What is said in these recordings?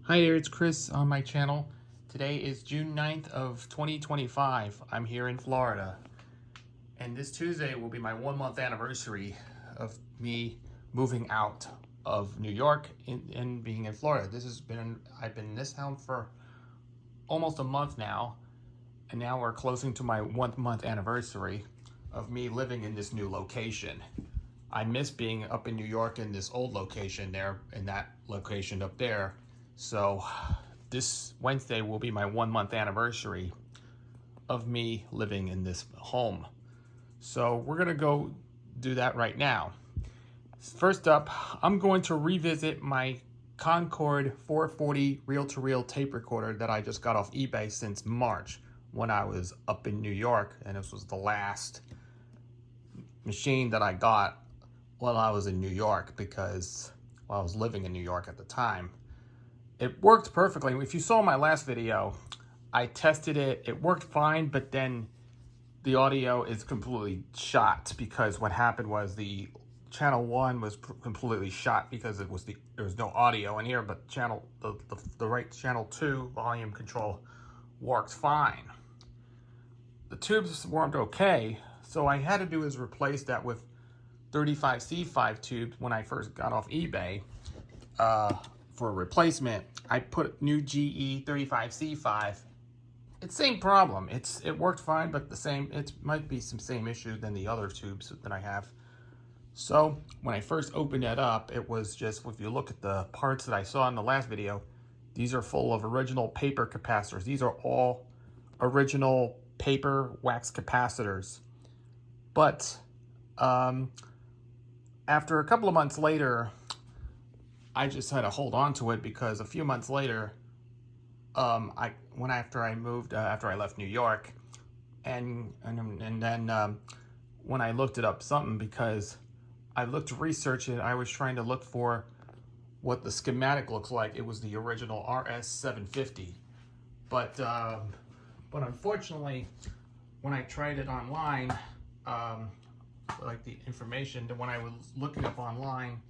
Hi there, it's Chris on my channel. Today is June 9th of 2025. I'm here in Florida. And this Tuesday will be my 1 month anniversary of me moving out of New York and being in Florida. I've been in this town for almost a month now. And now we're closing to my 1 month anniversary of me living in this new location. I miss being up in New York in this old location there, in that location up there. So this Wednesday will be my 1 month anniversary of me living in this home. So we're gonna go do that right now. First up, I'm going to revisit my Concord 440 reel-to-reel tape recorder that I just got off eBay since March when I was up in New York, and this was the last machine that I got while I was in New York because I was living in New York at the time. It worked perfectly. If you saw my last video, I tested it. It worked fine, but then the audio is completely shot because what happened was the channel 1 was completely shot because there was no audio in here, but the right channel 2 volume control worked fine. The tubes weren't okay, so I had to do is replace that with 35C5 tubes when I first got off eBay. For a replacement, I put new GE 35C5. It's same problem. It worked fine, but it might be some same issue than the other tubes that I have. So when I first opened it up, it was just, if you look at the parts that I saw in the last video, these are full of original paper capacitors. These are all original paper wax capacitors. But after a couple of months later, I just had to hold on to it because a few months later, after I left New York, and then when I looked it up something, because I looked to research it, I was trying to look for what the schematic looks like. It was the original RS750, but unfortunately, when I tried it online, like the information, when I was looking up online,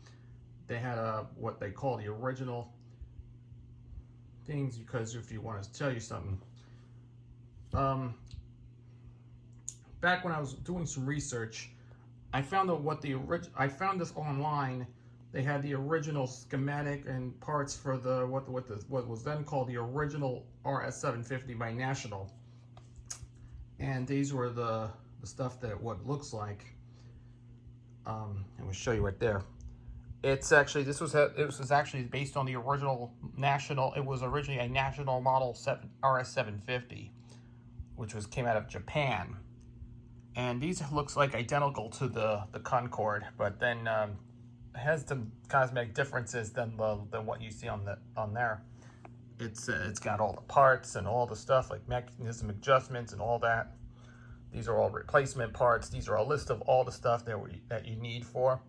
they had what they call the original things, because if you want to tell you something, back when I was doing some research, I found out I found this online. They had the original schematic and parts for what was then called the original RS750 by National, and these were the stuff that what it looks like. I will show you right there. It's actually, it was actually based on the original National. It was originally a National model RS750, which came out of Japan. And these looks like identical to the Concord, but then it has some cosmetic differences than what you see on there. It's got all the parts and all the stuff like mechanism adjustments and all that. These are all replacement parts. These are a list of all the stuff that you need for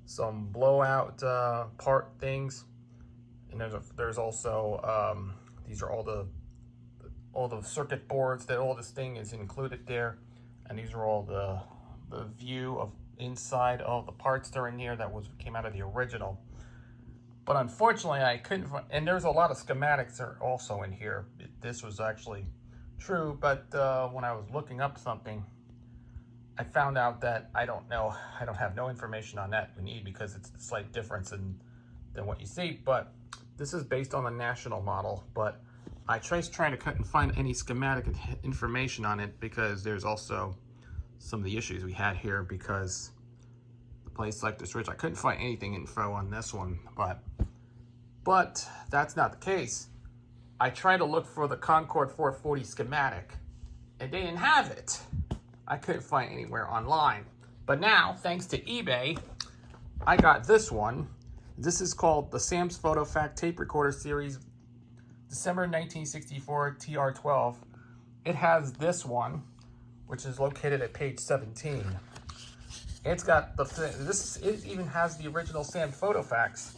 some blowout part things, and there's also these are all the circuit boards that all this thing is included there, and these are all the view of inside all the parts that are in here that came out of the original. But unfortunately, I couldn't find, and there's a lot of schematics that are also in here. This was actually true, but when I was looking up something, I found out that I don't have no information on that we need, because it's a slight difference than what you see. But this is based on the National model, but I trying to cut and find any schematic information on it, because there's also some of the issues we had here, because the place like this rich, I couldn't find anything info on this one, but that's not the case. I tried to look for the Concord 440 schematic, and they didn't have it. I couldn't find anywhere online. But now, thanks to eBay, I got this one. This is called the Sam's PhotoFact Tape Recorder Series, December 1964 TR12. It has this one, which is located at page 17. It's got it even has the original Sam's PhotoFacts.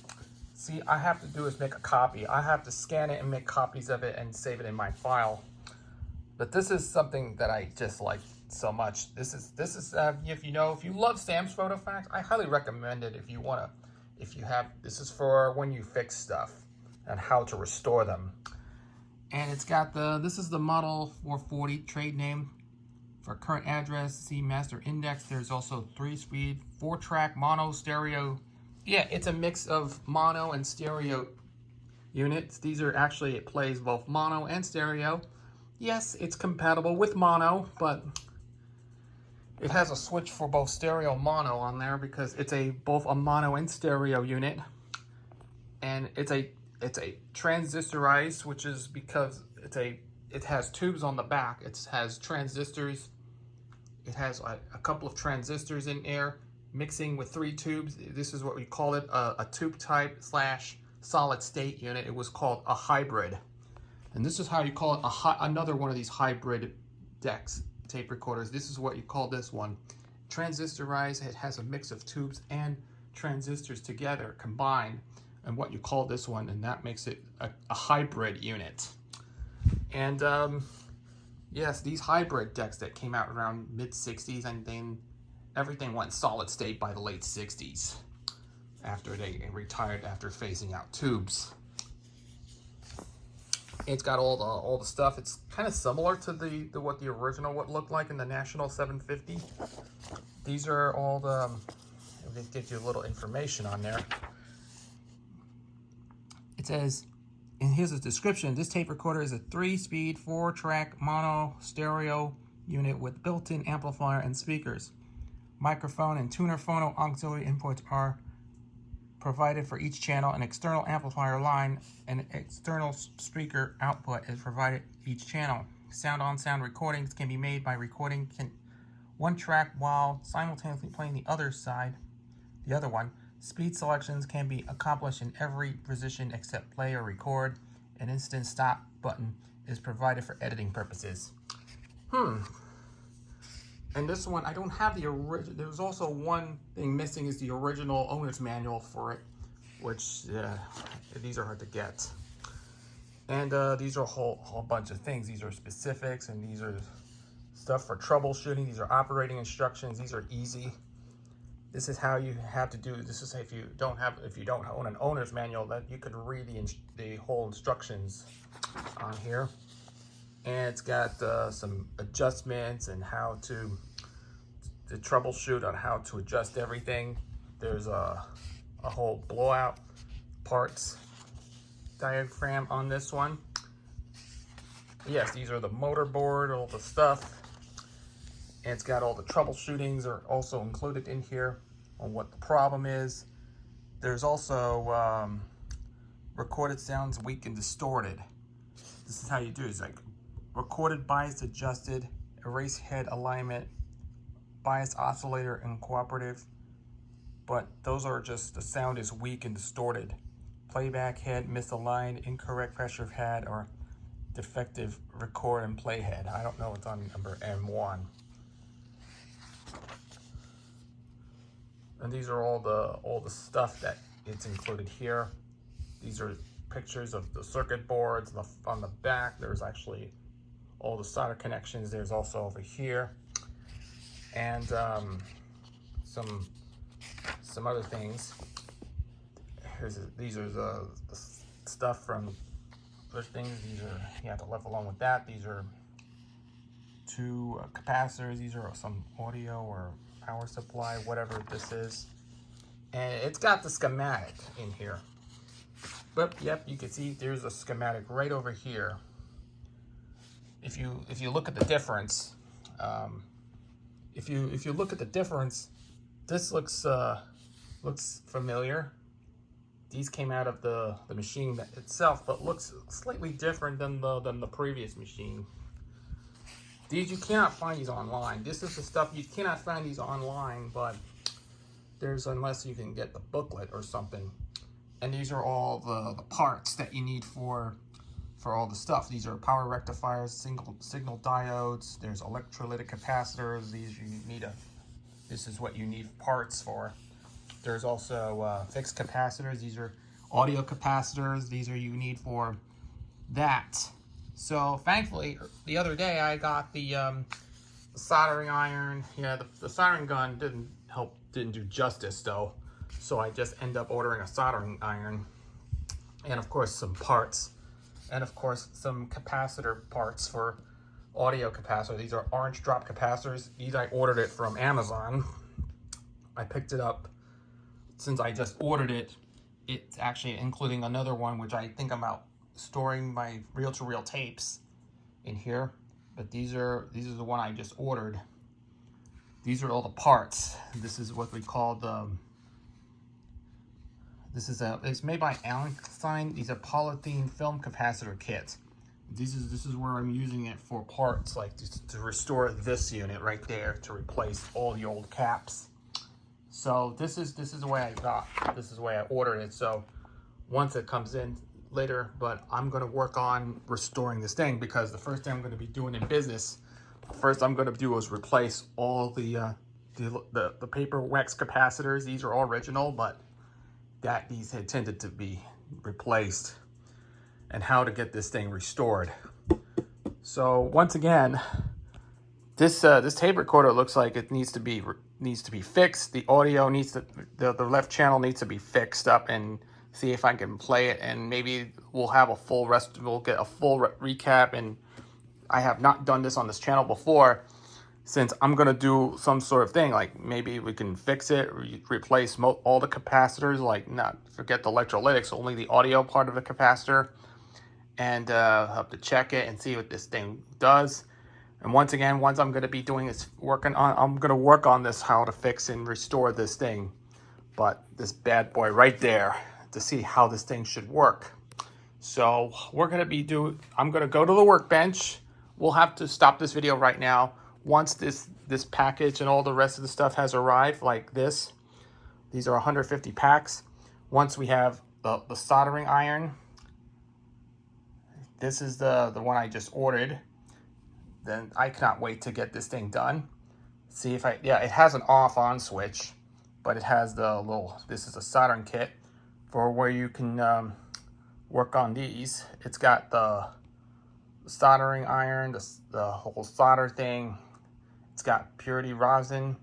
See, I have to do is make a copy. I have to scan it and make copies of it and save it in my file. But this is something that I just like so much. This is if you love Sam's PhotoFacts, I highly recommend it. This is for when you fix stuff. and how to restore them. And it's got this is the model 440 trade name. For current address, see master index. There's also 3-speed, 4-track mono stereo. Yeah, it's a mix of mono and stereo units. These are actually, it plays both mono and stereo. Yes, it's compatible with mono, but it has a switch for both stereo and mono on there because it's both a mono and stereo unit. And it's a transistorized, which is because it has tubes on the back. It has transistors. It has a couple of transistors in there mixing with 3 tubes. This is what we call it, a tube type / solid state unit. It was called a hybrid. And this is how you call it another one of these hybrid decks, tape recorders. This is what you call this one. Transistorized, it has a mix of tubes and transistors together, combined, and what you call this one, and that makes it a hybrid unit. And yes, these hybrid decks that came out around mid-60s, and then everything went solid state by the late 60s after they retired after phasing out tubes. It's got all the stuff. It's kind of similar to what the original would look like in the National 750. These are all they give you a little information on there. It says, and here's a description. This tape recorder is a 3-speed, 4-track mono stereo unit with built-in amplifier and speakers. Microphone and tuner phono auxiliary inputs are provided for each channel. An external amplifier line and external speaker output is provided each channel. Sound-on-sound recordings can be made by recording one track while simultaneously playing the other one. Speed selections can be accomplished in every position except play or record. An instant stop button is provided for editing purposes. And this one, I don't have the original. There's also one thing missing, is the original owner's manual for it, which these are hard to get. And these are a whole bunch of things. These are specifics, and these are stuff for troubleshooting. These are operating instructions. These are easy. This is how you have to do. This is if you don't own an owner's manual, that you could read the whole instructions on here. And it's got some adjustments and how to troubleshoot on how to adjust everything. There's a whole blowout parts diagram on this one. Yes, these are the motor board, all the stuff. And it's got all the troubleshootings are also included in here on what the problem is. There's also recorded sounds weak and distorted. This is how you do it. It's like recorded bias adjusted, erase head alignment, bias oscillator and cooperative. But those are just, the sound is weak and distorted. Playback head misaligned, incorrect pressure head, or defective record and play head. I don't know what's on number M1. And these are all the stuff that it's included here. These are pictures of the circuit boards. On the back, there's actually all the solder connections. There's also over here, and some other things. These are the stuff from other things. These are, you have to left alone with that. These are 2 capacitors. These are some audio or power supply, whatever this is. And it's got the schematic in here. But yep, you can see there's a schematic right over here. If you look at the difference, if you look at the difference, this looks familiar. These came out of the machine itself, but looks slightly different than the previous machine. These, you cannot find these online. This is the stuff, you cannot find these online, but there's, unless you can get the booklet or something. And these are all the parts that you need for all the stuff. These are power rectifiers, signal diodes. There's electrolytic capacitors. This is what you need parts for. There's also fixed capacitors. These are audio capacitors. These are you need for that. So thankfully, the other day I got the soldering iron. Yeah, the soldering gun didn't do justice though. So I just end up ordering a soldering iron. and of course some parts, and of course some capacitor parts for audio capacitor. These are orange drop capacitors. These I ordered it from Amazon. I picked it up since I just ordered it. It's actually including another one, which I think I'm out storing my reel-to-reel tapes in here. But these are the one I just ordered. These are all the parts. This is what we call the. It's made by Einstein. These are polythene film capacitor kits. This is where I'm using it for parts, like to restore this unit right there to replace all the old caps. So this is the way I ordered it. So once it comes in later, but I'm gonna work on restoring this thing, because the first thing I'm gonna be doing in business, first I'm gonna do is replace all the paper wax capacitors. These are all original, but these had tended to be replaced, and how to get this thing restored. So once again, this tape recorder looks like it needs to be fixed. The audio needs to, the left channel needs to be fixed up, and see if I can play it, and maybe we'll get a full recap. And I have not done this on this channel before, since I'm gonna do some sort of thing, like maybe we can fix it, replace all the capacitors, like not forget the electrolytics, only the audio part of the capacitor, and have to check it and see what this thing does. And once I'm gonna be doing this, I'm gonna work on this, how to fix and restore this thing. But this bad boy right there, to see how this thing should work. So I'm gonna go to the workbench. We'll have to stop this video right now. Once this package and all the rest of the stuff has arrived, like this, these are 150 packs. Once we have the soldering iron, this is the one I just ordered, then I cannot wait to get this thing done. See if it has an off-on switch, but it has this is a soldering kit for where you can work on these. It's got the soldering iron, the whole solder thing. It's got purity rosin.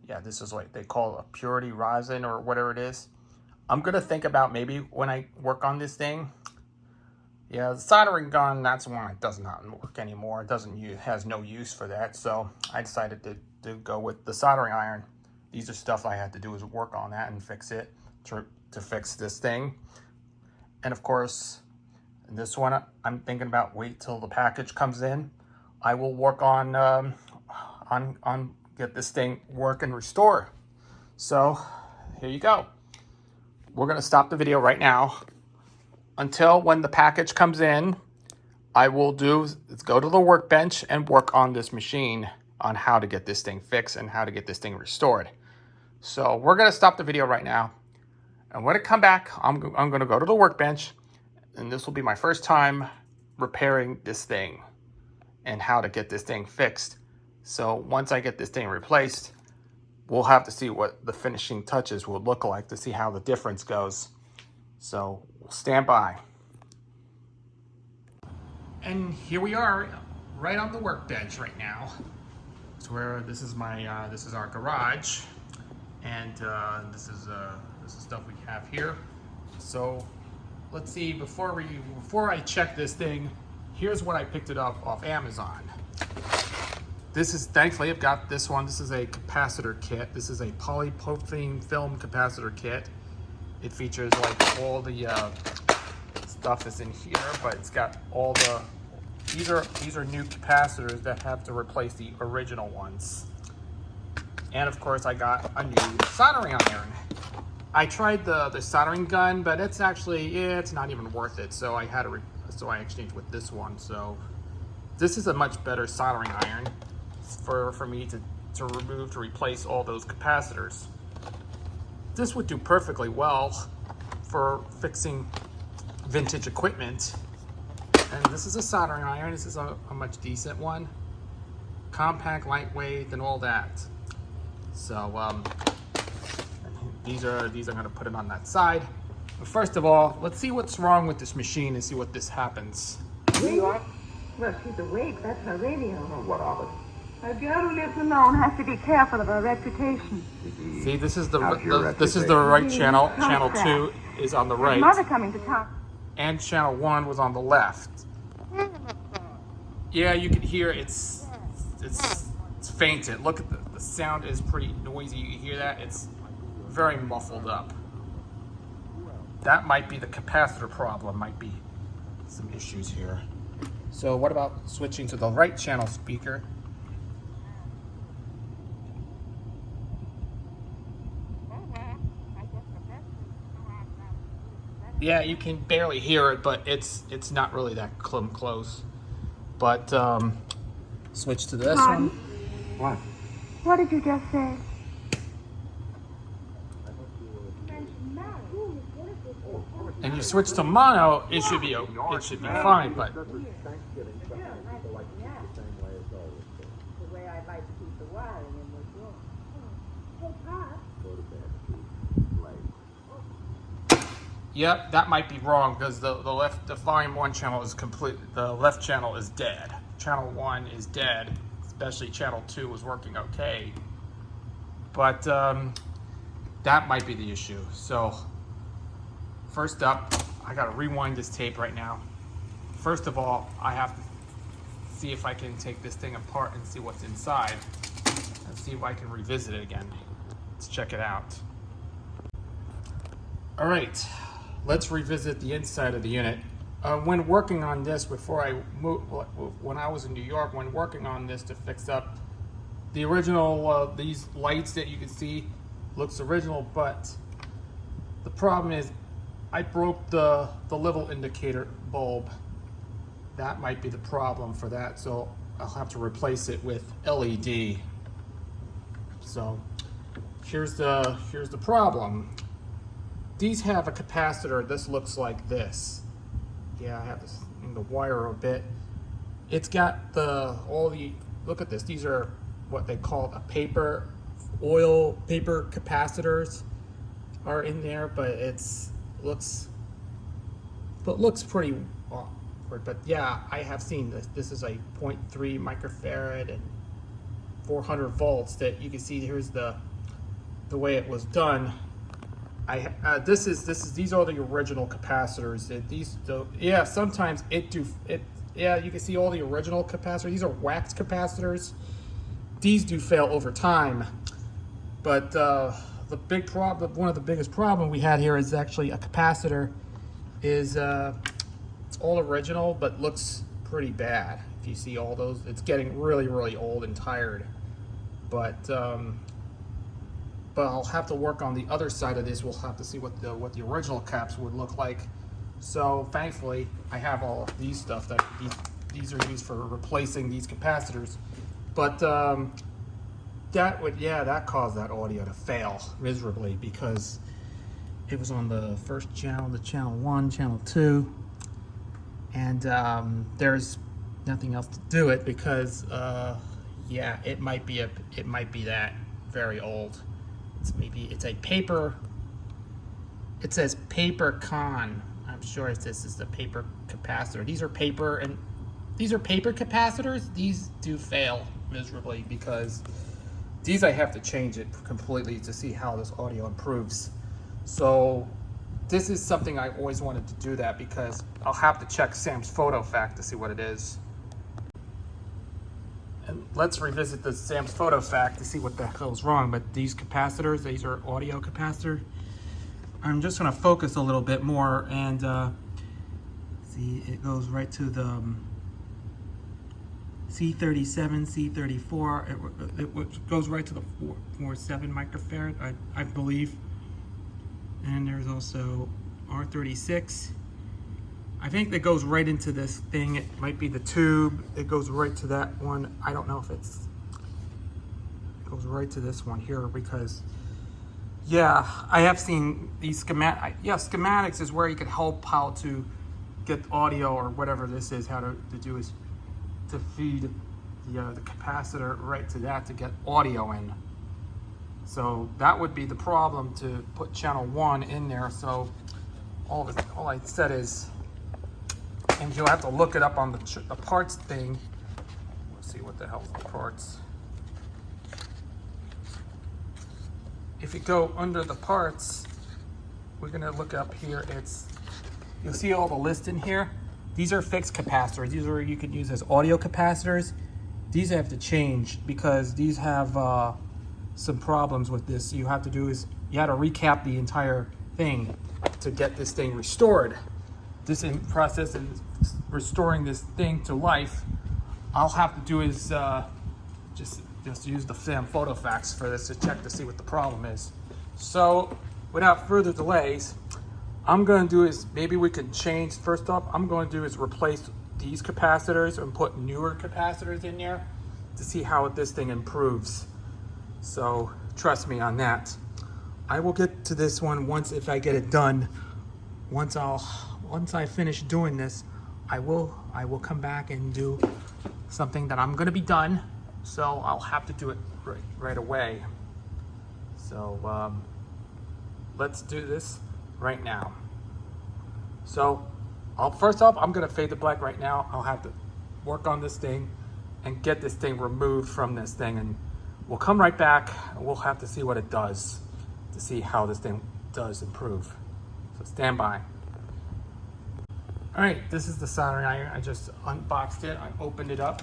Yeah, this is what they call a purity rosin or whatever it is. I'm gonna think about maybe when I work on this thing. Yeah, the soldering gun, that's one that does not work anymore. It has no use for that. So I decided to go with the soldering iron. These are stuff I had to do, is work on that and fix it to fix this thing. And of course, this one I'm thinking about wait till the package comes in. I will work on get this thing work and restore. So here you go. We're gonna stop the video right now. Until when the package comes in, I will go to the workbench and work on this machine on how to get this thing fixed and how to get this thing restored. So we're gonna stop the video right now. And when I come back, I'm gonna go to the workbench, and this will be my first time repairing this thing and how to get this thing fixed. So once I get this thing replaced, we'll have to see what the finishing touches will look like to see how the difference goes. So stand by. And here we are, right on the workbench right now. It's where this is our garage, and this is stuff we have here. So let's see, before I check this thing, here's what I picked it up off Amazon. Thankfully I've got this one. This is a capacitor kit. This is a polypropylene film capacitor kit. It features like all the stuff is in here, but it's got all these are new capacitors that have to replace the original ones. And of course I got a new soldering iron. I tried the soldering gun, but it's not even worth it. So I exchanged with this one. So this is a much better soldering iron for me to replace all those capacitors. This would do perfectly well for fixing vintage equipment. And this is a soldering iron. This is a much decent one. Compact, lightweight, and all that. So these are gonna put it on that side. But first of all, let's see what's wrong with this machine and see what this happens. New York? Well, she's awake. That's her radio. Oh, what of it? A girl who lives alone has to be careful of her reputation. See, this is the right channel. Channel 2 is on the right. Mother coming to talk. and channel 1 was on the left. Yeah, you can hear it's fainted. Look at the sound is pretty noisy. You hear that? It's very muffled up. That might be the capacitor problem, might be some issues here. So what about switching to the right channel speaker? Yeah, you can barely hear it, but it's not really that close. But switch to this Pardon? one. What? What did you just say? And you switch to mono, it should be fine. But This is Thanksgiving, so people like to keep it the same way as always. The way I'd like to keep the wiring in this room. Hey, Pop. Go to bed, sleep, late. yep, that might be wrong because the volume 1 channel is complete. The left channel is dead. Channel 1 is dead. Especially channel 2 was working okay. But that might be the issue. So first up, I gotta rewind this tape right now. First of all, I have to see if I can take this thing apart and see what's inside and see if I can revisit it again. Let's check it out. All right, let's revisit the inside of the unit. When working on this, before I moved, when I was in New York, when working on this to fix up the original, these lights that you can see, looks original, but the problem is I broke the level indicator bulb. That might be the problem for that, so I'll have to replace it with LED. So here's the problem. These have a capacitor. This looks like this. Yeah, I have this in the wire a bit. It's got look at this. These are what they call a paper capacitors are in there, but looks pretty awkward. But yeah, I have seen this. This is a 0.3 microfarad and 400 volts. That you can see. Here's the way it was done. These are the original capacitors. Yeah, sometimes yeah, you can see all the original capacitors. These are wax capacitors. These do fail over time, but the big problem, one of the biggest problem we had here is actually a capacitor is it's all original but looks pretty bad. If you see all those, it's getting really old and tired. But I'll have to work on the other side of this. We'll have to see what the original caps would look like. So thankfully, I have all of these stuff that these are used for replacing these capacitors. But that caused that audio to fail miserably because it was on the first channel, the channel 1, channel 2, and there's nothing else to do it because yeah, it might be that very old. It's a paper. It says paper con. I'm sure this is the paper capacitor. These are paper capacitors. These do fail miserably because these I have to change it completely to see how this audio improves. So this is something I always wanted to do that because I'll have to check Sam's photo fact to see what it is. And let's revisit the Sam's photo fact to see what the hell is wrong. But these capacitors, these are audio capacitors. I'm just going to focus a little bit more and see, it goes right to the C37, C34. It goes right to the 4.7 microfarad, I believe. And there's also R36. I think that goes right into this thing. It might be the tube. It goes right to that one. I don't know if it goes right to this one here because, yeah, I have seen these schematics. Yeah, schematics is where you can help how to get audio or whatever this is, how to do is to feed the capacitor right to that to get audio in. So that would be the problem to put channel 1 in there. So all I said is, and you'll have to look it up on the parts thing. Let's see what the hell's the parts. If you go under the parts, we're gonna look up here. It's you'll see all the list in here. These are fixed capacitors. These are you could use as audio capacitors. These have to change because these have some problems with this. You have to do is you have to recap the entire thing to get this thing restored. This process in restoring this thing to life, I'll have to do is just use the SAM photo fax for this to check to see what the problem is. So without further delays, I'm going to do is maybe we could change. First off, I'm going to do is replace these capacitors and put newer capacitors in there to see how this thing improves. So trust me on that. I will get to this one once if I get it done. Once I finish doing this, I will come back and do something that I'm going to be done. So I'll have to do it right away. So let's do this right now. So first off, I'm gonna fade to black right now. I'll have to work on this thing and get this thing removed from this thing, and we'll come right back and we'll have to see what it does to see how this thing does improve. So stand by. All right, this is the soldering iron. I just unboxed it, I opened it up,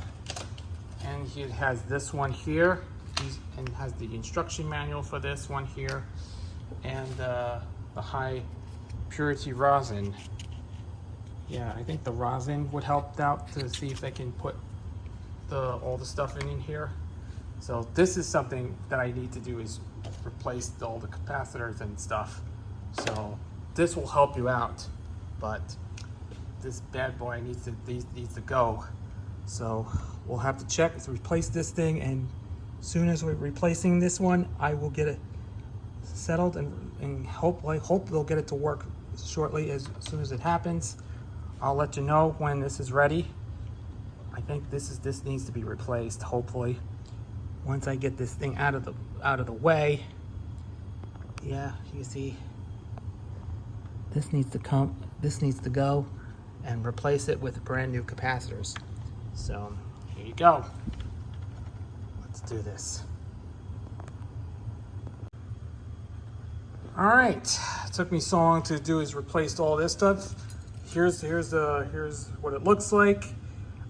and it has this one here, and has the instruction manual for this one here, and the high purity rosin. Yeah, I think the rosin would help out to see if they can put all the stuff in here. So this is something that I need to do is replace all the capacitors and stuff. So this will help you out, but this bad boy needs to go. So we'll have to check to replace this thing, and as soon as we're replacing this one, I will get it settled and hope they'll get it to work shortly. As soon as it happens, I'll let you know when this is ready. I think this needs to be replaced, hopefully. Once I get this thing out of the way. Yeah, you see this needs to go and replace it with brand new capacitors. So here you go. Let's do this. All right, it took me so long to do is replace all this stuff. Here's what it looks like.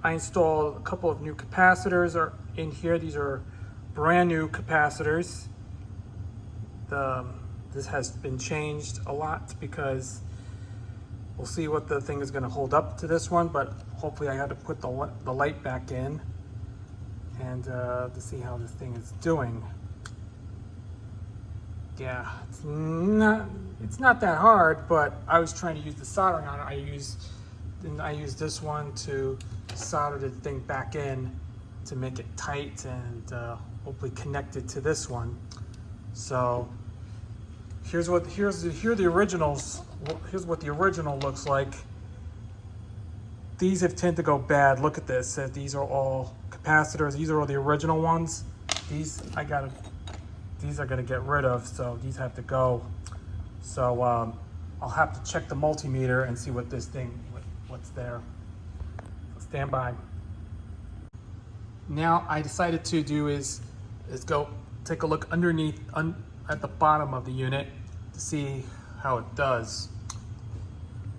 I installed a couple of new capacitors are in here. These are brand new capacitors. This has been changed a lot because we'll see what the thing is going to hold up to this one, but hopefully I had to put the light back in and to see how this thing is doing. Yeah, it's not that hard, but I was trying to use the soldering iron. I used this one to solder the thing back in to make it tight and hopefully connect it to this one. So here's what the originals. Here's what the original looks like. These have tend to go bad. Look at this. These are all capacitors. These are all the original ones. These are gonna get rid of, so these have to go. So I'll have to check the multimeter and see what what's there. So stand by. Now I decided to do is go take a look underneath at the bottom of the unit to see how it does.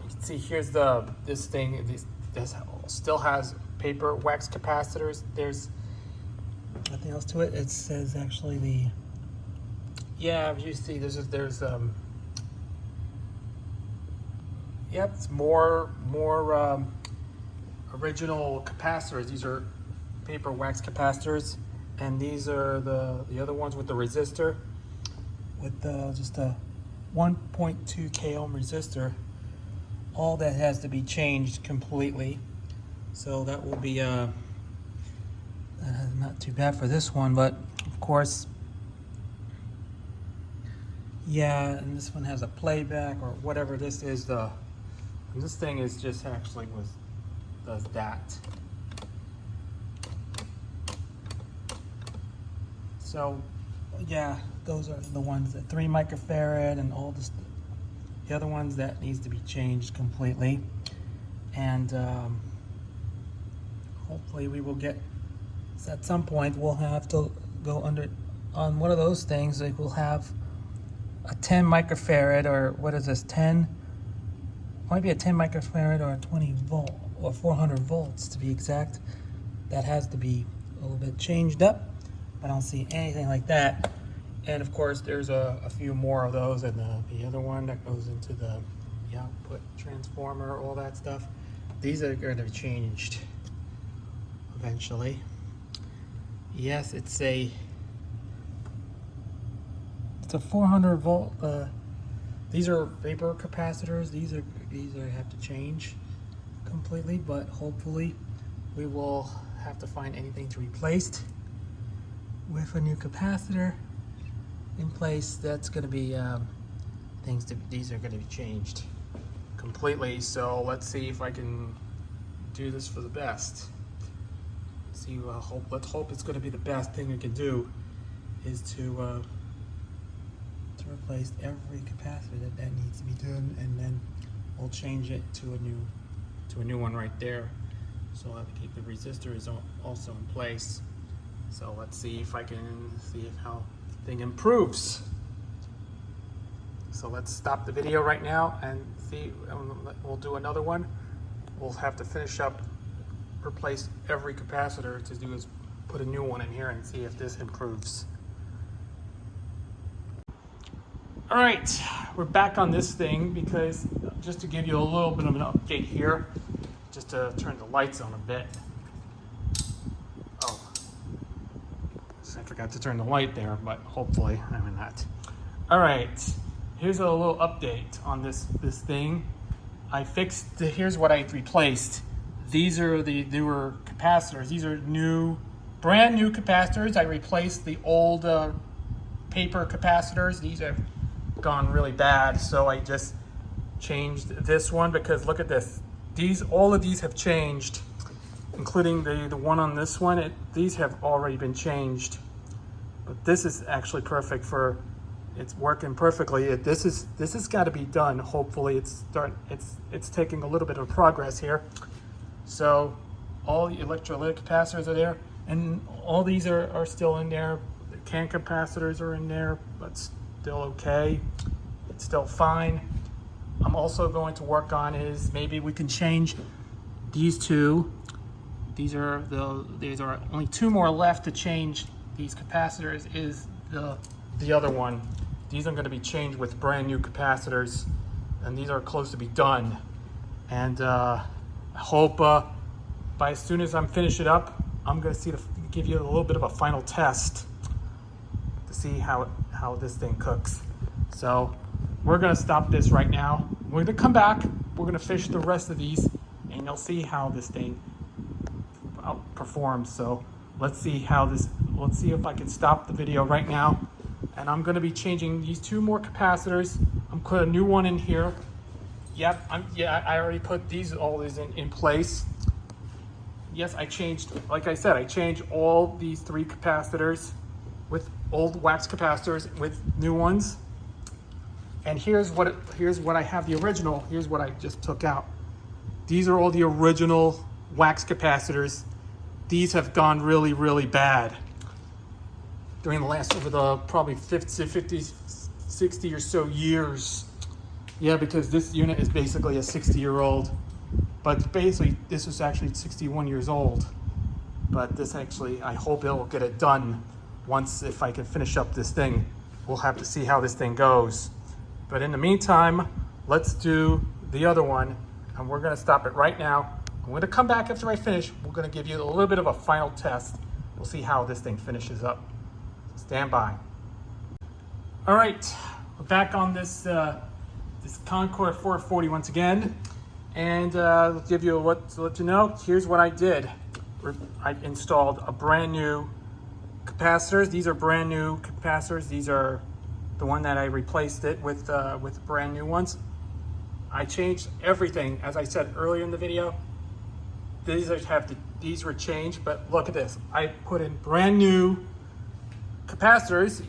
You can see here's this thing. This still has paper wax capacitors. There's nothing else to it. It says actually you see there's yep, it's more original capacitors. These are paper wax capacitors, and these are the other ones with the resistor, with just a 1.2 k ohm resistor. All that has to be changed completely. So that will be not too bad for this one, but of course, yeah, and this one has a playback or whatever this is. And this thing is just actually does that. So yeah, those are the ones that 3 microfarad and all this. The other ones that needs to be changed completely, and hopefully we will get. At some point we'll have to go on one of those things. Like we'll have a 10 microfarad, or what is this, 10 might be a 10 microfarad or a 20 volt or 400 volts to be exact. That has to be a little bit changed up. I don't see anything like that. And of course, there's a few more of those, and the other one that goes into the output transformer, all that stuff. These are going to be changed eventually. Yes, it's a 400 volt. These are vapor capacitors. These have to change completely, but hopefully we will have to find anything to replace with a new capacitor in place. That's going to be these are going to be changed completely. So let's see if I can do this for the best. See, let's hope it's going to be the best thing we can do is to replace every capacitor that needs to be done, and then we'll change it to a new one right there. So I'll have to keep the resistors also in place. So let's see if I can see how the thing improves. So let's stop the video right now and see. We'll do another one. We'll have to finish up, replace every capacitor. To do is put a new one in here and see if this improves. All right, we're back on this thing because just to give you a little bit of an update here, just to turn the lights on a bit. Oh, I forgot to turn the light there, but hopefully I'm in that. All right, here's a little update on this thing. I fixed, here's what I replaced. These are the newer capacitors. These are brand new capacitors. I replaced the old paper capacitors. These have gone really bad, so I just changed this one because look at this. All of these have changed, including the one on this one. These have already been changed, but this is actually perfect for. It's working perfectly. This has got to be done. Hopefully, it's taking a little bit of progress here. So all the electrolytic capacitors are there, and all these are still in there. The can capacitors are in there, but still okay. It's still fine. I'm also going to work on is maybe we can change these two. These are only two more left to change. These capacitors is the other one. These are going to be changed with brand new capacitors, and these are close to be done. And I hope by as soon as I'm finish it up, I'm going to give you a little bit of a final test to see how this thing cooks. So we're going to stop this right now. We're going to come back. We're going to finish the rest of these, and you'll see how this thing performs. So let's see if I can stop the video right now. And I'm going to be changing these two more capacitors. I'm put a new one in here. Yep, I already put all these in place. Yes, I changed, like I said, I changed all these three capacitors with old wax capacitors with new ones. And here's what I have the original. Here's what I just took out. These are all the original wax capacitors. These have gone really, really bad during the last over the probably 50, 60 or so years. Yeah, because this unit is basically a 60-year-old, but basically this is actually 61 years old. But this actually, I hope it will get it done once, if I can finish up this thing. We'll have to see how this thing goes. But in the meantime, let's do the other one, and we're gonna stop it right now. I'm gonna come back after I finish. We're gonna give you a little bit of a final test. We'll see how this thing finishes up. Stand by. All right, we're back on this this Concord 440 once again, and to let you know, here's what I did. I installed a brand new capacitors. These are brand new capacitors. These are the one that I replaced it with brand new ones. I changed everything, as I said earlier in the video. These were changed, but look at this. I put in brand new capacitors.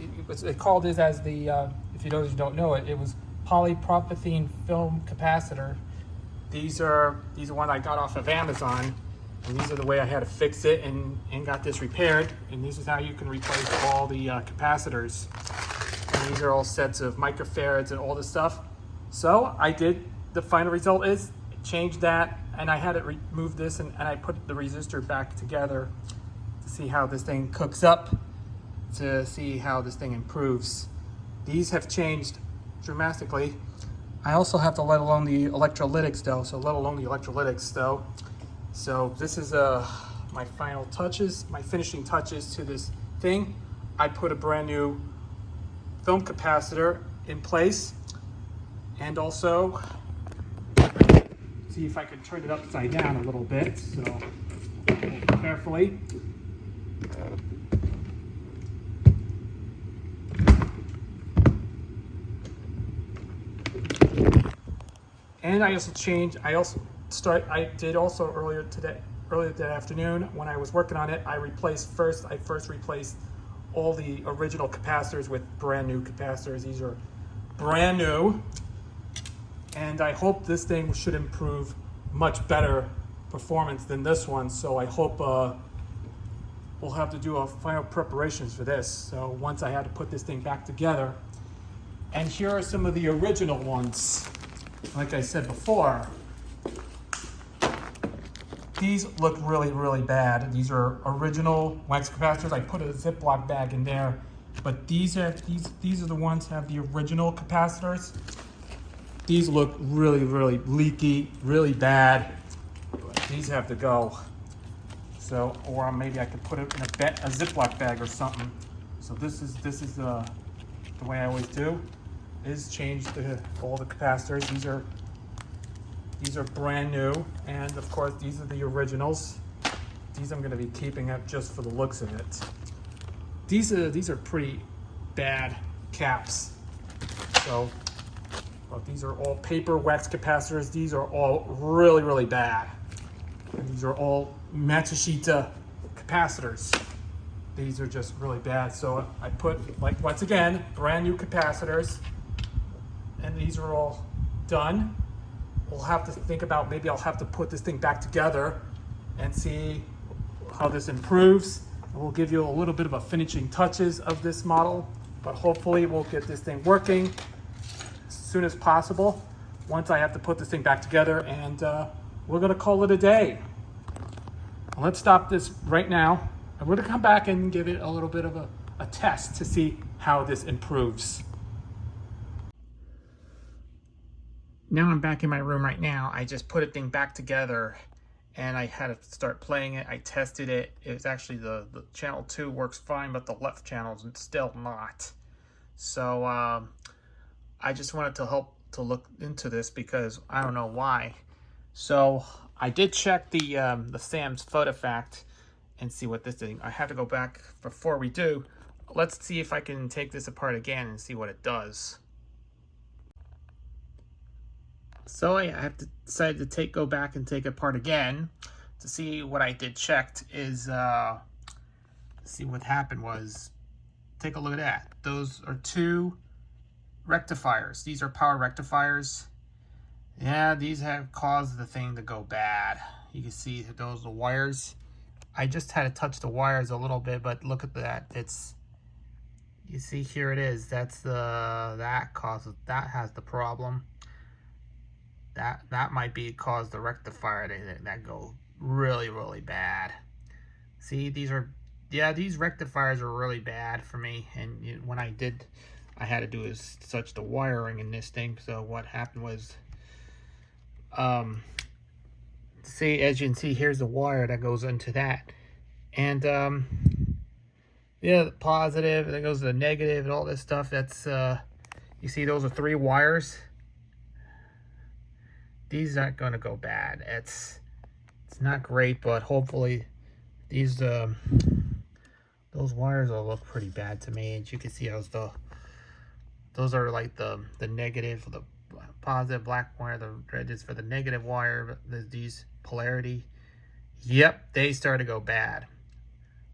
It called this as the, if you don't know it, it was polypropylene film capacitor. These are one I got off of Amazon, and these are the way I had to fix it and got this repaired. And this is how you can replace all the capacitors. And these are all sets of microfarads and all this stuff. So I did the final result is. Change that, and I had it remove this, and I put the resistor back together to see how this thing cooks up, to see how this thing improves. These have changed dramatically. I also have to let alone the electrolytics though, So this is my final touches, my finishing touches to this thing. I put a brand new film capacitor in place, and also see if I can turn it upside down a little bit, so carefully. And I did also earlier that afternoon when I was working on it, I first replaced all the original capacitors with brand new capacitors. These are brand new, and I hope this thing should improve much better performance than this one. So I hope we'll have to do a final preparations for this. So once I had to put this thing back together, and here are some of the original ones. Like I said before, these look really, really bad. These are original wax capacitors. I put a Ziploc bag in there, but these are the ones that have the original capacitors. These look really, really leaky, really bad. These have to go. So, or maybe I could put it in a Ziploc bag or something. So this is the way I always do, is change all the capacitors. These are brand new, and of course these are the originals. These I'm going to be keeping up just for the looks of it. These are pretty bad caps. So, well, these are all paper wax capacitors. These are all really, really bad. And these are all Matsushita capacitors. These are just really bad. So I put, like, once again, brand new capacitors, and these are all done. We'll have to think about, maybe I'll have to put this thing back together and see how this improves. And we'll give you a little bit of a finishing touches of this model, but hopefully we'll get this thing working as soon as possible once I have to put this thing back together, and we're gonna call it a day. Let's stop this right now, and we're gonna come back and give it a little bit of a test to see how this improves. Now I'm back in my room right now. I just put a thing back together, and I had to start playing it. I tested it. It was actually the channel 2 works fine, but the left channel is still not. So I just wanted to help to look into this because I don't know why. So I did check the Sam's PhotoFact and see what this thing. I have to go back before we do. Let's see if I can take this apart again and see what it does. So I have to decide to go back and take it apart again to see what I did checked is see what happened was, take a look at that. Those are 2 rectifiers. These are power rectifiers. Yeah, these have caused the thing to go bad. You can see those the wires. I just had to touch the wires a little bit, but look at that. It's, you see here it is. That's that has the problem. That might be cause the rectifier that go really, really bad. See, these rectifiers are really bad for me. And when I had to do is touch the wiring in this thing. So what happened was, see, as you can see, here's the wire that goes into that, and yeah, the positive, that goes to the negative, and all this stuff. That's you see, those are 3 wires. These aren't going to go bad. It's not great, but hopefully these those wires will look pretty bad to me. As you can see, those are like the negative, the positive black wire. The red is for the negative wire. But these polarity, yep, they start to go bad.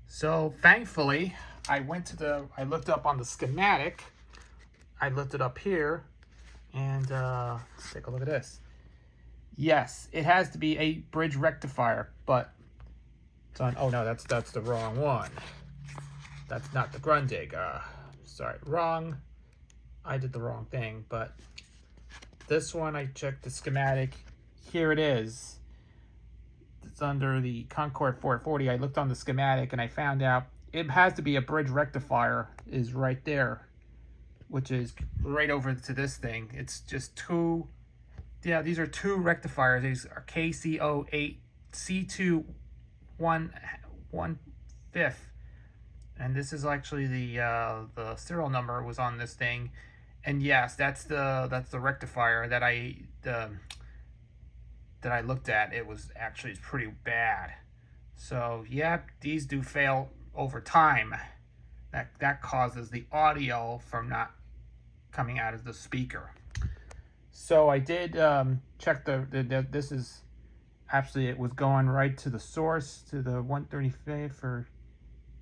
So thankfully, I looked up on the schematic. I looked it up here, and let's take a look at this. Yes, it has to be a bridge rectifier, but it's on. Oh no, that's the wrong one. That's not the Grundig. Sorry, wrong. I did the wrong thing, but this one, I checked the schematic. Here it is. It's under the Concord 440. I looked on the schematic and I found out it has to be a bridge rectifier is right there, which is right over to this thing. It's just two, yeah, these are two rectifiers. These are KCO8 C2 1/5. And this is actually the serial number was on this thing. And yes, that's the rectifier that I looked at. It was actually pretty bad. So yeah, these do fail over time. That causes the audio from not coming out of the speaker. So I did check this is actually, it was going right to the source, to the 135 for,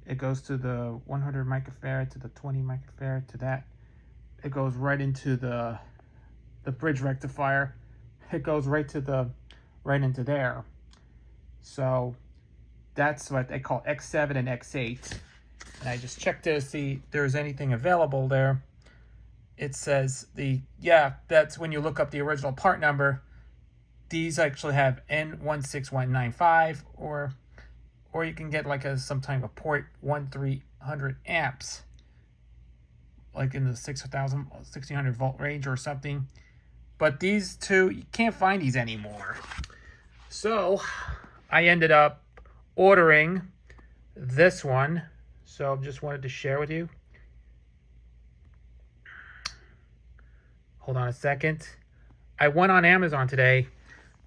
it goes to the 100 microfarad, to the 20 microfarad, to that. It goes right into the bridge rectifier. It goes right into there. So that's what they call X7 and X8. And I just checked to see if there's anything available there. It says that's when you look up the original part number. These actually have N16195, or you can get like some type of port 1300 amps, like in the 1600 volt range or something. But these two, you can't find these anymore. So I ended up ordering this one. So just wanted to share with you. Hold on a second. I went on Amazon today.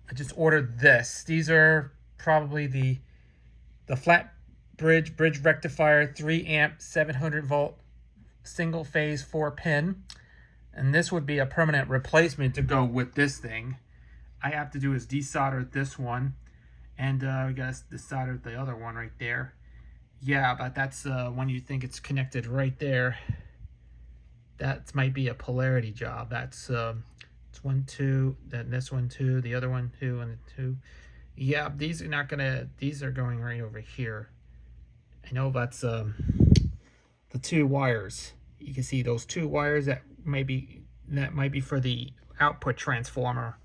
I just ordered this. These are probably the flat bridge rectifier 3 amp 700 volt single phase 4 pin. And this would be a permanent replacement to go with this thing. I have to do is desolder this one, and we gotta desolder the other one right there. Yeah, but that's when you think it's connected right there. That might be a polarity job. That's it's 1, 2, then this one 2, the other one 2, and the 2. Yeah, these are not gonna. These are going right over here. I know that's the 2 wires. You can see those 2 wires that might be for the output transformer.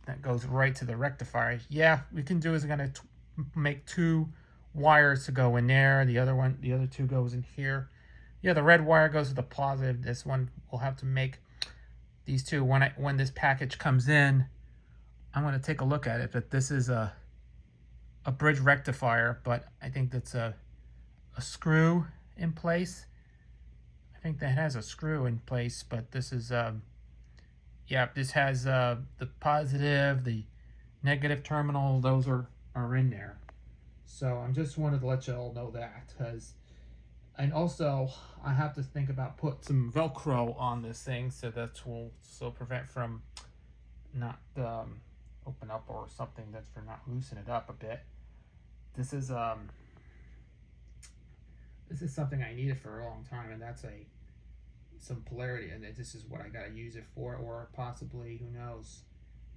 That goes right to the rectifier. Yeah, we can do is gonna make 2 wires to go in there. The other 2 goes in here. Yeah, the red wire goes to the positive. This one we'll have to make these 2 when this package comes in. I'm going to take a look at it, but this is a bridge rectifier, but I think that's a screw in place. I think that has a screw in place, but this is yeah, this has the positive, the negative terminal, those are in there. So I just wanted to let you all know that, and also I have to think about put some Velcro on this thing, so that will prevent from not open up or something, that's for not loosen it up a bit. This is something I needed for a long time, and that's some polarity, and this is what I gotta use it for, or possibly who knows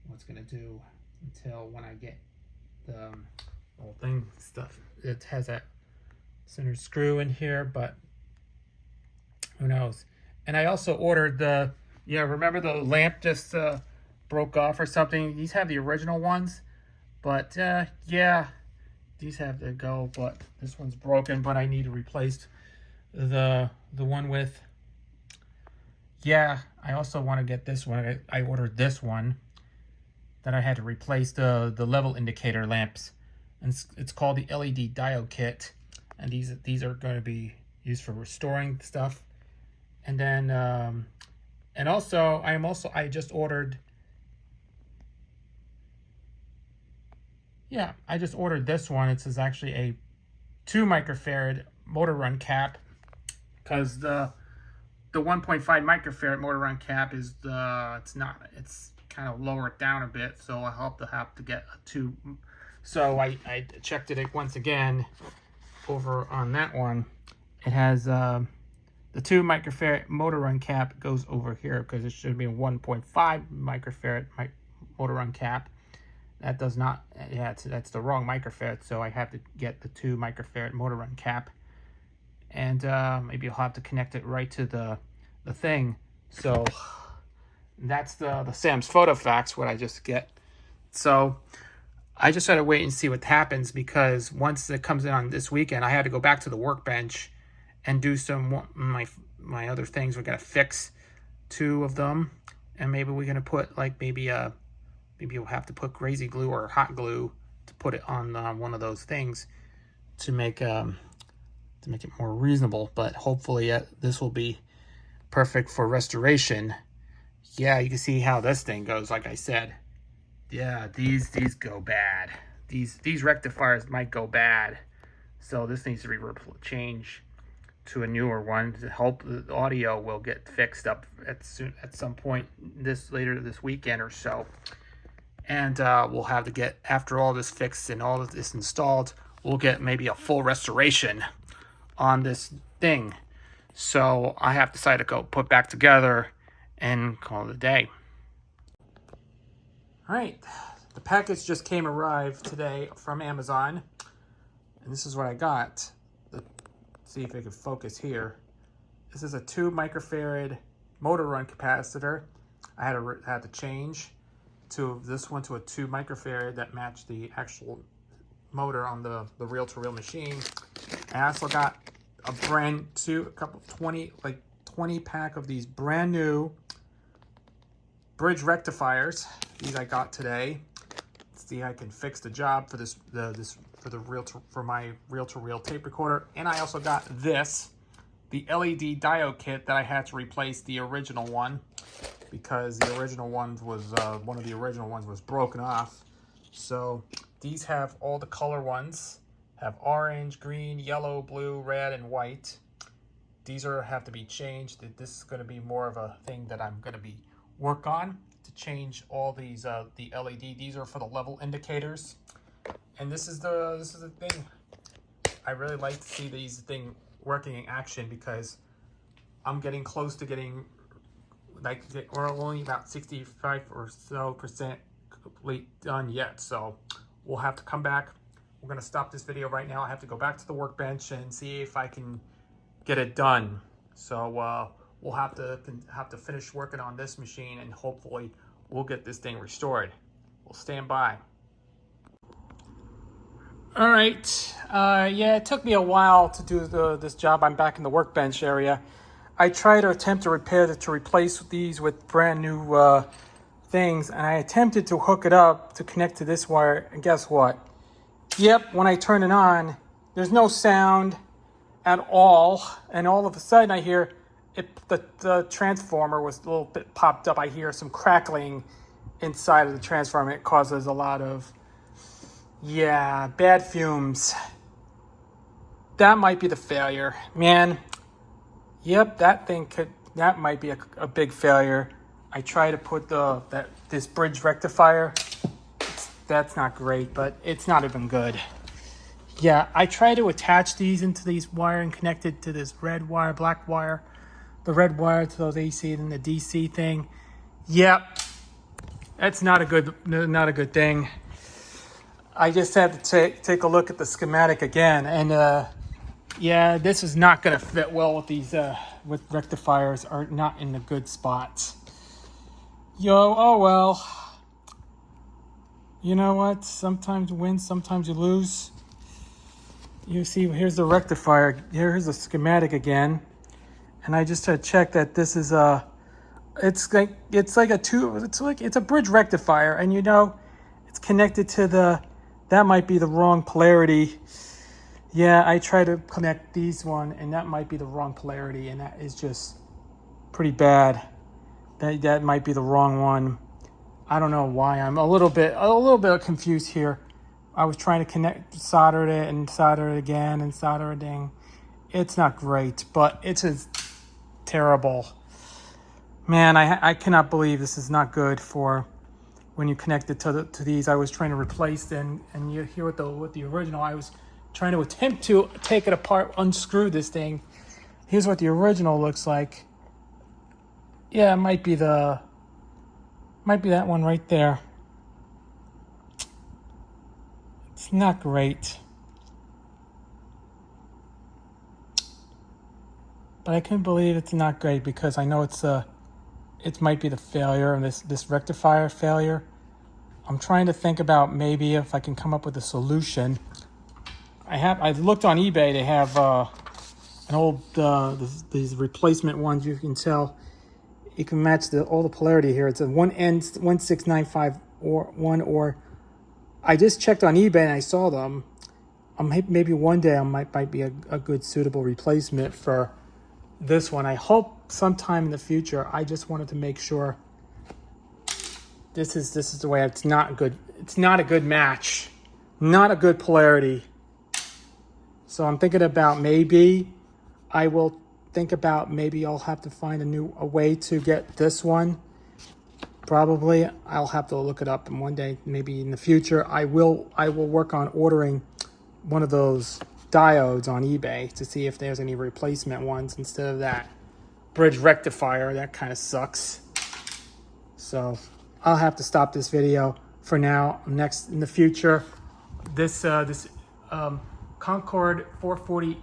what's gonna do until when I get the whole thing stuff. It has that center screw in here, but who knows. And I also ordered remember the lamp just broke off or something? These have the original ones, but yeah, these have to go, but this one's broken, but I need to replace the one with, yeah, I also want to get this one. I ordered this one that I had to replace the level indicator lamps, and it's called the LED diode kit, and these are going to be used for restoring stuff. And then and also I just ordered, yeah, I just ordered this one. It says actually a 2 microfarad motor run cap, because the 1.5 microfarad motor run cap is it's kind of lowered down a bit, so I'll have to get a 2. So I checked it once again over on that one. It has the 2 microfarad motor run cap goes over here, because it should be a 1.5 microfarad motor run cap. That does not, yeah, that's the wrong microfarad, so I have to get the 2 microfarad motor run cap. And maybe I'll have to connect it right to the thing. So That's the Sam's Photo Fax, what I just get. So I just had to wait and see what happens, because once it comes in on this weekend, I had to go back to the workbench and do some my other things. We're gonna fix 2 of them, and maybe we're gonna put like maybe we'll have to put crazy glue or hot glue to put it on one of those things to make it more reasonable. But hopefully this will be perfect for restoration. Yeah, you can see how this thing goes. Like I said, yeah, these go bad. These rectifiers might go bad, so this needs to be changed to a newer one. To hope the audio will get fixed up at some point later this weekend or so. And we'll have to get, after all this fixed and all of this installed, we'll get maybe a full restoration on this thing. So I have decided to go put back together and call it a day. All right, the package just arrived today from Amazon, and this is what I got. Let's see if I can focus here. This is a 2 microfarad motor run capacitor. I had to change this one to a 2 microfarad that matched the actual motor on the reel-to-reel machine. I also got a 20 pack of these brand new bridge rectifiers. These I got today. See, I can fix the job for my reel-to-reel tape recorder. And I also got the LED diode kit that I had to replace the original one, because the original one was one of the original ones was broken off. So these have all the color ones, have orange, green, yellow, blue, red, and white. These have to be changed. This is going to be more of a thing that I'm going to be work on to change all these the LED. These are for the level indicators, and this is the thing. I really like to see these thing working in action, because I'm getting close to getting, like, we're only about 65% or so complete done yet. So we'll have to come back. We're going to stop this video right now. I have to go back to the workbench and see if I can get it done. So we'll have to finish working on this machine, and hopefully we'll get this thing restored. We'll stand by. All right. Yeah, it took me a while to do this job. I'm back in the workbench area. I tried to replace these with brand new things, and I attempted to hook it up to connect to this wire, and guess what? Yep, when I turn it on, there's no sound at all, and all of a sudden I hear the transformer was a little bit popped up. I hear some crackling inside of the transformer. It causes a lot of, yeah, bad fumes. That might be the failure, man. Yep, that might be a big failure. I try to put this bridge rectifier. That's not great, but it's not even good. Yeah, I try to attach these into these wire and connect it to this red wire, black wire. The red wire to those AC and the DC thing. Yep, that's not a good thing. I just had to take a look at the schematic again, and yeah, this is not going to fit well with these with rectifiers. Are not in the good spots. Oh well. You know what? Sometimes you win, sometimes you lose. You see, here's the rectifier. Here's the schematic again, and I just had to check that this is it's a bridge rectifier, and you know, it's connected to that might be the wrong polarity. Yeah, I try to connect these one, and that might be the wrong polarity, and that is just pretty bad. That might be the wrong one. I don't know why. I'm a little bit confused here. I was trying to solder it and solder it again and solder it again. It's not great, but it's just terrible. Man, I cannot believe this is not good for when you connect it to these. I was trying to replace them, and you hear with the original. I was trying to attempt to take it apart, unscrew this thing. Here's what the original looks like. Yeah, it might be that one right there. It's not great. But I can't believe it's not great, because I know it's it might be the failure, this rectifier failure. I'm trying to think about maybe if I can come up with a solution. I've looked on eBay. They have an old these replacement ones. You can tell you can match all the polarity here. It's a 1N16951 or I just checked on eBay and I saw them. Maybe one day I might be a good suitable replacement for this one. I hope sometime in the future. I just wanted to make sure this is the way. It's not good. It's not a good match. Not a good polarity. So I'm thinking about maybe I'll have to find a way to get this one. Probably I'll have to look it up, and one day, maybe in the future, I will work on ordering one of those diodes on eBay to see if there's any replacement ones instead of that bridge rectifier. That kind of sucks. So I'll have to stop this video for now. Next, in the future, this Concord 440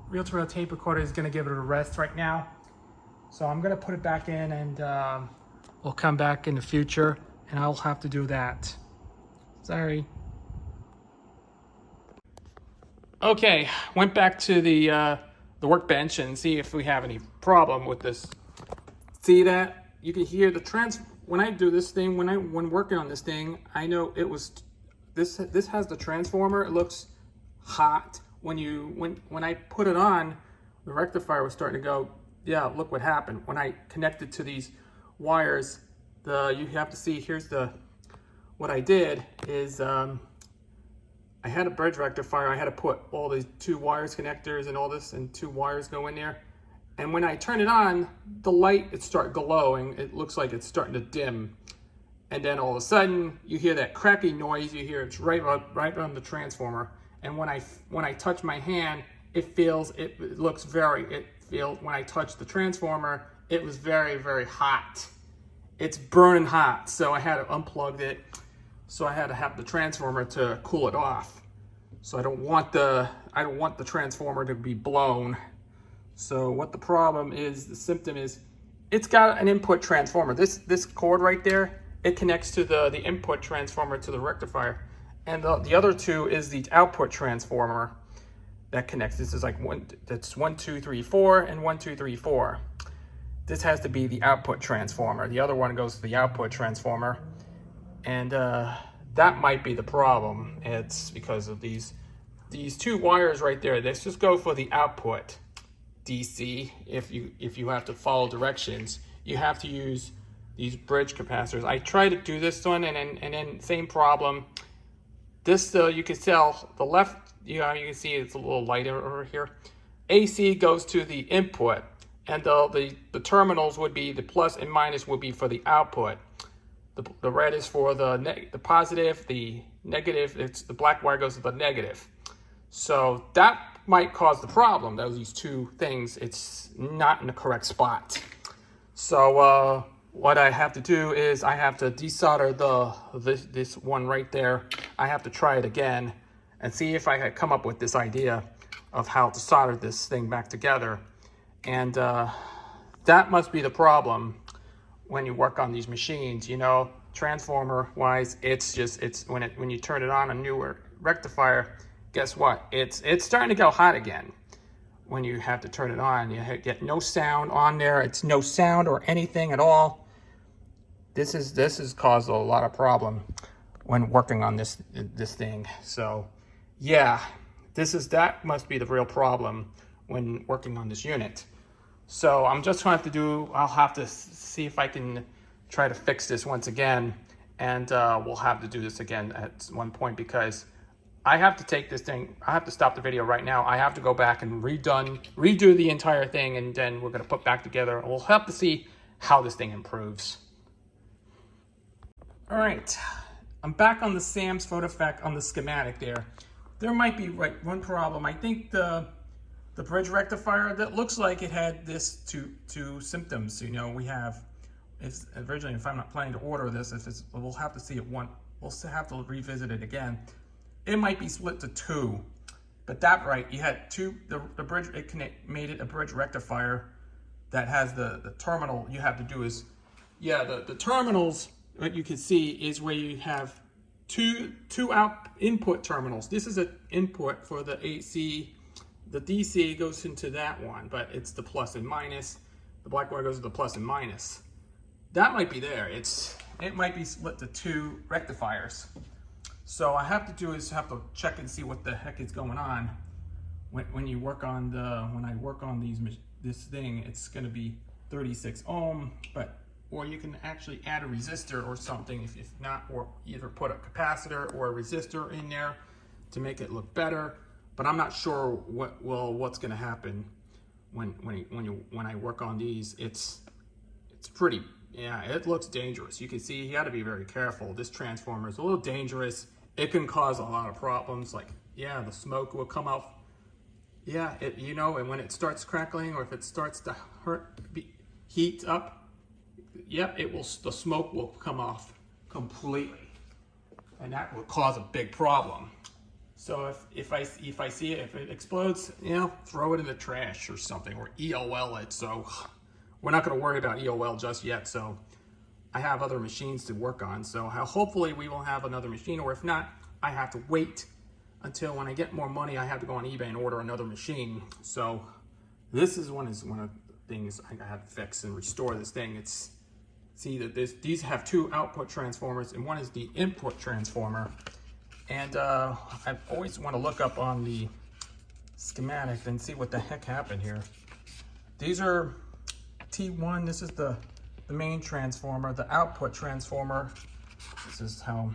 reel-to-reel tape recorder is going to give it a rest right now. So I'm going to put it back in, and we'll come back in the future, and I'll have to do that. Sorry. Okay, went back to the workbench and see if we have any problem with this. See that? You can hear the when I do this thing, when working on this thing, I know it was this has the transformer. It looks hot. When I put it on, the rectifier was starting to go. Yeah, look what happened when I connected to these wires. You have to see. Here's what I did is I had a bridge rectifier. I had to put all these 2 wires connectors and all this, and 2 wires go in there. And when I turn it on, the light, it started glowing. It looks like it's starting to dim. And then all of a sudden, you hear that cracking noise. You hear it's right on the transformer. And when I touch my hand, when I touch the transformer, it was very, very hot. It's burning hot. So I had to unplug it. So I had to have the transformer to cool it off. So I don't want the transformer to be blown. So what the problem is, the symptom is, it's got an input transformer. This cord right there, it connects to the input transformer to the rectifier. And the other 2 is the output transformer that connects. This is like that's 1, 2, 3, 4, and 1, 2, 3, 4. This has to be the output transformer. The other one goes to the output transformer. And that might be the problem. It's because of these 2 wires right there. Let's just go for the output DC. If you have to follow directions, you have to use these bridge capacitors. I tried to do this one, and then same problem. This you can tell the left. You can see it's a little lighter over here. AC goes to the input, and the terminals would be the plus and minus would be for the output. The red is for the positive, the negative. The black wire goes to the negative. So that might cause the problem. These 2 things, it's not in the correct spot. So what I have to do is I have to desolder this one right there. I have to try it again and see if I had come up with this idea of how to solder this thing back together. And that must be the problem. When you work on these machines, transformer wise, it's when you turn it on a newer rectifier, guess what? It's starting to go hot again. When you have to turn it on, you get no sound on there. It's no sound or anything at all. This has caused a lot of problem when working on this thing. So yeah, that must be the real problem when working on this unit. So I'm just going to have to I'll have to see if I can try to fix this once again. And we'll have to do this again at one point, because I have to take this thing, I have to stop the video right now. I have to go back and redo the entire thing, and then we're going to put back together. We'll have to see how this thing improves. All right, I'm back on the Sam's photo effect on the schematic there. There might be one problem. I think the bridge rectifier, that looks like it had this two symptoms. We have, originally, if I'm not planning to order this, we'll have to see it we'll have to revisit it again. It might be split to 2, but you had 2, the bridge, made it a bridge rectifier that has the terminal. You have to do is Yeah, the terminals, what you can see is where you have two input terminals. This is an input for the AC. The DC goes into that one, but it's the plus and minus. The black wire goes to the plus and minus. That might be there. It might be split to two rectifiers. So I have to do is have to check and see what the heck is going on. When you work on when I work on this thing, it's going to be 36 ohm, or you can actually add a resistor or something if not, or either put a capacitor or a resistor in there to make it look better. But I'm not sure what's going to happen when I work on these. It's pretty, yeah, it looks dangerous. You can see you got to be very careful. This transformer is a little dangerous. It can cause a lot of problems. Like, yeah, the smoke will come out. Yeah, and when it starts crackling, or if it starts to heat up, yep, the smoke will come off completely, and that will cause a big problem. So if I see it, if it explodes, throw it in the trash or something, or EOL it. So we're not going to worry about EOL just yet. So I have other machines to work on. So hopefully we will have another machine, or if not, I have to wait until when I get more money. I have to go on eBay and order another machine. So this is one of the things I have to fix and restore this thing. See that these have two output transformers, and one is the input transformer. And I always want to look up on the schematic and see what the heck happened here. These are T1. This is the main transformer, the output transformer. This is how,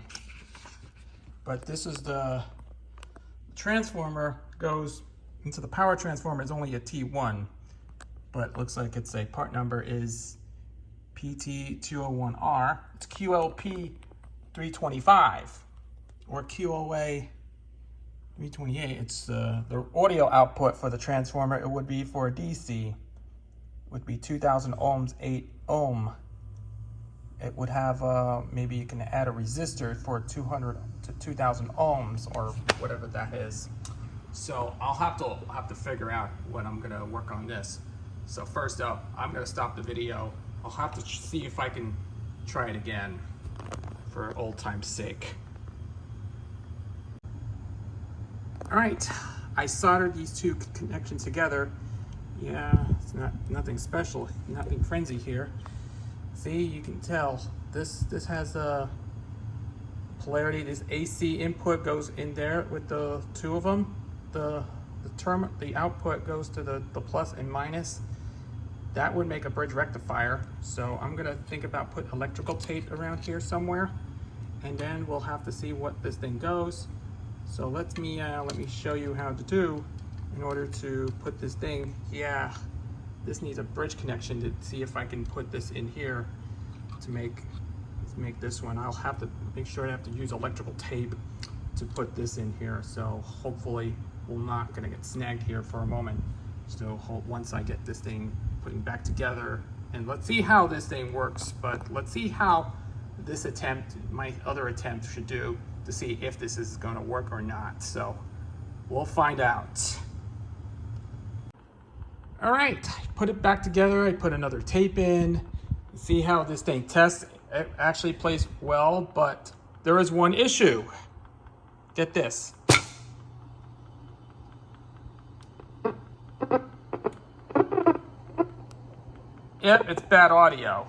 but this is the transformer goes into the power transformer. It's only a T1, but it looks like it's a part number is PT201R. It's QLP 325. Or QOA 328. It's the audio output for the transformer. It would be for a DC. Would be 2,000 ohms, 8 ohm. It would have maybe you can add a resistor for 200 to 2,000 ohms or whatever that is. So I'll have to figure out when I'm gonna work on this. So first up, I'm gonna stop the video. I'll have to see if I can try it again for old time's sake. All right, I soldered these two connections together. Yeah, it's nothing special, nothing frenzy here. See, you can tell this has a polarity. This AC input goes in there with the two of them. The output goes to the plus and minus. That would make a bridge rectifier. So I'm gonna think about put electrical tape around here somewhere, and then we'll have to see what this thing goes. So let me show you how to do in order to put this thing. Yeah, this needs a bridge connection to see if I can put this in here to make this one. I'll have to make sure I have to use electrical tape to put this in here. So hopefully we're not gonna get snagged here for a moment. So once I get this thing putting back together, and let's see how this thing works, but let's see how this attempt, my other attempt, should do to see if this is going to work or not. So we'll find out. All right, I put it back together. I put another tape in. See how this thing tests. It actually plays well, but there is one issue. Get this. Yep, it's bad audio.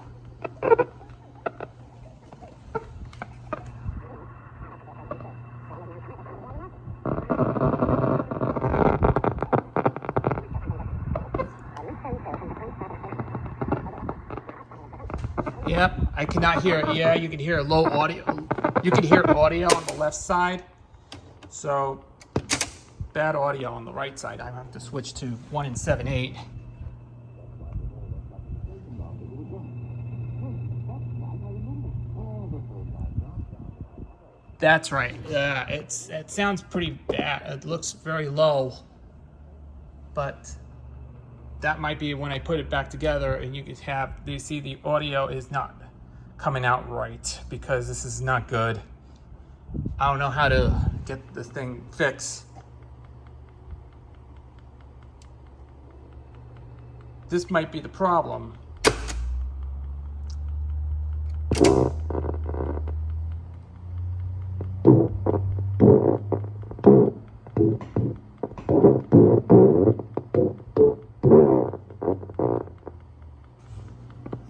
Yep, I cannot hear it. Yeah, you can hear low audio. You can hear audio on the left side. So bad audio on the right side. I have to switch to 1 7/8. That's right. Yeah, it sounds pretty bad. It looks very low, but that might be when I put it back together, and you see the audio is not coming out right because this is not good. I don't know how to get this thing fixed. This might be the problem.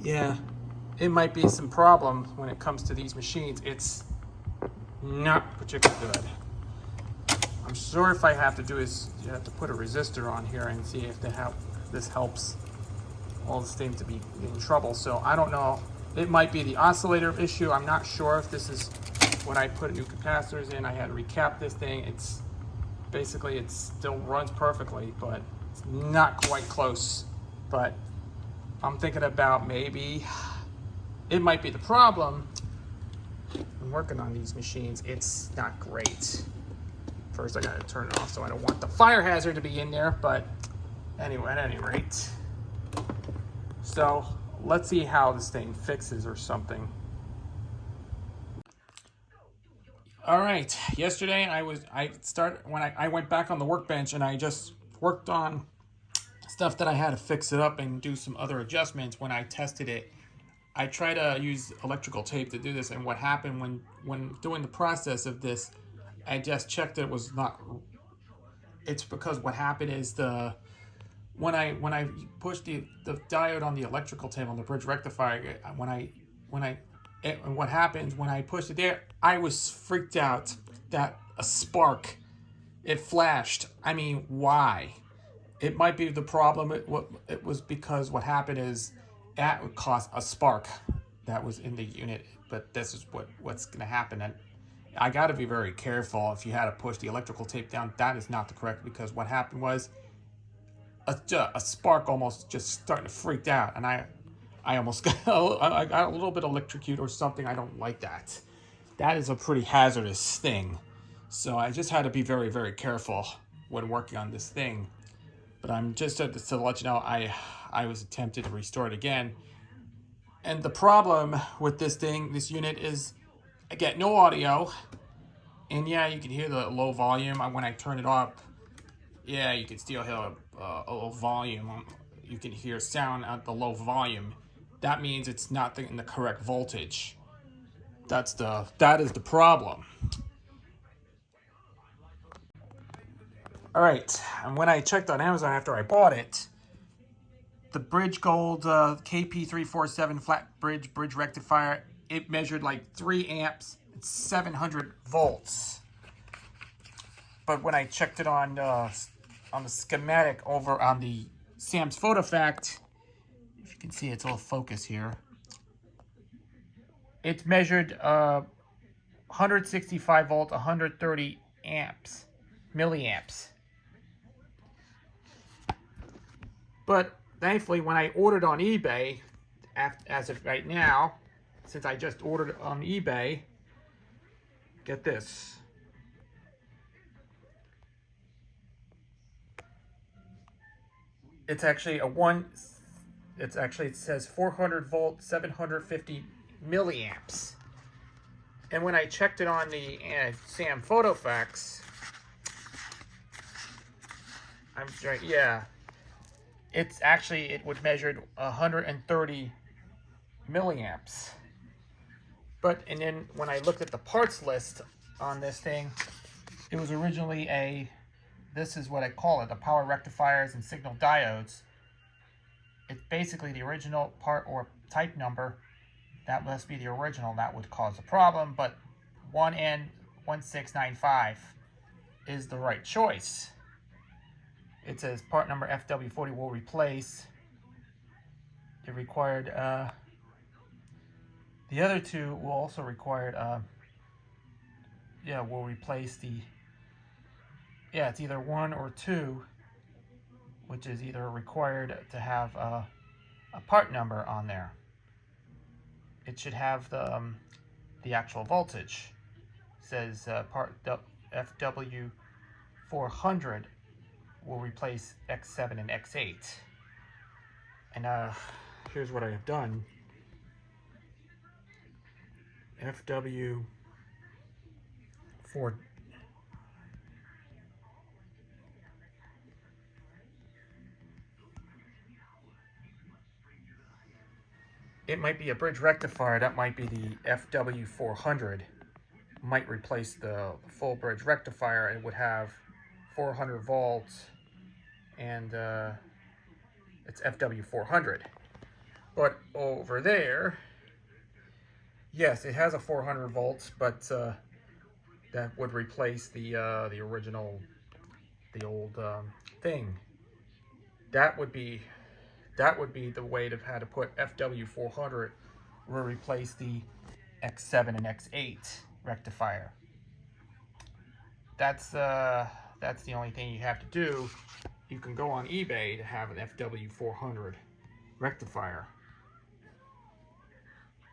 Yeah, it might be some problem when it comes to these machines. It's not particularly good. I'm sure if I have to do is you have to put a resistor on here and see if this helps all this thing to be in trouble. So I don't know. It might be the oscillator issue. I'm not sure if this is when I put new capacitors in. I had to recap this thing. It's basically it still runs perfectly, but it's not quite close. But I'm thinking about maybe it might be the problem. I'm working on these machines. It's not great. First, I gotta turn it off, so I don't want the fire hazard to be in there. But anyway, at any rate, so let's see how this thing fixes or something. All right, yesterday I went back on the workbench and I just worked on stuff that I had to fix it up and do some other adjustments. When I tested it, I tried to use electrical tape to do this, and what happened when doing the process of this, I just checked it was not. It's because what happened is when I pushed the diode on the electrical tape on the bridge rectifier, and what happens when I pushed it there, I was freaked out that a spark, it flashed. I mean, why? It might be the problem. It was because what happened is that would cause a spark that was in the unit. But this is what's going to happen. And I got to be very careful if you had to push the electrical tape down. That is not the correct, because what happened was a spark almost just starting to freak out, and I almost got I got a little bit electrocuted or something. I don't like that. That is a pretty hazardous thing. So I just had to be very, very careful when working on this thing. But I'm just to let you know, I was tempted to restore it again. And the problem with this unit is I get no audio. And yeah, you can hear the low volume. When I turn it up, yeah, you can still hear a low volume. You can hear sound at the low volume. That means it's not in the correct voltage. That is the problem. All right, and when I checked on Amazon after I bought it, the Bridge Gold KP347 flat bridge rectifier, it measured like 3 amps and 700 volts. But when I checked it on the schematic over on the Sam's Photo Fact, if you can see it's all focus here, it's measured 165 volt, 130 amps, milliamps. But thankfully, when I ordered on eBay, as of right now, since I just ordered on eBay, get this. It's actually it says 400 volt, 750 milliamps. And when I checked it on the Sam Photo Facts, it would measured 130 milliamps. And then when I looked at the parts list on this thing, it was originally this is what I call it, the power rectifiers and signal diodes. It's basically the original part or type number. That must be the original. That would cause a problem, but 1N1695 is the right choice. It says part number FW40 will replace. It required, the other two will also require, will replace it's either 1 or 2, which is either required to have a part number on there. It should have the actual voltage. It says part FW400 will replace X7 and X8. And here's what I have done. FW4. It might be a bridge rectifier. That might be the FW400. Might replace the full bridge rectifier. It would have 400 volts, and it's FW400. But over there, yes, it has a 400 volts, but that would replace the original, the old thing. That would be the way to how to put FW400, will replace the X7 and X8 rectifier. That's the only thing you have to do. You can go on eBay to have an FW400 rectifier.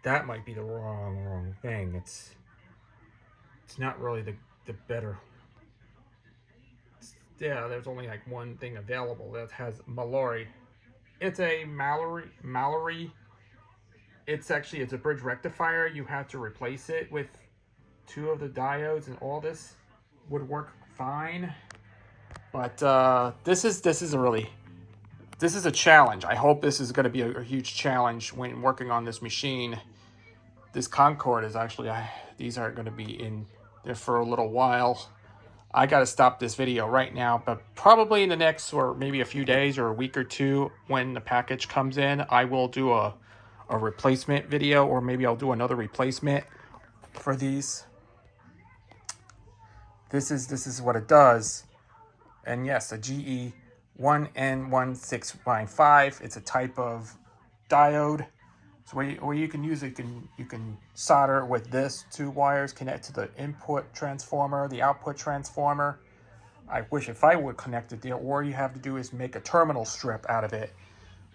That might be the wrong thing. It's not really the better. Yeah, there's only like one thing available that has Mallory. It's a Mallory. It's a bridge rectifier. You have to replace it with 2 of the diodes, and all this would work fine. But this is a challenge. I hope this is going to be a huge challenge when working on this machine. This Concord is actually, these are going to be in there for a little while. I got to stop this video right now, but probably in the next, or maybe a few days or a week or two, when the package comes in, I will do a replacement video, or maybe I'll do another replacement for these. This is what it does. And yes, a GE 1N1695. It's a type of diode. So where you can use it, you can solder with this 2 wires, connect to the input transformer, the output transformer. I wish if I would connect it there. Or you have to do is make a terminal strip out of it,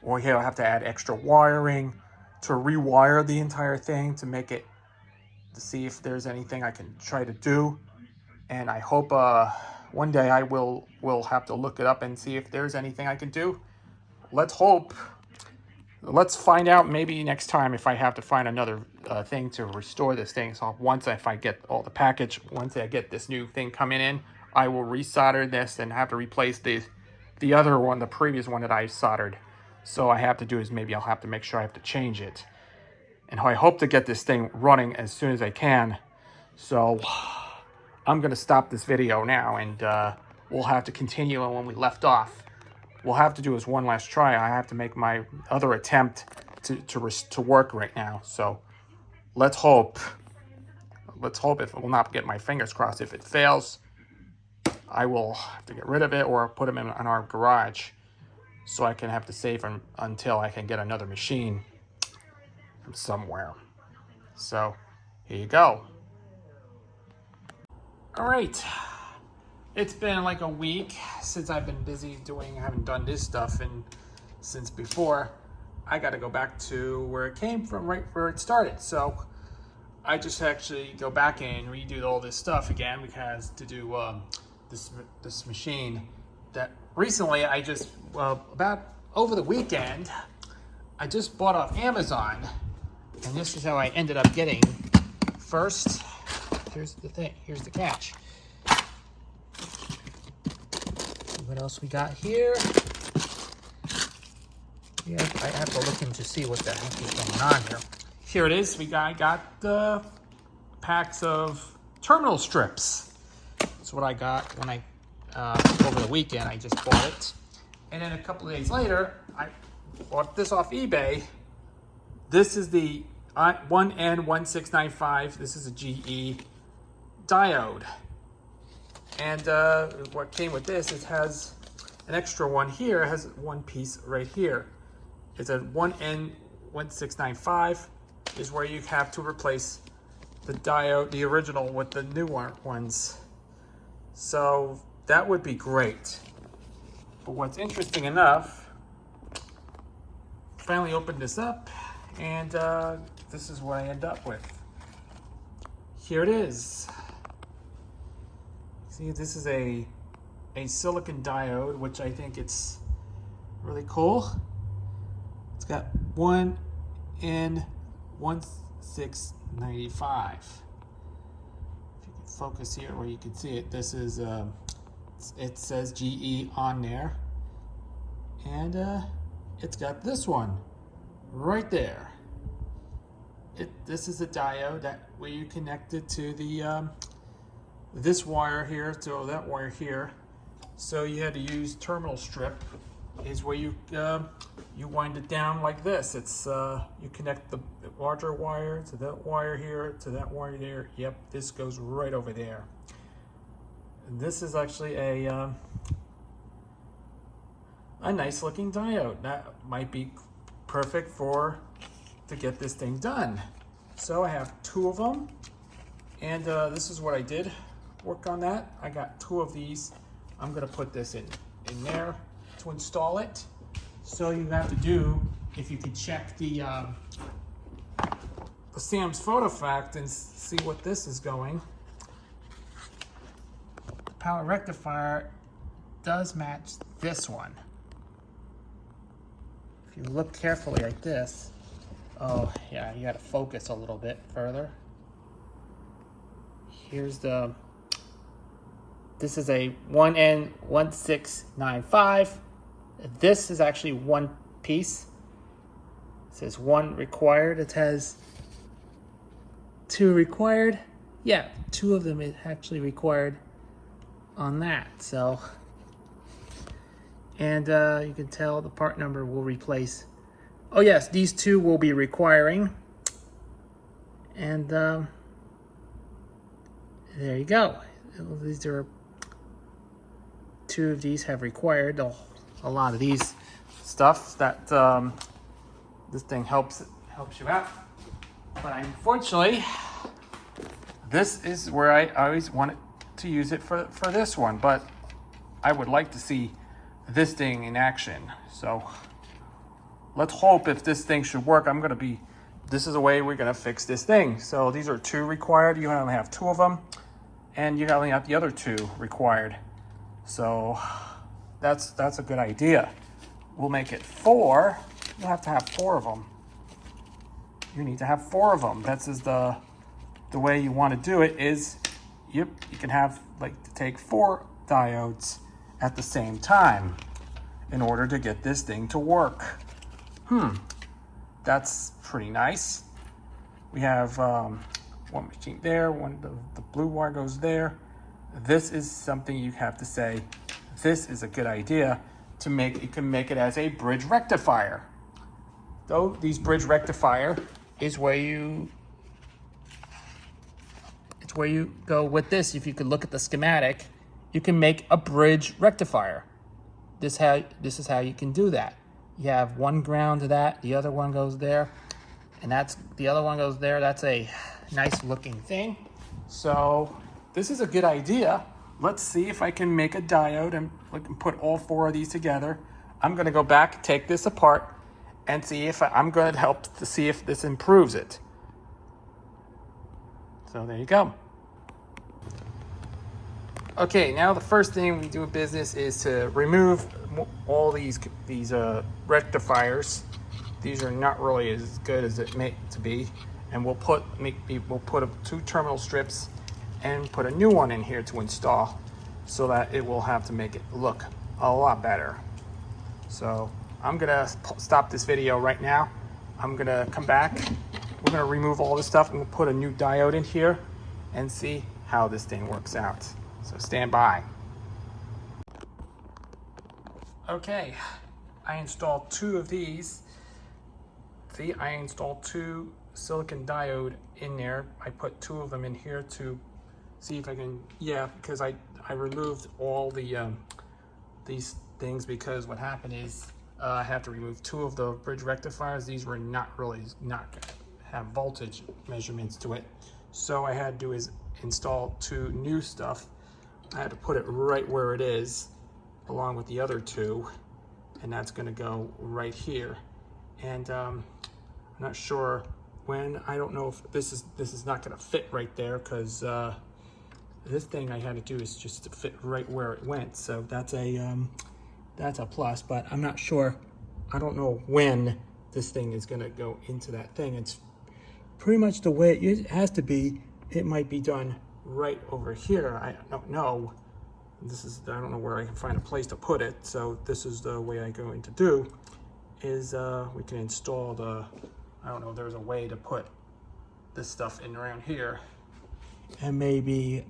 or you'll have to add extra wiring to rewire the entire thing to make it, to see if there's anything I can try to do. And I hope one day I will have to look it up and see if there's anything I can do. Let's hope. Let's find out maybe next time if I have to find another thing to restore this thing. So if I get all the package, once I get this new thing coming in, I will resolder this and have to replace the other one, the previous one that I soldered. So I have to do is maybe I'll have to make sure I have to change it. And I hope to get this thing running as soon as I can. So I'm going to stop this video now, and we'll have to continue on when we left off. We'll have to do is one last try. I have to make my other attempt to work right now. So let's hope. Let's hope if it will not get my fingers crossed. If it fails, I will have to get rid of it or put them in our garage, so I can have to save them until I can get another machine from somewhere. So here you go. All right. It's been like a week since I've been busy I haven't done this stuff, and since before, I got to go back to where it came from, right where it started. So I just actually go back and redo all this stuff again, because to do this machine that recently I just, about over the weekend, I just bought off Amazon, and this is how I ended up getting. First, here's the thing, here's the catch. What else we got here? Yeah, I have to look in to see what the heck is going on here. Here it is. I got the packs of terminal strips. That's what I got when I over the weekend. I just bought it, and then a couple of days later, I bought this off eBay. This is the 1N1695. This is a GE diode. And what came with this, it has an extra one here. It has one piece right here. It's a 1N1695 is where you have to replace the diode, the original, with the new ones. So that would be great. But what's interesting enough, finally opened this up, and this is what I end up with. Here it is. See, this is a silicon diode, which I think it's really cool. It's got 1N1695. If you can focus here where you can see it, this is, it says GE on there. And it's got this one right there. This is a diode where you connect it to the this wire here to that wire here. So you had to use terminal strip is where you wind it down like this. It's you connect the larger wire to that wire here, to that wire there. Yep, this goes right over there. And this is actually a nice looking diode. That might be perfect to get this thing done. So I have 2 of them, and this is what I did work on that. I got 2 of these. I'm gonna put this in there to install it. So you have to do, if you could check the Sam's photo fact and see what this is going. The power rectifier does match this one. If you look carefully at this, oh yeah, you gotta focus a little bit further. Here's this is a 1N1695. This is actually one piece. It says 1 required. It has 2 required. Yeah, 2 of them is actually required on that. So, and you can tell the part number will replace. Oh yes, these 2 will be requiring. And there you go. These are 2 of these have required a lot of these stuff that this thing helps you out. But unfortunately, this is where I always wanted to use it for this one. But I would like to see this thing in action. So let's hope if this thing should work. This is the way we're gonna fix this thing. So these are 2 required. You only have 2 of them. And you only have the other 2 required. So that's a good idea. We'll make it 4. You'll have to have 4 of them. You need to have 4 of them. That's the way you want to do it is, yep, you can have take 4 diodes at the same time in order to get this thing to work. That's pretty nice. We have one machine there, the blue wire goes there. This is something you have to say, this is a good idea to make. You can make it as a bridge rectifier. So these bridge rectifier is where you go with this. If you could look at the schematic, you can make a bridge rectifier. This is how you can do that. You have one ground to that, the other one goes there, and the other one goes there. That's a nice looking thing. So this is a good idea. Let's see if I can make a diode and we can put all 4 of these together. I'm gonna go back, take this apart, and see if I'm gonna help to see if this improves it. So there you go. Okay, now the first thing we do in business is to remove all these rectifiers. These are not really as good as it may to be, and we'll put 2 terminal strips and put a new one in here to install, so that it will have to make it look a lot better. So I'm gonna stop this video right now. I'm gonna come back. We're gonna remove all this stuff and we'll put a new diode in here and see how this thing works out. So stand by. Okay, I installed 2 of these. See, I installed 2 silicon diode in there. I put 2 of them in here to see if I can, because I removed all these things, because what happened is I have to remove 2 of the bridge rectifiers. These were not gonna have voltage measurements to it. So I had to install 2 new stuff. I had to put it right where it is along with the other 2, and that's gonna go right here. And I'm not sure when. I don't know if this is not gonna fit right there, because this thing I had to do is just to fit right where it went. So that's a plus, but I'm not sure. I don't know when this thing is gonna go into that thing. It's pretty much the way it has to be. It might be done right over here. I don't know. I don't know where I can find a place to put it. So this is the way I'm going to do is we can install I don't know, there's a way to put this stuff in around here. And might be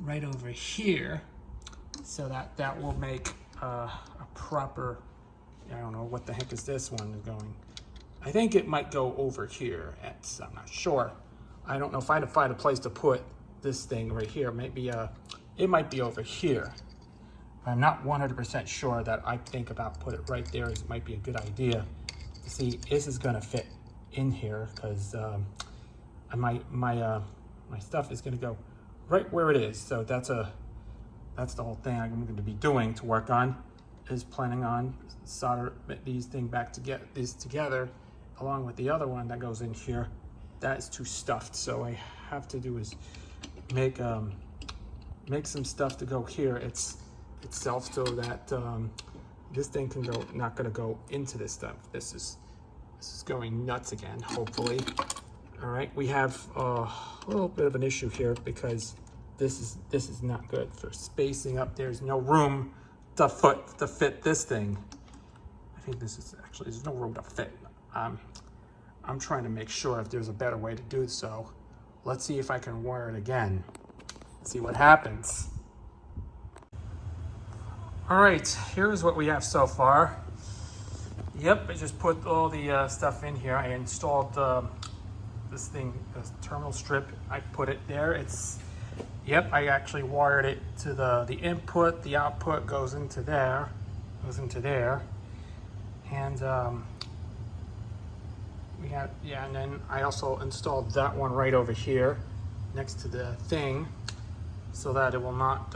right over here. so that will make a proper, I don't know what the heck is this one is going. I think it might go over here. I'm not sure. I don't know if I can find a place to put this thing right here. Maybe it might be over here. I'm not 100% sure. That I think about put it right there. It might be a good idea to see this is gonna fit in here, because my stuff is gonna go right where it is. So that's the whole thing I'm going to be doing to work on, is planning on solder these things back to get these together, along with the other one that goes in here. That is too stuffed, so I have to do is make some stuff to go here itself, so that this thing can go, not going to go into this stuff. This is going nuts again, hopefully. All right, we have a little bit of an issue here, because this is not good for spacing up. There's no room to fit this thing. I think this is actually, there's no room to fit. I'm trying to make sure if there's a better way to do so. Let's see if I can wire it again. See what happens. All right, here's what we have so far. Yep, I just put all the stuff in here. I installed this thing, this terminal strip. I put it there. Yep, I actually wired it to the input. The output goes into there. And and then I also installed that one right over here next to the thing, so that it will not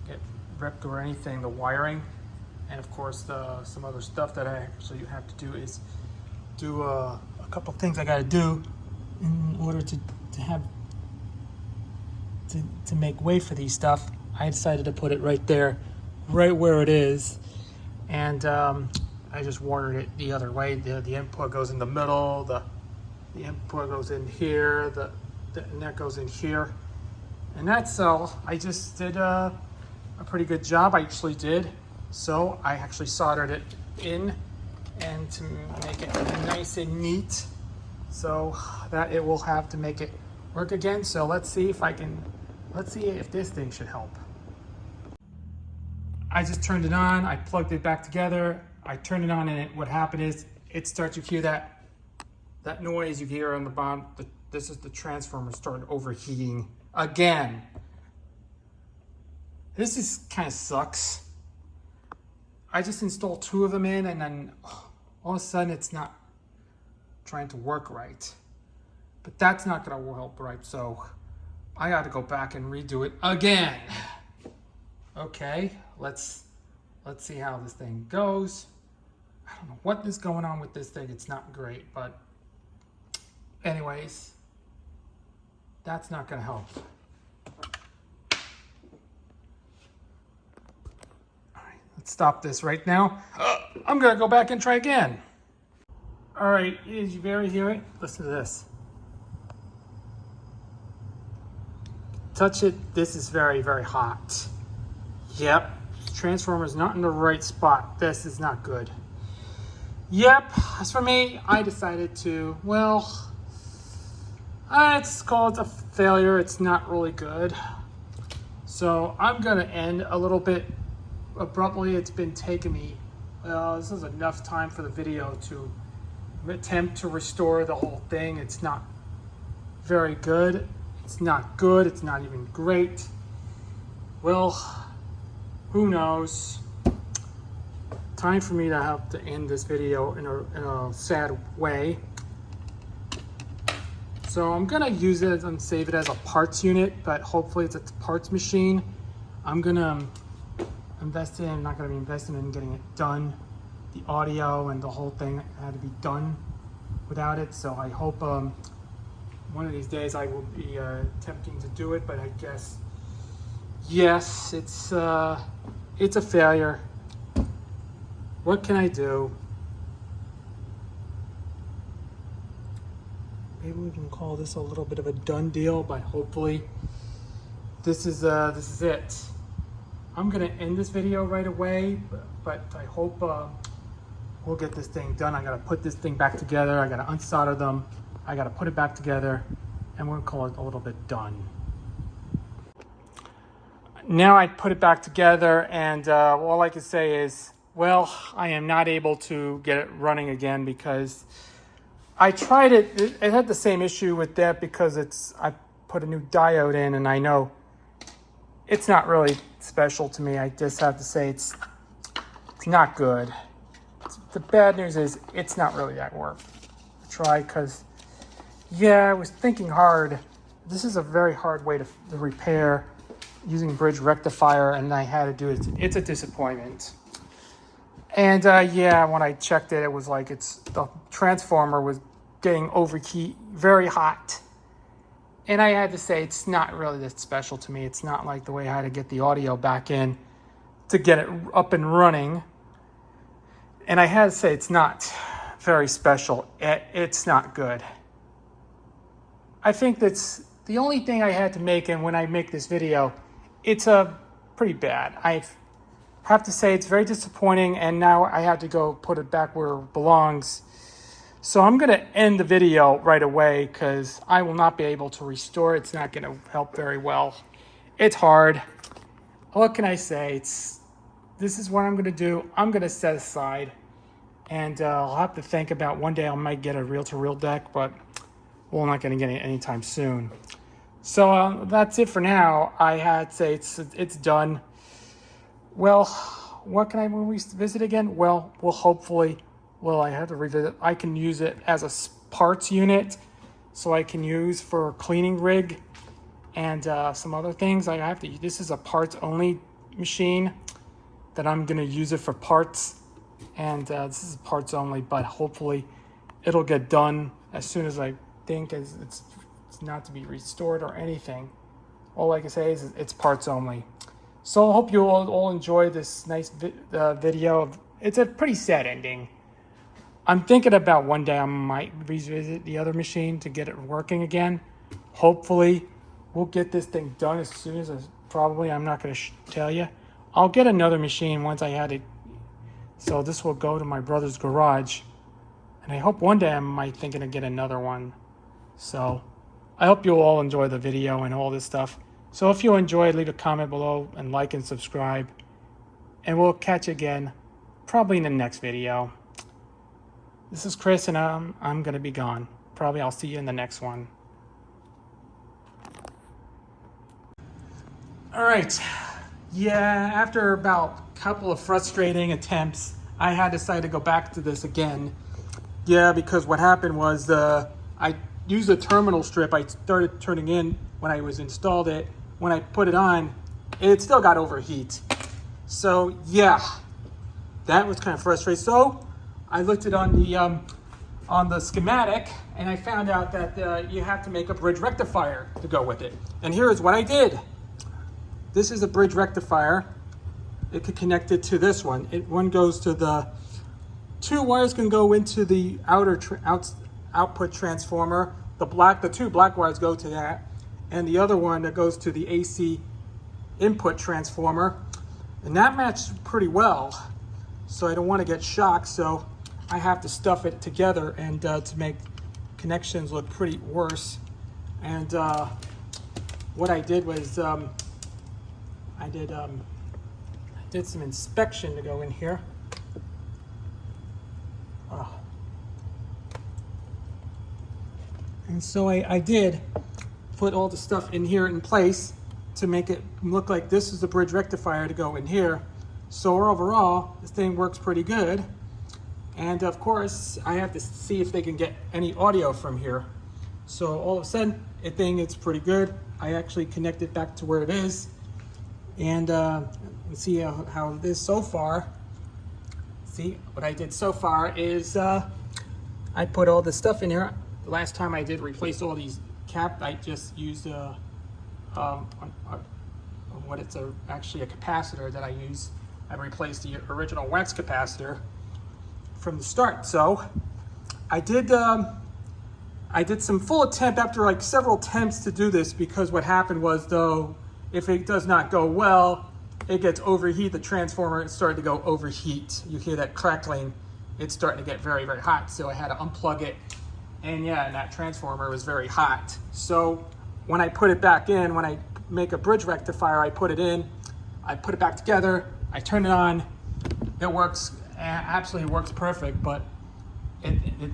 get ripped or anything, the wiring. And of course, some other stuff that I actually have to do is do a couple things I got to do in order to make way for these stuff. I decided to put it right there, right where it is, and I just wired it the other way. The input goes in the middle, the input goes in here, and that goes in here, and that's all. I just did a pretty good job. I actually did. So I actually soldered it in, and to make it nice and neat, so that it will have to make it work again. So let's see if this thing should help. I just turned it on, I plugged it back together, I turned it on, and what happened is it starts, you hear that noise you hear on the bottom. This is the transformer started overheating again. This is kind of sucks. I just installed 2 of them in, and then all of a sudden it's not trying to work right. But that's not gonna help right, so I gotta go back and redo it again. Okay, let's see how this thing goes. I don't know what is going on with this thing. It's not great, but anyways, that's not gonna help. Stop this right now. I'm gonna go back and try again. All right, did you hear it? Listen to this. Touch it. This is very, very hot. Yep, transformer's not in the right spot. This is not good. Yep, as for me, I decided to, well, it's called a failure. It's not really good. So I'm gonna end a little bit abruptly. It's been taking me, this is enough time for the video to attempt to restore the whole thing. It's not very good. It's not good. It's not even great. Well, who knows? Time for me to have to end this video in a sad way. So I'm gonna use it and save it as a parts unit, but hopefully it's a parts machine. I'm gonna I'm not going to be investing in getting it done. The audio and the whole thing had to be done without it. So I hope one of these days I will be attempting to do it. But I guess, yes, it's a failure. What can I do? Maybe we can call this a little bit of a done deal. But hopefully, this is it. I'm gonna end this video right away, but I hope we'll get this thing done. I gotta put this thing back together. I gotta unsolder them. I gotta put it back together, and we'll call it a little bit done. now I put it back together, and all I can say is, well, I am not able to get it running again because I tried it. It had the same issue with that because I put a new diode in, and I know it's not really special to me. I just have to say it's not good. The bad news is it's not really that worth a try because, yeah, I was thinking hard. This is a very hard way to repair using bridge rectifier, and I had to do it. It's a disappointment. And yeah, when I checked it, it was like the transformer was getting overheat, very hot. And I had to say, it's not really that special to me. It's not like the way I had to get the audio back in to get it up and running. And I had to say, it's not very special. It's not good. I think that's the only thing I had to make, and when I make this video, it's pretty bad. I have to say it's very disappointing, and now I have to go put it back where it belongs. So I'm going to end the video right away because I will not be able to restore it. It's not going to help very well. It's hard. What can I say? This is what I'm going to do. I'm going to set aside, and I'll have to think about one day I might get a reel-to-reel deck, but we're not going to get it anytime soon. So that's it for now. I had to say it's done. Well, what can I revisit again? Well, I have to revisit. I can use it as a parts unit, so I can use for a cleaning rig and some other things. This is a parts only machine that I'm going to use it for parts, and this is parts only, but hopefully it'll get done as soon as I think it's not to be restored or anything. All I can say is it's parts only. So I hope you all enjoy this nice video. It's a pretty sad ending. I'm thinking about one day I might revisit the other machine to get it working again. Hopefully we'll get this thing done as soon as probably, I'm not going to tell you. I'll get another machine once I had it. So this will go to my brother's garage. And I hope one day I might thinking of get another one. So I hope you all enjoy the video and all this stuff. So if you enjoyed, leave a comment below and like and subscribe. And we'll catch you again probably in the next video. This is Chris, and I'm going to be gone. Probably I'll see you in the next one. All right. Yeah, after about a couple of frustrating attempts, I had decided to go back to this again. Yeah, because what happened was I used a terminal strip. I started turning in when I installed it. When I put it on, it still got overheat. So yeah, that was kind of frustrating. So I looked it on the schematic, and I found out that you have to make a bridge rectifier to go with it. And here is what I did. This is a bridge rectifier. It could connect it to this one. One goes to the two wires can go into the output transformer. The two black wires go to that, and the other one that goes to the AC input transformer, and that matched pretty well. So I don't want to get shocked, so I have to stuff it together and to make connections look pretty worse. And what I did was I did some inspection to go in here. And so I did put all the stuff in here in place to make it look like this is the bridge rectifier to go in here. So overall, this thing works pretty good. And of course, I have to see if they can get any audio from here. So all of a sudden, it's pretty good. I actually connect it back to where it is. And let's see how it is so far. See, what I did so far is I put all the stuff in here. The last time I did replace all these I just used actually a capacitor that I use. I replaced the original wax capacitor from the start. So I did some full attempt after like several attempts to do this, because what happened was, though, if it does not go well, it gets overheat. The transformer started to go overheat. You hear that crackling. It's starting to get very, very hot. So I had to unplug it. And yeah, and that transformer was very hot. So when I put it back in, when I make a bridge rectifier, I put it in, I put it back together, I turn it on, it works, absolutely works perfect, but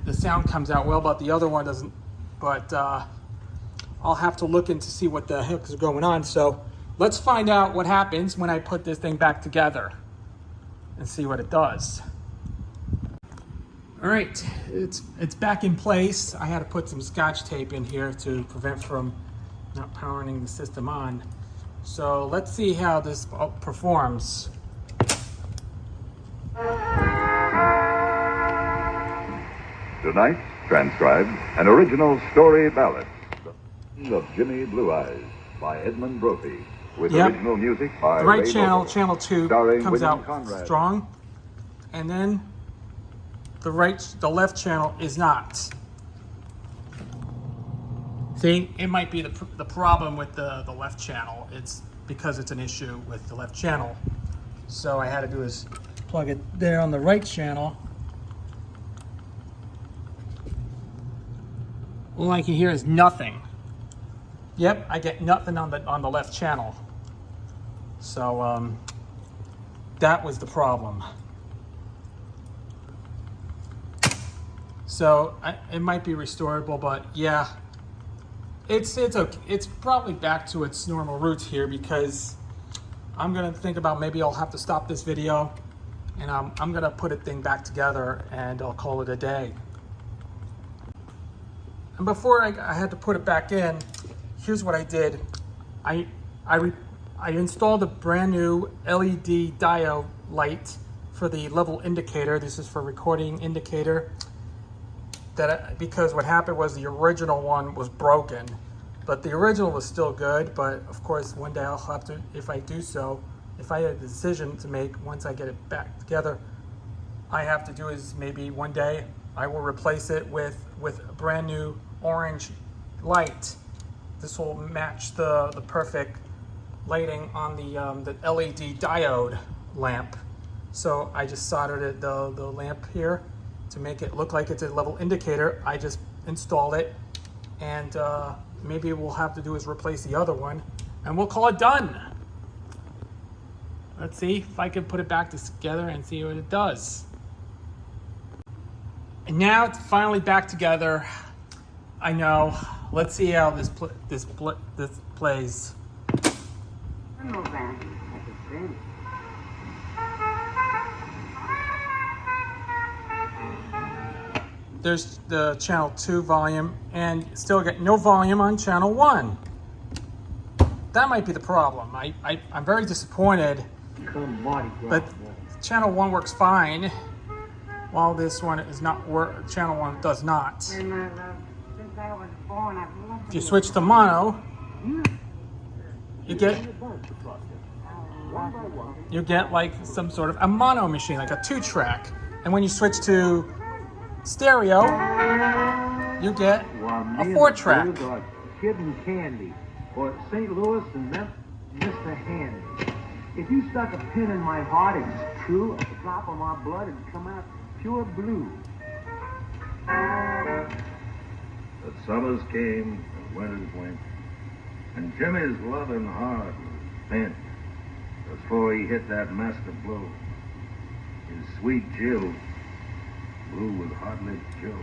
the sound comes out well, but the other one doesn't. But I'll have to look in to see what the heck is going on. So let's find out what happens when I put this thing back together and see what it does. All right, it's back in place. I had to put some Scotch tape in here to prevent from not powering the system on. So let's see how this performs. Tonight, transcribed, an original story ballad, The Song of Jimmy Blue Eyes by Edmund Brophy, with original music by the right Ray channel, Vogel, channel 2, starring comes William out Conrad. strong, and then the left channel is not. See, it might be the problem with the left channel. It's because it's an issue with the left channel. So I had to do is plug it there on the right channel. All I can hear is nothing. Yep, I get nothing on the left channel. So that was the problem. So it might be restorable, but yeah, it's okay. It's probably back to its normal roots here, because I'm gonna think about maybe I'll have to stop this video, and I'm gonna put a thing back together and I'll call it a day. And before I had to put it back in, here's what I did. I installed a brand new LED diode light for the level indicator. This is for recording indicator. Because what happened was the original one was broken, but the original was still good. But of course, one day I'll have to, if I do so, if I had a decision to make once I get it back together, I have to do is maybe one day I will replace it with a brand new orange light. This will match the perfect lighting on the LED diode lamp. So I just soldered the lamp here to make it look like it's a level indicator. I just installed it, and maybe we'll have to do is replace the other one, and we'll call it done. Let's see if I can put it back together and see what it does. And now it's finally back together. I know. Let's see how this plays. No bad. I can sing. There's the channel 2 volume, and still get no volume on channel 1. That might be the problem. I'm very disappointed, but channel 1 works fine, while this one is not channel 1 does not. And since I was born, I've loved If you switch to mono, you get like some sort of a mono machine, like a 2-track. And when you switch to stereo, you get a 4-track. Kid and Candy, or St. Louis and Mr. Handy. If you stuck a pin in my heart, it's true. At the drop of my blood, it'd come out pure blue. The summers came and winters went, and Jimmy's loving heart was bent before he hit that master blow. His sweet Jill blew with Hot Lips Joe.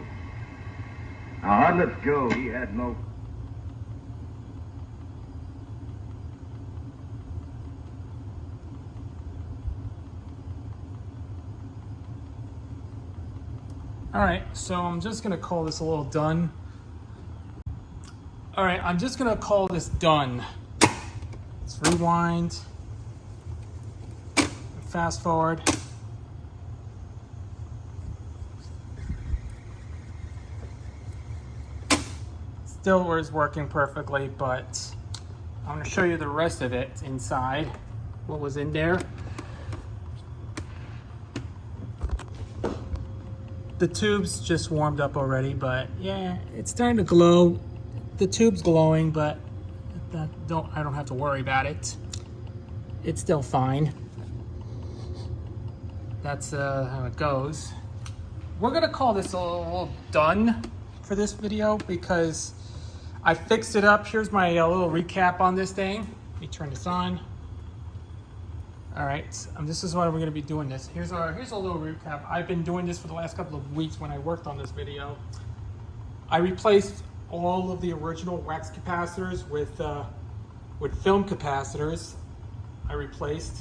Now, Hot Lips Joe, he had no... All right, so I'm just gonna call this a little done. All right, I'm just gonna call this done. Let's rewind, fast forward. Still is working perfectly, but I'm gonna show you the rest of it inside, what was in there. The tube's just warmed up already, but yeah, it's starting to glow. The tube's glowing, but I don't have to worry about it. It's still fine. That's how it goes. We're gonna call this a little done for this video, because I fixed it up. Here's my little recap on this thing. Let me turn this on. All right, this is why we're going to be doing this. Here's a little recap. I've been doing this for the last couple of weeks when I worked on this video. I replaced all of the original wax capacitors with film capacitors. I replaced.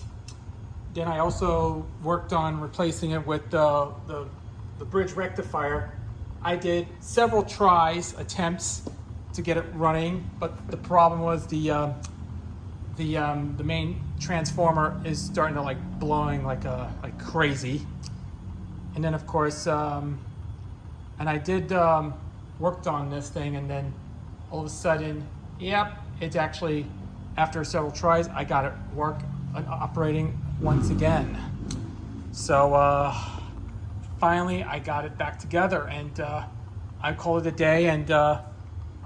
Then I also worked on replacing it with the bridge rectifier. I did several attempts to get it running, but the problem was the main transformer is starting to like blowing like crazy. And then of course, and I did worked on this thing, and then all of a sudden, yep, it's actually, after several tries, I got it operating once again. So finally I got it back together, and I call it a day, and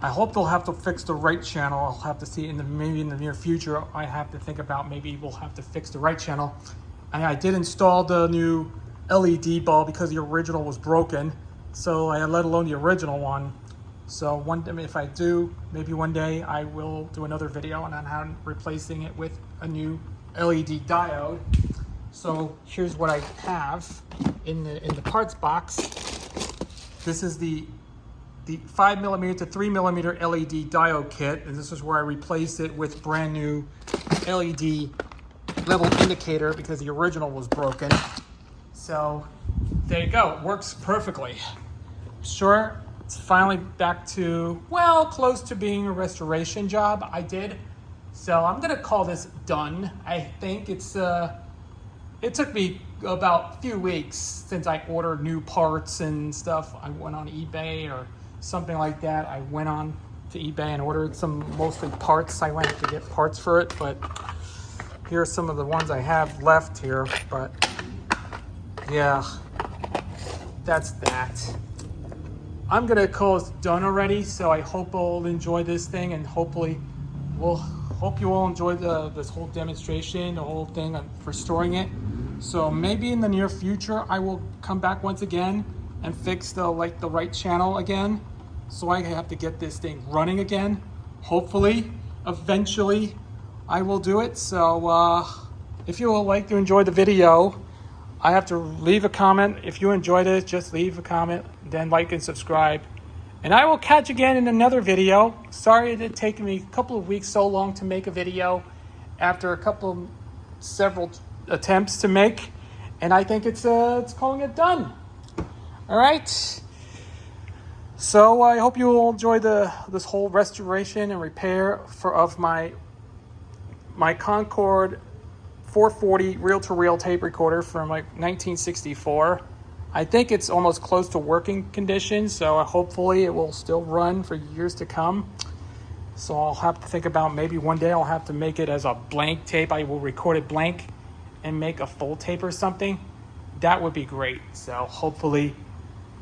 I hope they'll have to fix the right channel. I'll have to see maybe in the near future. I have to think about maybe we'll have to fix the right channel. And I did install the new LED bulb because the original was broken. So I let alone the original one. So if I do, maybe one day I will do another video on how replacing it with a new LED diode. So here's what I have in the parts box. This is the 5mm to 3mm LED diode kit, and this is where I replaced it with brand new LED level indicator because the original was broken. So there you go, it works perfectly. Sure, it's finally back to, well, close to being a restoration job I did. So I'm gonna call this done. I think it took me about a few weeks since I ordered new parts and stuff. I went on eBay or something like that. I went on to eBay and ordered some mostly parts. I went to get parts for it, but here are some of the ones I have left here. But yeah, that's that. I'm gonna call this done already, so I hope you'll enjoy this thing, and hopefully hope you all enjoy this whole demonstration, the whole thing on restoring it. So maybe in the near future I will come back once again and fix the right channel again, so I have to get this thing running again. Hopefully, eventually, I will do it. So if you would like to enjoy the video, I have to leave a comment. If you enjoyed it, just leave a comment, then like and subscribe. And I will catch you again in another video. Sorry it did take me a couple of weeks so long to make a video after several attempts to make. And I think it's calling it done. All right. So I hope you will enjoy this whole restoration and repair of my Concord 440 reel-to-reel tape recorder from like 1964. I think it's almost close to working condition, so hopefully it will still run for years to come. So I'll have to think about maybe one day I'll have to make it as a blank tape. I will record it blank and make a full tape or something. That would be great. So hopefully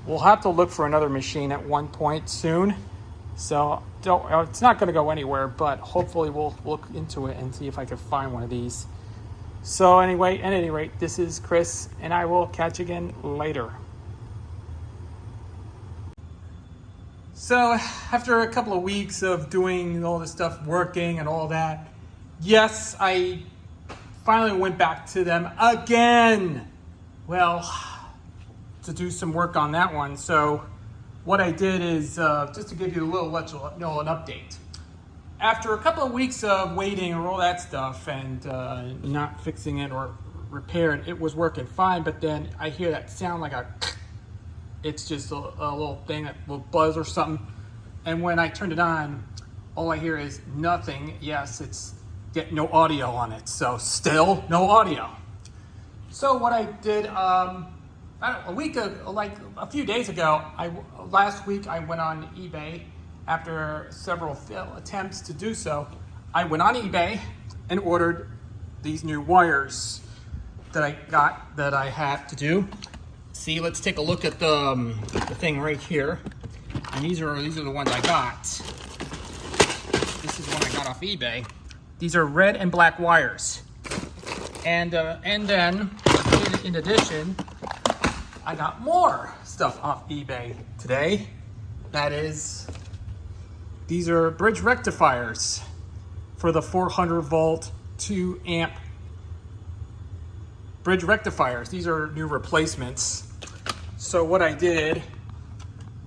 we'll have to look for another machine at one point soon. So it's not going to go anywhere, but hopefully we'll look into it and see if I can find one of these. So anyway, at any rate, this is Chris, and I will catch you again later. So after a couple of weeks of doing all this stuff, working and all that, yes, I finally went back to them again. Well, to do some work on that one. So what I did is, just to give you a little, an update. After a couple of weeks of waiting and all that stuff and not fixing it or repairing, it was working fine. But then I hear that sound like it's just a little thing, a little buzz or something. And when I turned it on, all I hear is nothing. Yes, it's get no audio on it. So still no audio. So what I did, a few days ago, last week I went on eBay. After several attempts to do so, I went on eBay and ordered these new wires that I had to do. See, let's take a look at the thing right here. And these are the ones I got. This is one I got off eBay. These are red and black wires. And then, in addition, I got more stuff off eBay today. That is, these are bridge rectifiers for the 400 volt 2 amp bridge rectifiers. These are new replacements. So what I did,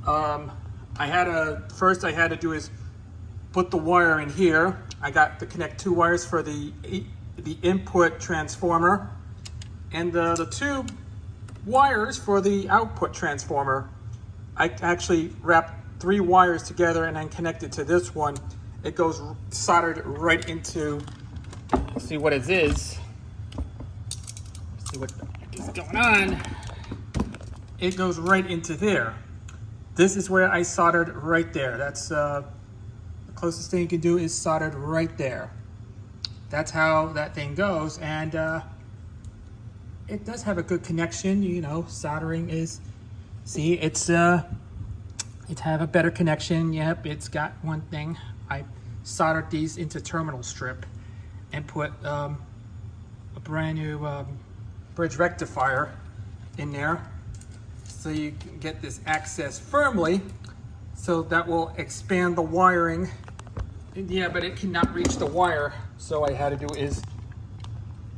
first I had to do is put the wire in here. I got to connect 2 wires for the input transformer and the 2 wires for the output transformer. I actually wrapped 3 wires together and then connected to this one. It goes soldered right into, let's see what it is. Let's see what is going on. It goes right into there. This is where I soldered right there. That's the closest thing you can do is soldered right there. That's how that thing goes, and it does have a good connection. You know, soldering is, see, it's it have a better connection. Yep, it's got one thing. I soldered these into terminal strip and put a brand new bridge rectifier in there, so you can get this access firmly, so that will expand the wiring. Yeah, but it cannot reach the wire, so I had to do is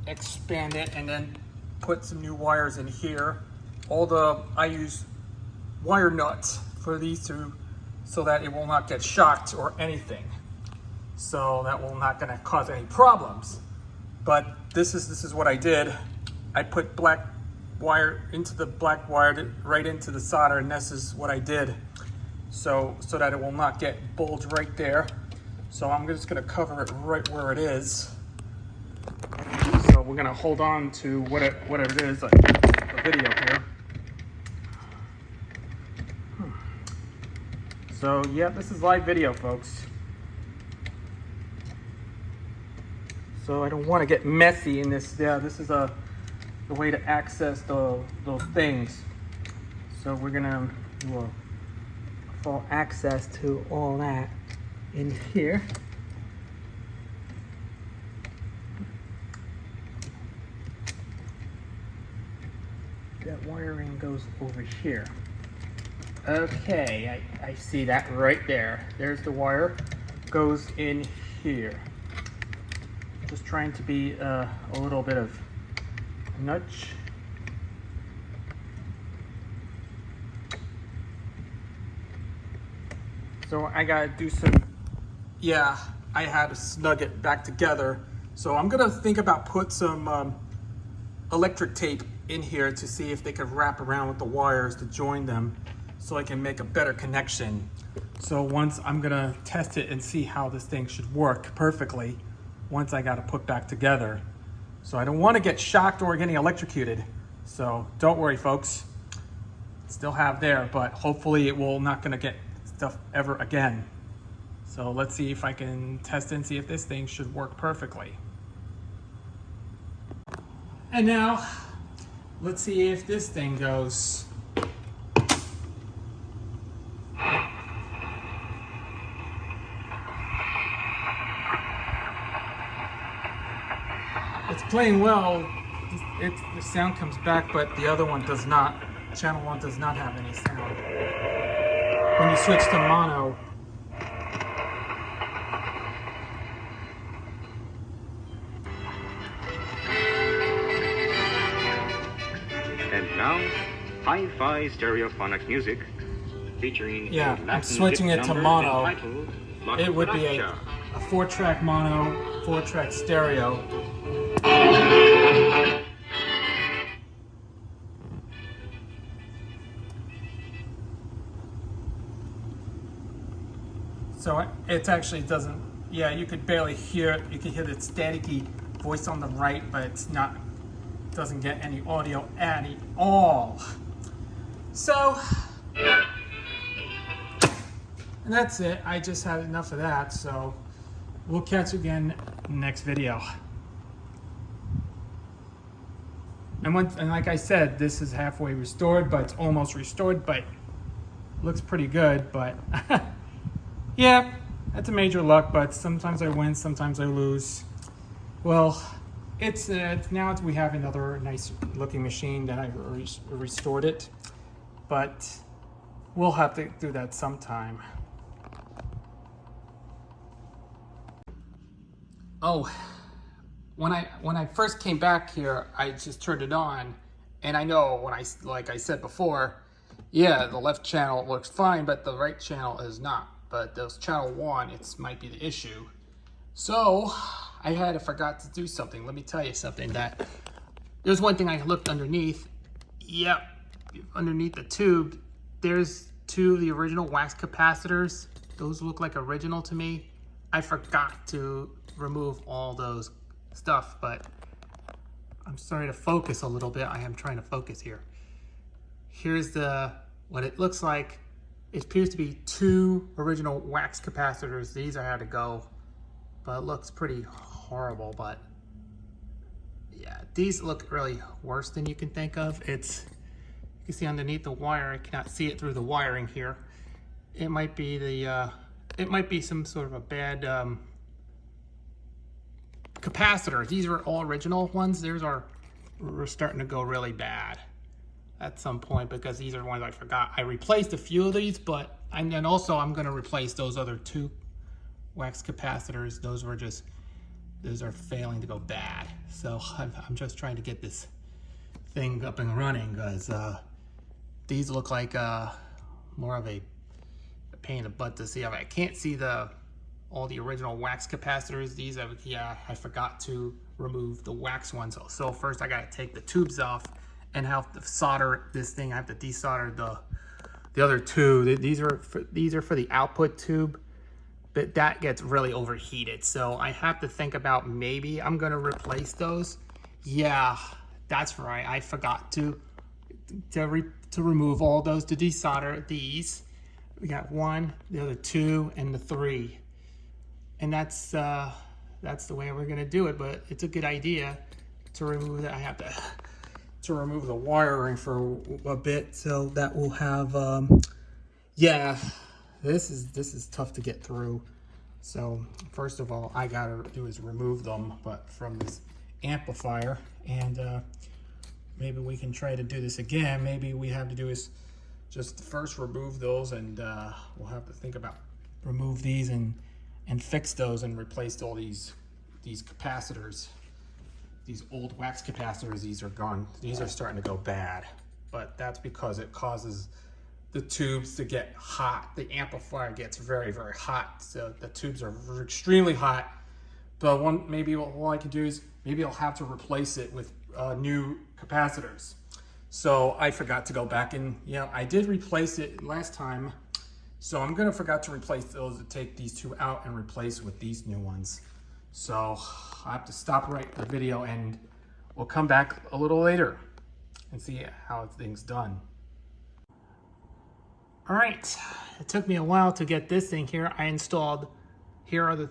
expand it and then put some new wires in here. I use wire nuts for these two so that it will not get shocked or anything. So that will not gonna cause any problems. But this is what I did. I put black wire into the black wire right into the solder, and this is what I did. So that it will not get bulged right there. So I'm just gonna cover it right where it is. So we're gonna hold on to whatever it is, like the video here. So yeah, this is live video, folks. So I don't want to get messy in this. Yeah, this is the way to access those things. So we're gonna do a full access to all that in here. That wiring goes over here. Okay, I see that right there. There's the wire, goes in here. Just trying to be a little bit of nudge. So I gotta do some, yeah, I had to snug it back together. So I'm gonna think about put some electric tape in here to see if they could wrap around with the wires to join them so I can make a better connection. So once I'm gonna test it and see how this thing should work perfectly once I got to put back together. So I don't want to get shocked or getting electrocuted. So don't worry, folks. Still have there, but hopefully it will not gonna get stuff ever again. So let's see if I can test and see if this thing should work perfectly. And now let's see if this thing goes. It's playing well. The sound comes back, but the other one does not. Channel 1 does not have any sound. When you switch to mono, and now, hi-fi stereophonic music featuring yeah, I'm switching it to mono. It would be a 4-track mono, 4-track stereo. So it actually doesn't, yeah, you could barely hear it. You can hear the staticky voice on the right, but it's not, doesn't get any audio at all. So, and that's it. I just had enough of that, so we'll catch you again next video. And like I said, this is halfway restored, but it's almost restored, but looks pretty good, but yeah, that's a major luck, but sometimes I win, sometimes I lose. Well, it's now we have another nice looking machine that I restored it, but we'll have to do that sometime. Oh, when I first came back here, I just turned it on, and I know when like I said before, yeah, the left channel looks fine, but the right channel is not. But those channel 1, it might be the issue. So I forgot to do something. Let me tell you something. That there's one thing I looked underneath. Yep, underneath the tube, there's 2 of the original wax capacitors. Those look like original to me. I forgot to remove all those stuff, but I'm starting to focus a little bit. I am trying to focus here. Here's what it looks like. It appears to be 2 original wax capacitors. These I had to go, but it looks pretty horrible. But yeah, these look really worse than you can think of. You can see underneath the wire. I cannot see it through the wiring here. It might be it might be some sort of a bad capacitor. These are all original ones. We're starting to go really bad at some point because these are the ones I forgot. I replaced a few of these, and then also I'm going to replace those other 2 wax capacitors. Those are failing to go bad. So I'm just trying to get this thing up and running because these look like more of a pain in the butt to see. I can't see all the original wax capacitors. These, I forgot to remove the wax ones. So first I got to take the tubes off and have to solder this thing. I have to desolder the other 2. These are for the output tube, but that gets really overheated. So I have to think about maybe I'm gonna replace those. Yeah, that's right. I forgot to remove all those, to desolder these. We got 1, the other 2, and the 3. And that's the way we're gonna do it, but it's a good idea to remove that. I have to remove the wiring for a bit, so that will have, yeah, this is tough to get through. So first of all, I gotta do is remove them, but from this amplifier, and maybe we can try to do this again. Maybe we have to do is just first remove those, and we'll have to think about remove these and fix those and replace all these capacitors. These old wax capacitors, these are gone. These are starting to go bad, but that's because it causes the tubes to get hot. The amplifier gets very, very hot. So the tubes are extremely hot. But maybe all I can do is maybe I'll have to replace it with new capacitors. So I forgot to go back and, I did replace it last time. So I'm gonna forget to replace those, to take these 2 out and replace with these new ones. So I have to stop the video, and we'll come back a little later and see how things done. All right, it took me a while to get this thing here. I installed, here are the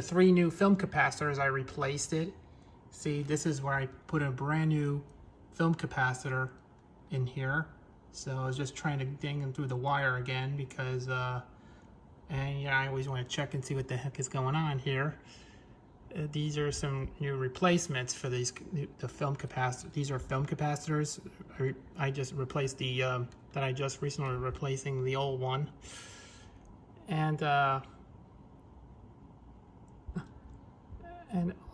3 new film capacitors. I replaced it. See, this is where I put a brand new film capacitor in here. So I was just trying to ding them through the wire again because, I always want to check and see what the heck is going on here. These are some new replacements for the film capacitors. These are film capacitors. I just replaced that I just recently replacing the old one. And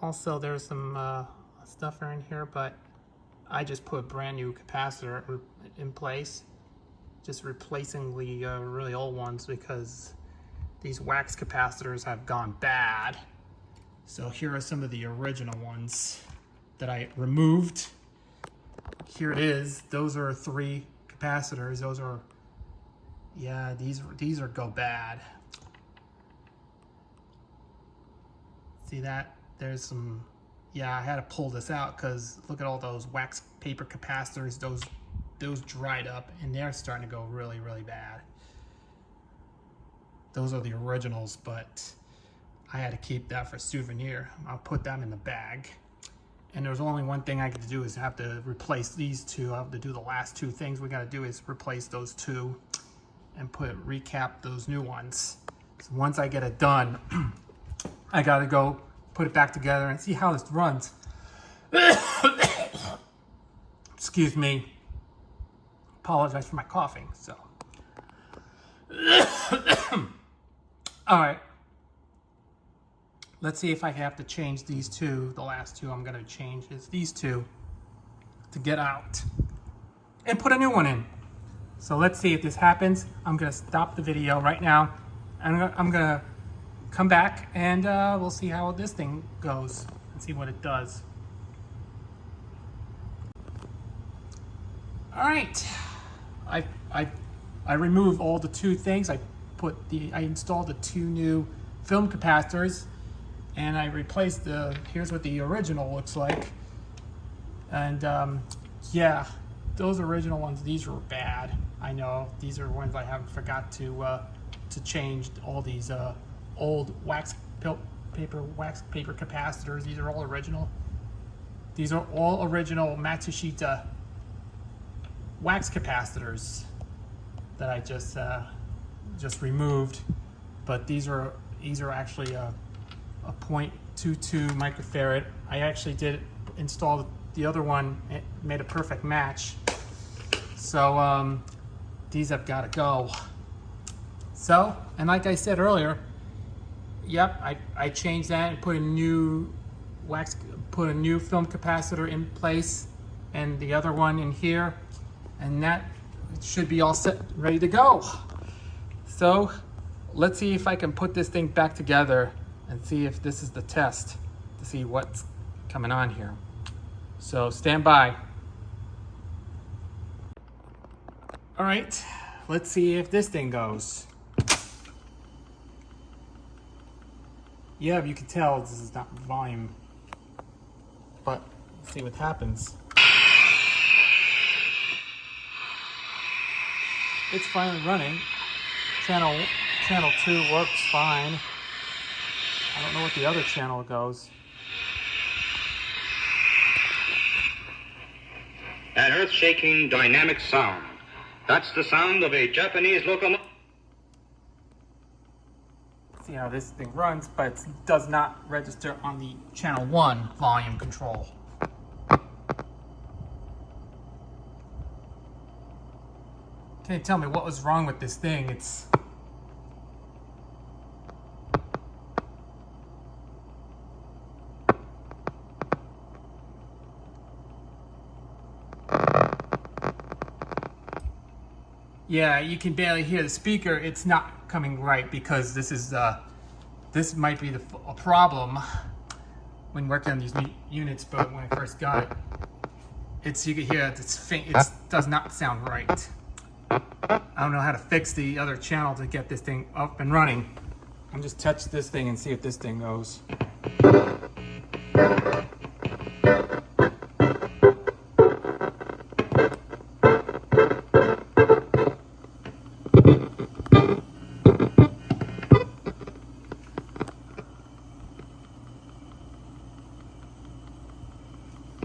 also there's some stuff in here, but I just put a brand new capacitor in place, just replacing the really old ones because these wax capacitors have gone bad. So here are some of the original ones that I removed. Here it is. Those are 3 capacitors. Those are, yeah, these are go bad. See that? There's some, yeah, I had to pull this out because look at all those wax paper capacitors. Those dried up and they're starting to go really, really bad. Those are the originals, but I had to keep that for souvenir. I'll put them in the bag. And there's only one thing I can do is have to replace these 2. I have to do the last 2 things we got to do is replace those 2 and recap those new ones. So once I get it done, I got to go put it back together and see how this runs. Excuse me. Apologize for my coughing. So, all right. Let's see if I have to change these two. The last two I'm gonna change is these two to get out and put a new one in. So let's see if this happens. I'm gonna stop the video right now. I'm gonna come back and we'll see how this thing goes and see what it does. All right, I removed all the two things. I installed the two new film capacitors, and I replaced here's what the original looks like. And yeah, those original ones, these were bad. I know these are ones I haven't forgot to change all these old wax paper capacitors. These are all original. These are all original Matsushita wax capacitors that I just removed. But these are actually a 0.22 microfarad. I actually did install the other one. It made a perfect match. So these have got to go. So, and like I said earlier, yep, I changed that and put a new film capacitor in place, and the other one in here, and that should be all set, ready to go. So let's see if I can put this thing back together and see if this is the test to see what's coming on here. So stand by. All right, let's see if this thing goes. Yeah, you can tell this is not volume, but let's see what happens. It's finally running. Channel 2 works fine. I don't know what the other channel goes. An earth-shaking dynamic sound. That's the sound of a Japanese locomotive. See how this thing runs, but it does not register on the channel 1 volume control. Can you tell me what was wrong with this thing? It's yeah, you can barely hear the speaker. It's not coming right because this might be a problem when working on these units. But when I first got it, you can hear it's faint. It does not sound right. I don't know how to fix the other channel to get this thing up and running. I'm just touch this thing and see if this thing goes.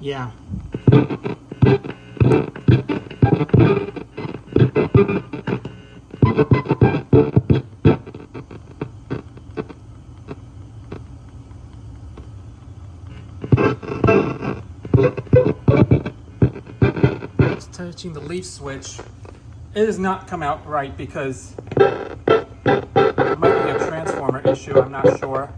Yeah. Just touching the leaf switch. It does not come out right because it might be a transformer issue, I'm not sure.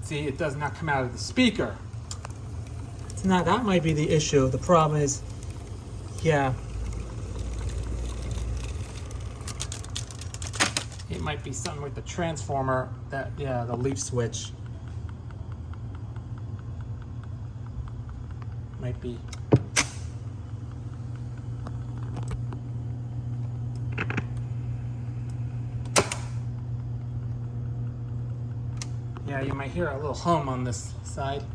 See, it does not come out of the speaker. So now that might be the issue. The problem is, yeah, it might be something with the transformer, the leaf switch. Might be. Yeah, you might hear a little hum on this side.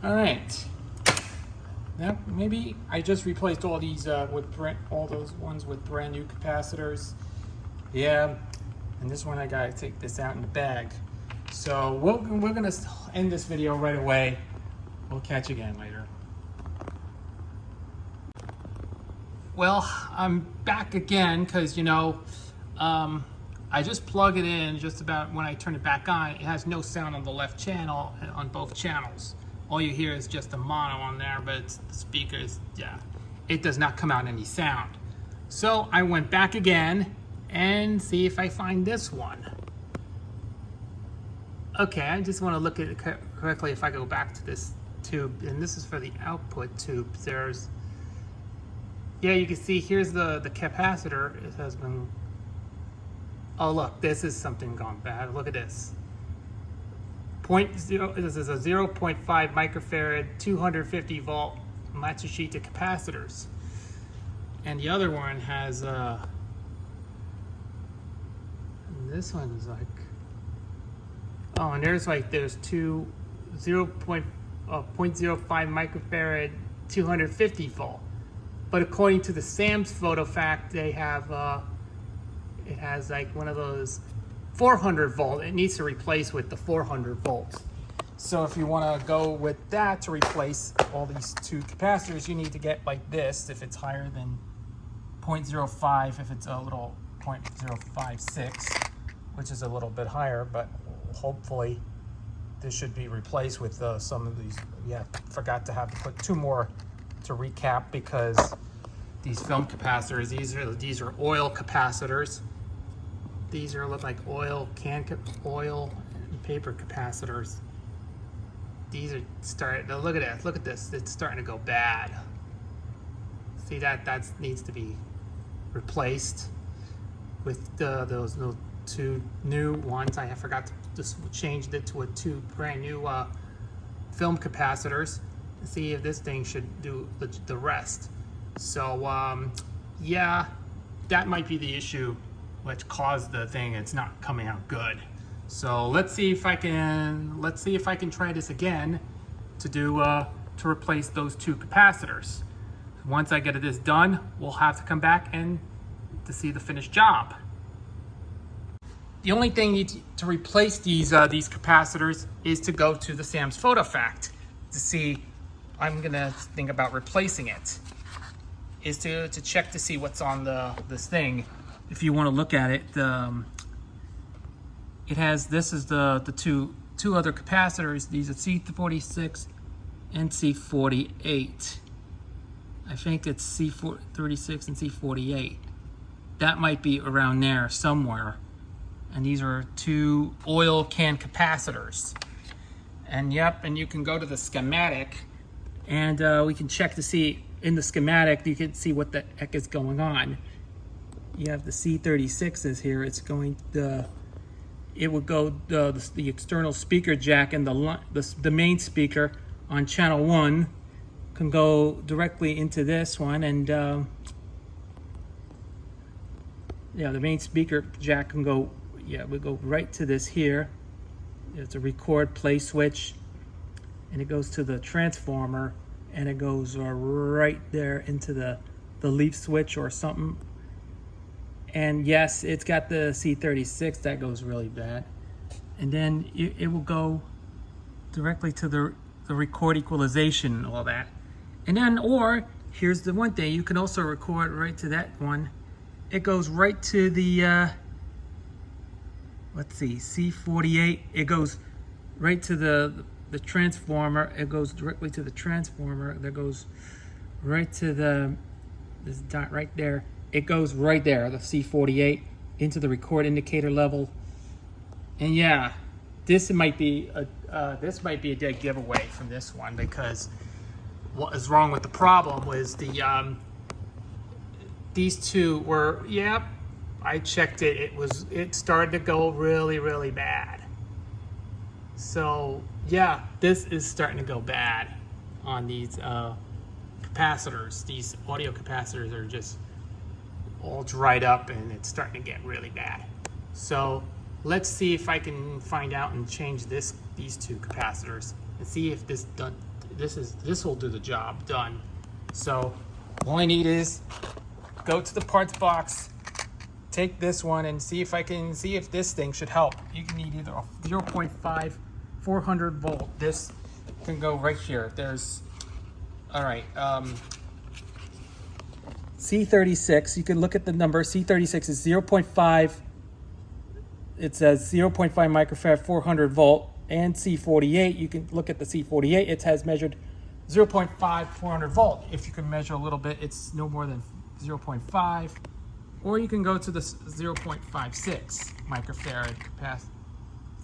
All right. Now maybe I just replaced all these all those ones with brand new capacitors. Yeah, and this one I gotta take this out in the bag. So we're gonna end this video right away. We'll catch you again later. Well, I'm back again because I just plug it in just about when I turn it back on. It has no sound on the left channel and on both channels. All you hear is just a mono on there, but the speakers, yeah, it does not come out any sound. So I went back again and see if I find this one. Okay, I just want to look at it correctly. If I go back to this tube, and this is for the output tube, yeah, you can see here's the capacitor. It has been, oh look, this is something gone bad. Look at this. This is a 0.5 microfarad, 250 volt Matsushita capacitors. And the other one has, this one is like, oh, and there's two 0.05 microfarad, 250 volt. But according to the Sam's photo fact, they have, it has like one of those 400 volt. It needs to replace with the 400 volts. So if you want to go with that to replace all these two capacitors, you need to get like this if it's higher than 0.05, if it's a little 0.056, which is a little bit higher, but hopefully this should be replaced with some of these. Yeah, forgot to put two more to recap, because these film capacitors, these are oil capacitors. These are look like oil and paper capacitors. These are look at this, it's starting to go bad. See that needs to be replaced with those two new ones. I forgot to just change it to two brand new film capacitors. See if this thing should do the rest. So yeah, that might be the issue which caused the thing. It's not coming out good. So let's see if I can try this again to replace those two capacitors. Once I get this done, we'll have to come back and to see the finished job. The only thing you need to replace these capacitors is to go to the Sam's Photo Fact to see. I'm gonna think about replacing it. Is to check to see what's on this thing. If you want to look at it, it has, this is the two other capacitors. These are C46 and C48. I think it's C36 and C48. That might be around there somewhere. And these are two oil can capacitors. And yep, and you can go to the schematic, and we can check to see in the schematic, you can see what the heck is going on. You have the C36s here. It's going it would go the external speaker jack, and the main speaker on channel 1 can go directly into this one, and yeah, the main speaker jack can go, yeah, we go right to this here. It's a record play switch, and it goes to the transformer, and it goes right there into the leaf switch or something. And yes, it's got the C36 that goes really bad. And then it will go directly to the record equalization and all that. And then, or here's the one thing, you can also record right to that one. It goes right to the let's see, C48. It goes right to the transformer. It goes directly to the transformer. That goes right to this dot right there. It goes right there, the C48, into the record indicator level. And yeah, this might be a dead giveaway from this one, because what is wrong with the problem was these two were, yep, I checked it. It started to go really, really bad. So yeah, this is starting to go bad on these capacitors. These audio capacitors are just all dried up, and it's starting to get really bad. So let's see if I can find out and change these two capacitors and see if this this will do the job. Done. So all I need is go to the parts box, take this one, and see if this thing should help. You can need either a 0.5 400 volt. This can go right here. There's all right. C36. You can look at the number. C36 is 0.5. It says 0.5 microfarad 400 volt. And C48, you can look at the C48. It has measured 0.5 400 volt. If you can measure a little bit, it's no more than 0.5. Or you can go to the 0.56 microfarad capacitor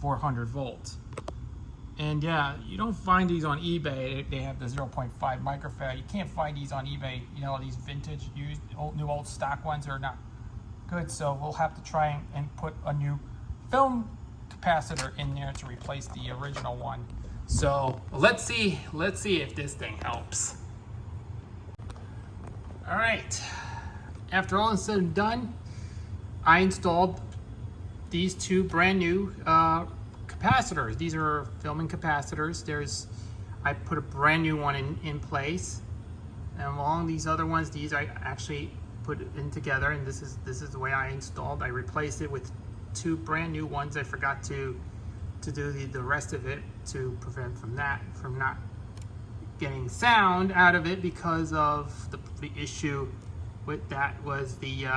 400 volt. And yeah, you don't find these on eBay. They have the 0.5 microfarad. You can't find these on eBay. You know, these vintage, used, old stock ones are not good. So we'll have to try and put a new film capacitor in there to replace the original one. So let's see if this thing helps. All right, after all is said and done, I installed these two brand new capacitors. These are filming capacitors. I put a brand new one in place, and along these other ones, these I actually put in together, and this is the way I installed. I replaced it with two brand new ones. I forgot to do the rest of it to prevent from not getting sound out of it because of the issue with that was the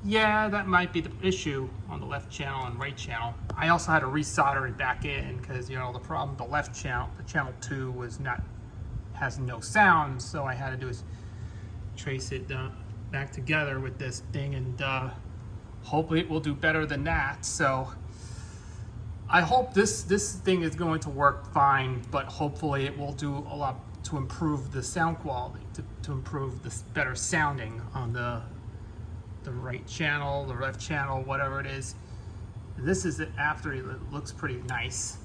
yeah, that might be the issue on the left channel and right channel. I also had to resolder it back in because, you know, the problem, the left channel, the channel 2 has no sound, so I had to do is trace it back together with this thing, and hopefully it will do better than that. So I hope this thing is going to work fine, but hopefully it will do a lot to improve the sound quality, to improve this better sounding on the right channel, the left channel, whatever it is. This is it after. It looks pretty nice.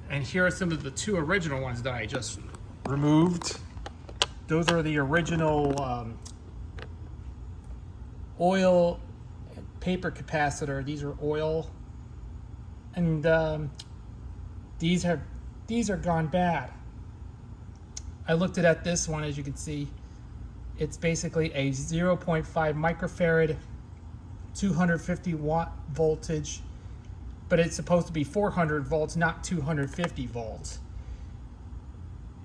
And here are some of the two original ones that I just removed. Those are the original oil paper capacitor. These are oil, and these are gone bad. I looked at this one, as you can see. It's basically a 0.5 microfarad, 250 watt voltage, but it's supposed to be 400 volts, not 250 volts.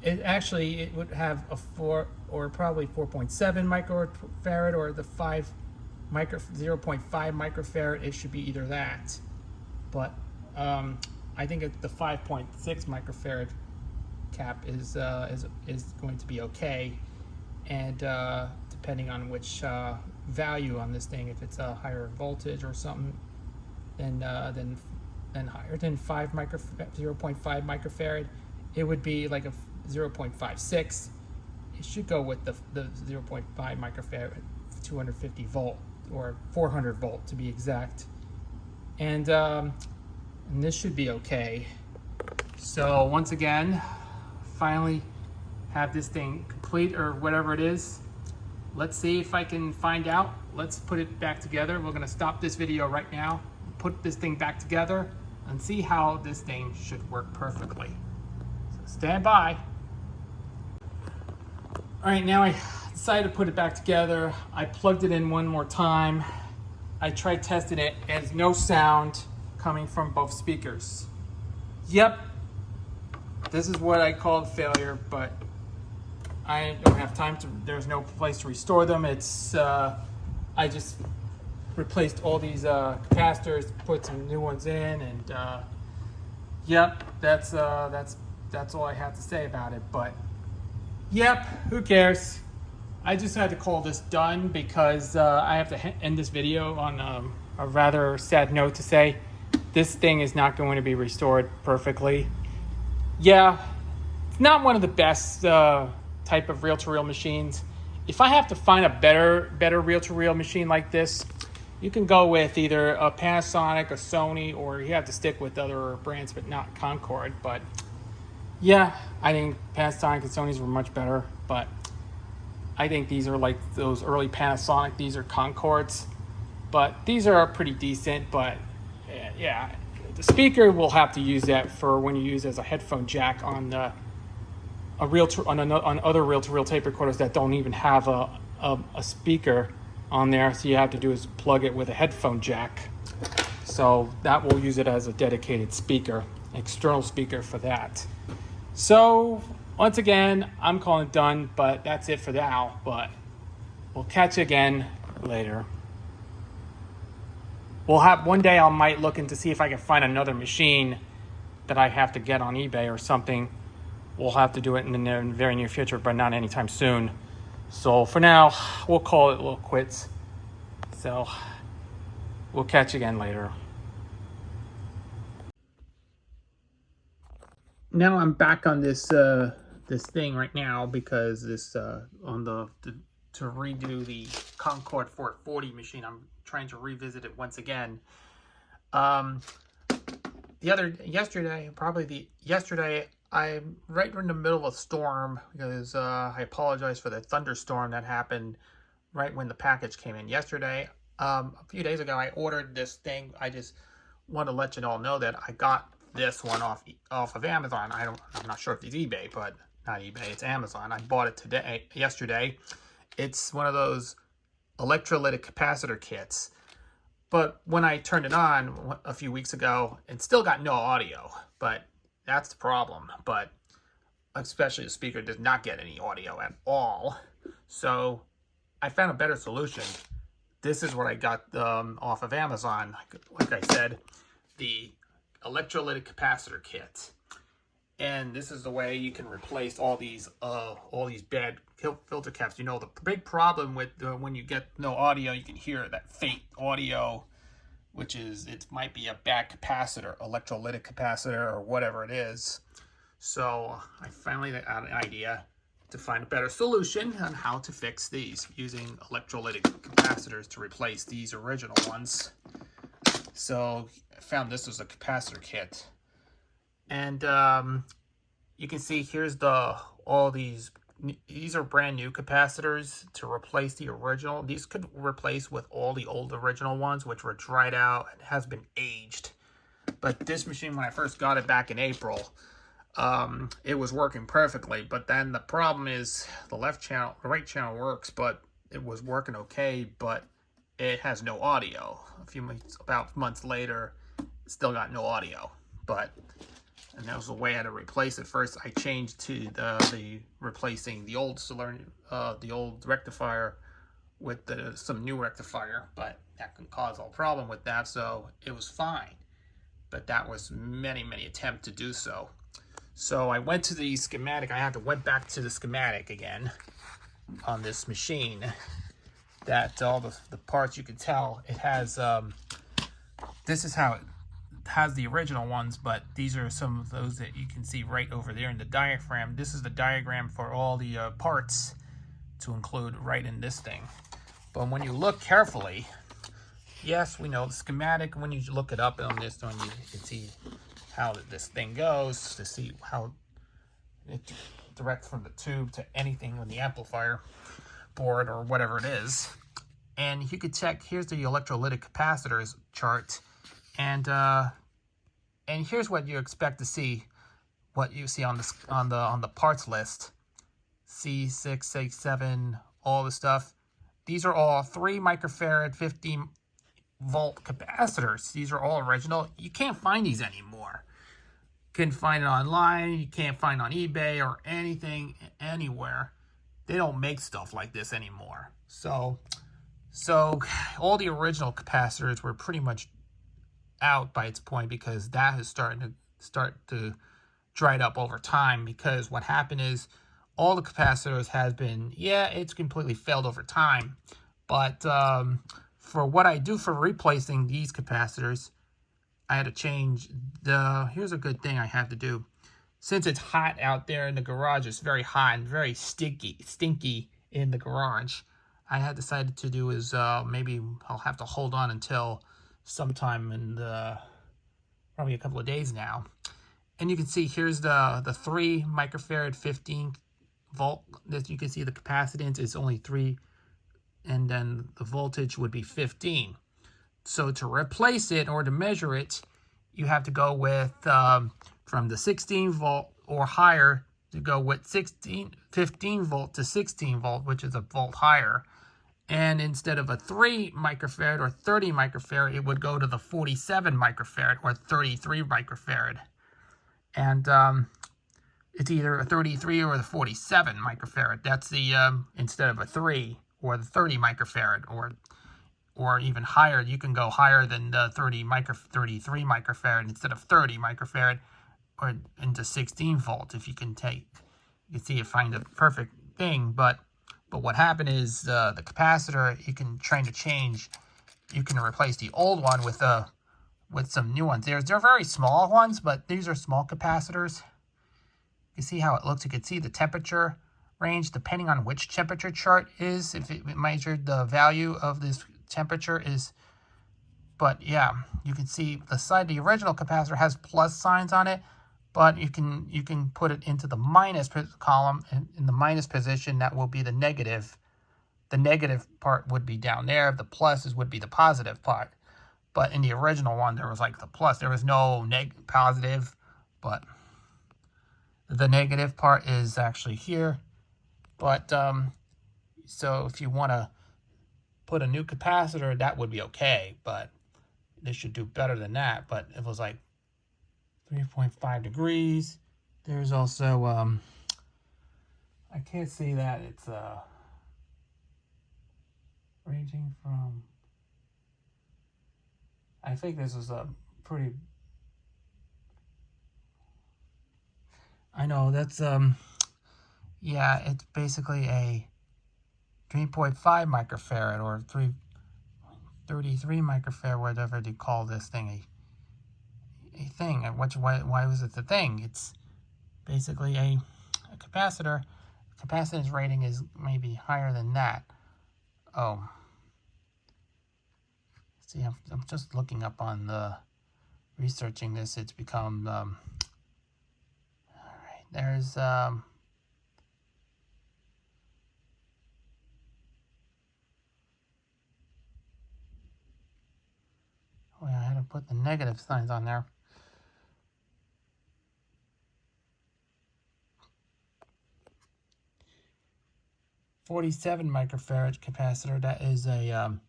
It would have a 4 or probably 4.7 microfarad or the 0.5 microfarad. It should be either that, but I think the 5.6 microfarad cap is going to be okay. And depending on which value on this thing, if it's a higher voltage or something, then higher than 0.5 microfarad, it would be like a 0.56. It should go with the 0.5 microfarad, 250 volt or 400 volt to be exact, and this should be okay. So once again, finally have this thing complete, or whatever it is. Let's see if I can find out. Let's put it back together. We're gonna stop this video right now, put this thing back together, and see how this thing should work perfectly. So stand by. All right, now I decided to put it back together. I plugged it in one more time. I tried testing it. It has no sound coming from both speakers. Yep, this is what I called failure, but I don't have time to, there's no place to restore them. It's, I just replaced all these capacitors, put some new ones in, and yep, that's all I have to say about it. But yep, who cares? I just had to call this done because I have to end this video on a rather sad note to say this thing is not going to be restored perfectly. Yeah, it's not one of the best type of reel-to-reel machines. If I have to find a better reel-to-reel machine like this, you can go with either a Panasonic, a Sony, or you have to stick with other brands, but not Concord. But yeah, I think Panasonic and Sony's were much better, but I think these are like those early Panasonic. These are Concords, but these are pretty decent. But yeah, the speaker will have to use that for when you use it as a headphone jack on the on other reel-to-reel tape recorders that don't even have a speaker on there. So you have to do is plug it with a headphone jack. So that will use it as a dedicated speaker, external speaker for that. So once again, I'm calling it done, but that's it for now. But we'll catch you again later. We'll have one day I might look into see if I can find another machine that I have to get on eBay or something. We'll have to do it in the very near future, but not anytime soon. So for now, we'll call it a little quits. So we'll catch you again later. Now I'm back on this this thing right now because this on to redo the Concord 440 machine. I'm trying to revisit it once again. Yesterday, I'm right in the middle of a storm because I apologize for the thunderstorm that happened right when the package came in yesterday. A few days ago, I ordered this thing. I just want to let you all know that I got this one off of Amazon. I'm not sure if it's eBay, but not eBay. It's Amazon. I bought it yesterday. It's one of those electrolytic capacitor kits. But when I turned it on a few weeks ago, it still got no audio. But that's the problem. But especially the speaker does not get any audio at all. So I found a better solution. This is what I got off of Amazon. Like I said, the electrolytic capacitor kit. And this is the way you can replace all these bad filter caps. You know, the big problem with when you get no audio, you can hear that faint audio, which is, it might be a bad capacitor, electrolytic capacitor, or whatever it is. So I finally had an idea to find a better solution on how to fix these using electrolytic capacitors to replace these original ones. So I found this was a capacitor kit. And you can see here's these are brand new capacitors to replace the original. These could replace with all the old original ones, which were dried out and has been aged. But this machine, when I first got it back in April, it was working perfectly. But then the problem is the right channel works, but it was working okay, but it has no audio. About months later, still got no audio. And that was the way I had to replace it. First, I changed to the replacing the old rectifier with some new rectifier, but that can cause a problem with that, so it was fine. But that was many attempts to do so. So I went to the schematic. went back to the schematic again on this machine. That all the parts, you can tell it has. This is how it has the original ones, but these are some of those that you can see right over there in the diagram. This is the diagram for all the parts to include right in this thing. But when you look carefully, yes, we know the schematic. When you look it up on this one, you can see how this thing goes, to see how it direct from the tube to anything on the amplifier board or whatever it is. And you could check, here's the electrolytic capacitors chart. And here's what you expect to see, what you see on the parts list. C6, C7, all the stuff. These are all 3 microfarad 15 volt capacitors. These are all original. You can't find these anymore. You can find it online. You can't find it on eBay or anything anywhere. They don't make stuff like this anymore. So all the original capacitors were pretty much out by its point, because that is starting to dry up over time. Because what happened is all the capacitors has been, it's completely failed over time. But for what I do for replacing these capacitors, I had to change here's a good thing I have to do. Since it's hot out there in the garage, it's very hot and very stinky in the garage. I had decided to do is maybe I'll have to hold on until sometime in probably a couple of days now. And you can see here's the 3 microfarad 15 volt. That you can see the capacitance is only 3, and then the voltage would be 15. So to replace it or to measure it, you have to go with from the 16 volt or higher to go with 15 volt to 16 volt, which is a volt higher. And instead of a 3 microfarad or 30 microfarad, it would go to the 47 microfarad or 33 microfarad. And it's either a 33 or the 47 microfarad. That's the, instead of a 3 or the 30 microfarad, or even higher. You can go higher than the 33 microfarad instead of 30 microfarad, or into 16 volt if you can take, you can see it, find the perfect thing. But what happened is the capacitor, you can try to change, you can replace the old one with some new ones. They're very small ones, but these are small capacitors. You see how it looks. You can see the temperature range depending on which temperature chart is, if it measured the value of this temperature is. But yeah, you can see the side, the original capacitor has plus signs on it, but you can put it into the minus column, and in the minus position, that will be the negative. The negative part would be down there. The pluses would be the positive part. But in the original one, there was like the plus. There was no positive, but the negative part is actually here. But so if you want to put a new capacitor, that would be okay. But they should do better than that. But it was like 3.5 degrees. There's also, I can't see that. It's ranging from, I think this is a pretty, I know that's, yeah, it's basically a 3.5 microfarad or 33 microfarad, whatever they call this thing, a thing. Why was it the thing? It's basically a capacitor. Capacitance rating is maybe higher than that. Oh, see, I'm just looking up on the researching this. It's become all right. There's oh yeah, I had to put the negative signs on there. .47 microfarad capacitor. That is a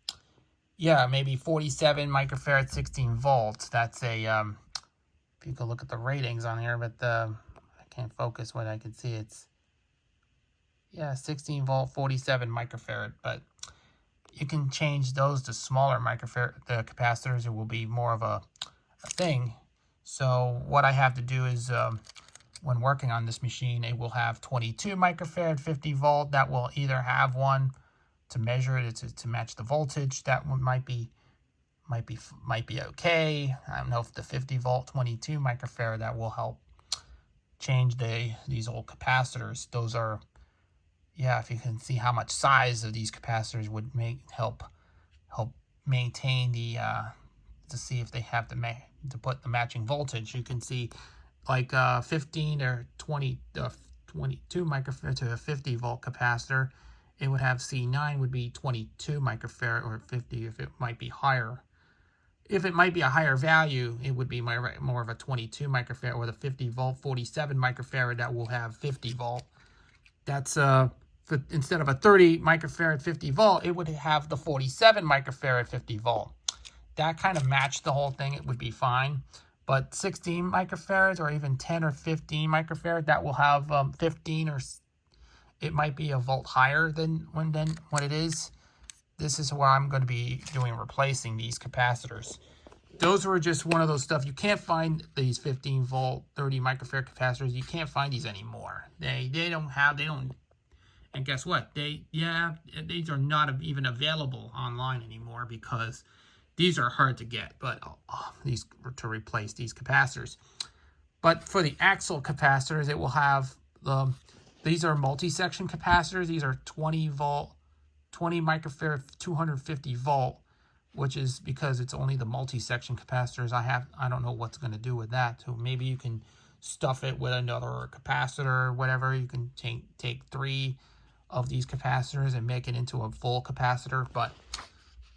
yeah, maybe 47 microfarad, 16 volts. That's a if you could look at the ratings on here, but I can't focus what I can see. It's, yeah, 16 volt, 47 microfarad. But you can change those to smaller microfarad capacitors. It will be more of a thing. So what I have to do is, when working on this machine, it will have 22 microfarad, 50 volt. That will either have one to measure it to match the voltage. That one might be okay. I don't know if the 50 volt, 22 microfarad, that will help change these old capacitors. Those are, yeah, if you can see how much size of these capacitors would help maintain the to see if they have to put the matching voltage. You can see like 15 or 22 microfarad to a 50 volt capacitor. It would have C9 would be 22 microfarad or 50 if it might be higher. If it might be a higher value, it would be more of a 22 microfarad, or the 50 volt 47 microfarad that will have 50 volt. That's instead of a 30 microfarad 50 volt, it would have the 47 microfarad 50 volt. That kind of matched the whole thing. It would be fine. But 16 microfarads or even 10 or 15 microfarad, that will have 15 or it might be a volt higher than what it is. This is where I'm going to be replacing these capacitors. Those were just one of those stuff. You can't find these 15 volt, 30 microfarad capacitors. You can't find these anymore. They don't. And guess what? These are not even available online anymore because these are hard to get. But these to replace these capacitors. But for the axial capacitors, it will have these are multi-section capacitors. These are 20 volt, 20 microfarad, 250 volt, which is because it's only the multi-section capacitors I don't know what's going to do with that. So maybe you can stuff it with another capacitor or whatever. You can take 3 of these capacitors and make it into a full capacitor. But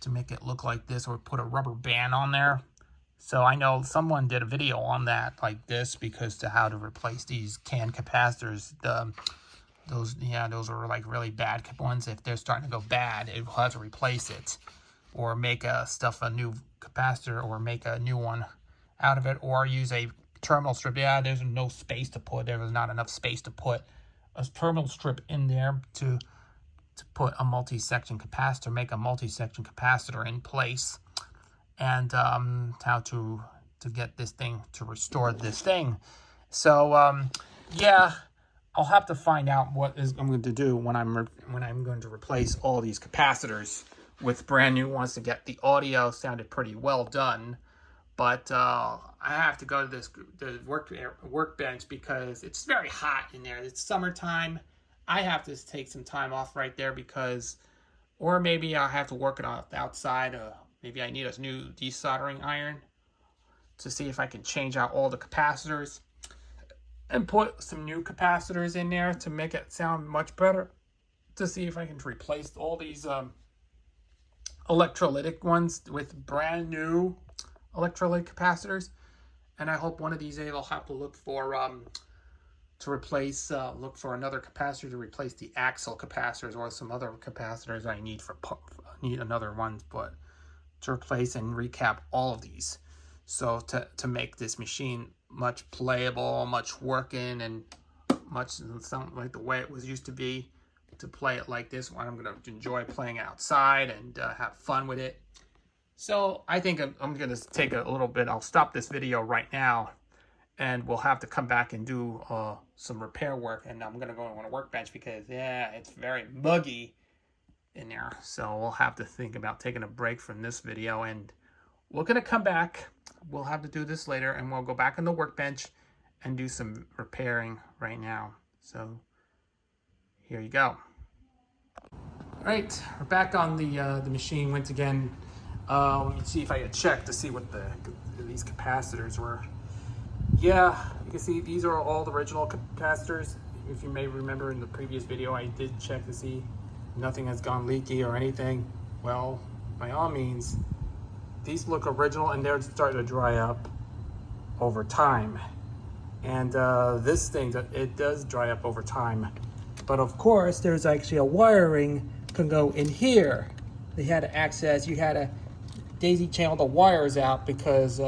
to make it look like this, or put a rubber band on there, So I know someone did a video on that like this, because to how to replace these canned capacitors. Those are like really bad ones. If they're starting to go bad, it will have to replace it, or make a new capacitor, or make a new one out of it, or use a terminal strip. Yeah, there's no space to put. There was not enough space to put a terminal strip in there to put a multi-section capacitor, make a multi-section capacitor in place, and how to get this thing to restore this thing. So yeah, I'll have to find out what I'm going to do when I'm going to replace all these capacitors with brand new ones to get the audio sounded pretty well done. But I have to go to the workbench because it's very hot in there. It's summertime. I have to take some time off right there because, or maybe I'll have to work it outside. Maybe I need a new desoldering iron to see if I can change out all the capacitors and put some new capacitors in there to make it sound much better, to see if I can replace all these electrolytic ones with brand new electrolytic capacitors. And I hope one of these days I'll have to look for look for another capacitor to replace the axle capacitors, or some other capacitors I need need another one, but to replace and recap all of these, so to make this machine much playable, much working, and much something like the way it was used to be, to play it like this one. I'm going to enjoy playing outside and have fun with it. So I think I'm going to take a little bit. I'll stop this video right now, and we'll have to come back and do some repair work. And I'm going to go on a workbench because, yeah, it's very muggy in there. So we'll have to think about taking a break from this video, and we're going to come back. We'll have to do this later, and we'll go back on the workbench and do some repairing right now. So here you go. All right, we're back on the machine once again. Let me see if I can check to see what these capacitors were. Yeah, you can see these are all the original capacitors. If you may remember in the previous video, I did check to see nothing has gone leaky or anything. Well, by all means, these look original, and they're starting to dry up over time. And this thing, it does dry up over time. But of course, there's actually a wiring can go in here. They had to access, you had to daisy chain all the wires out, because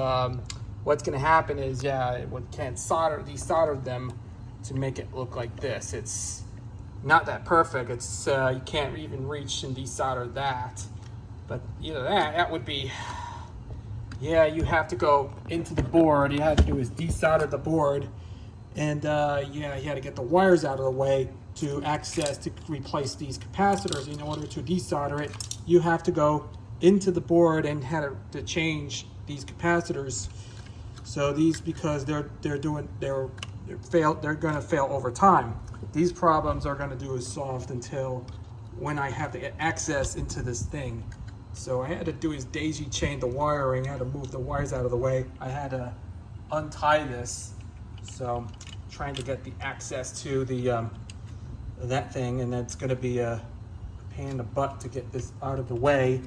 what's going to happen is, yeah, we can't desolder them to make it look like this. It's not that perfect. It's you can't even reach and desolder that. But either that would be, yeah, you have to go into the board. You have to do is desolder the board, and yeah, you had to get the wires out of the way to replace these capacitors. In order to desolder it, you have to go into the board and had to change these capacitors. So these, because they're going to fail over time. These problems are going to do is solved until when I have to get access into this thing. So I had to do is daisy chain the wiring. I had to move the wires out of the way. I had to untie this. So trying to get the access to the that thing, and that's going to be a pain in the butt to get this out of the way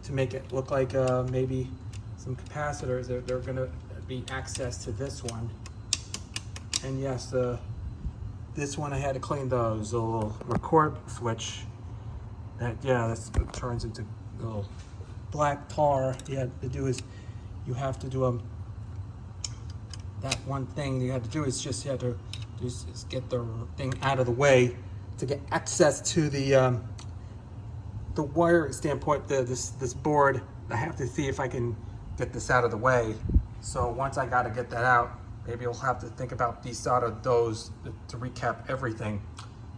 to make it look like maybe some capacitors. They're going to be access to this one. And yes, this one I had to clean those little record switch. That turns into little black tar. You have to do is you have to do that one thing you have to do is just get the thing out of the way to get access to the wire standpoint. This board, I have to see if I can get this out of the way. So once I got to get that out, maybe I'll have to think about desolder those to recap everything.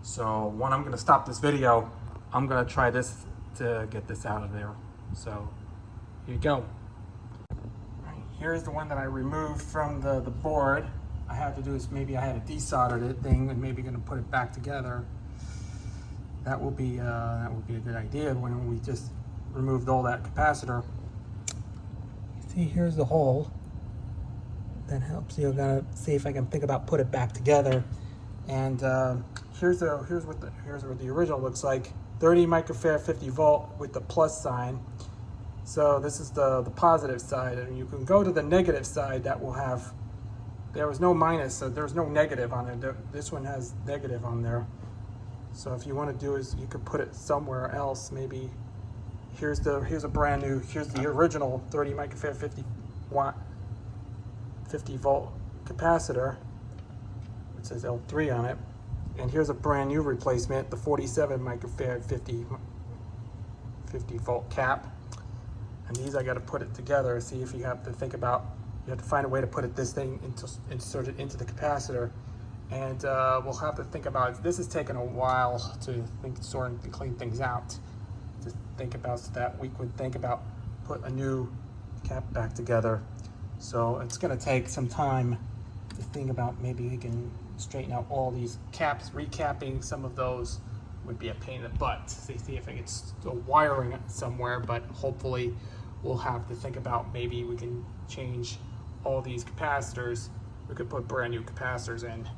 So when I'm going to stop this video, I'm going to try this to get this out of there. So here you go. Here's the one that I removed from the board. I had to do is maybe I had to desolder the thing and maybe going to put it back together. That will be a good idea when we just removed all that capacitor. See, here's the hole. That helps you. Gotta see if I can think about put it back together. And here's what the original looks like. 30 microfarad, 50 volt with the plus sign. So this is the positive side, and you can go to the negative side that will have, there was no minus, so there's no negative on it. This one has negative on there. So if you want to do is you could put it somewhere else. Maybe here's the original 30 microfarad 50 volt capacitor. It says L3 on it. And here's a brand new replacement, the 47 microfarad 50 volt cap. And these I got to put it together. See if you have to think about, you have to find a way to put this thing insert it into the capacitor. And we'll have to think about it. This is taking a while to sort and clean things out. To think about, so that we could think about put a new cap back together. So it's going to take some time to think about. Maybe we can straighten out all these caps. Recapping some of those would be a pain in the butt. See if it's still wiring somewhere, but hopefully we'll have to think about maybe we can change all these capacitors. We could put brand new capacitors in.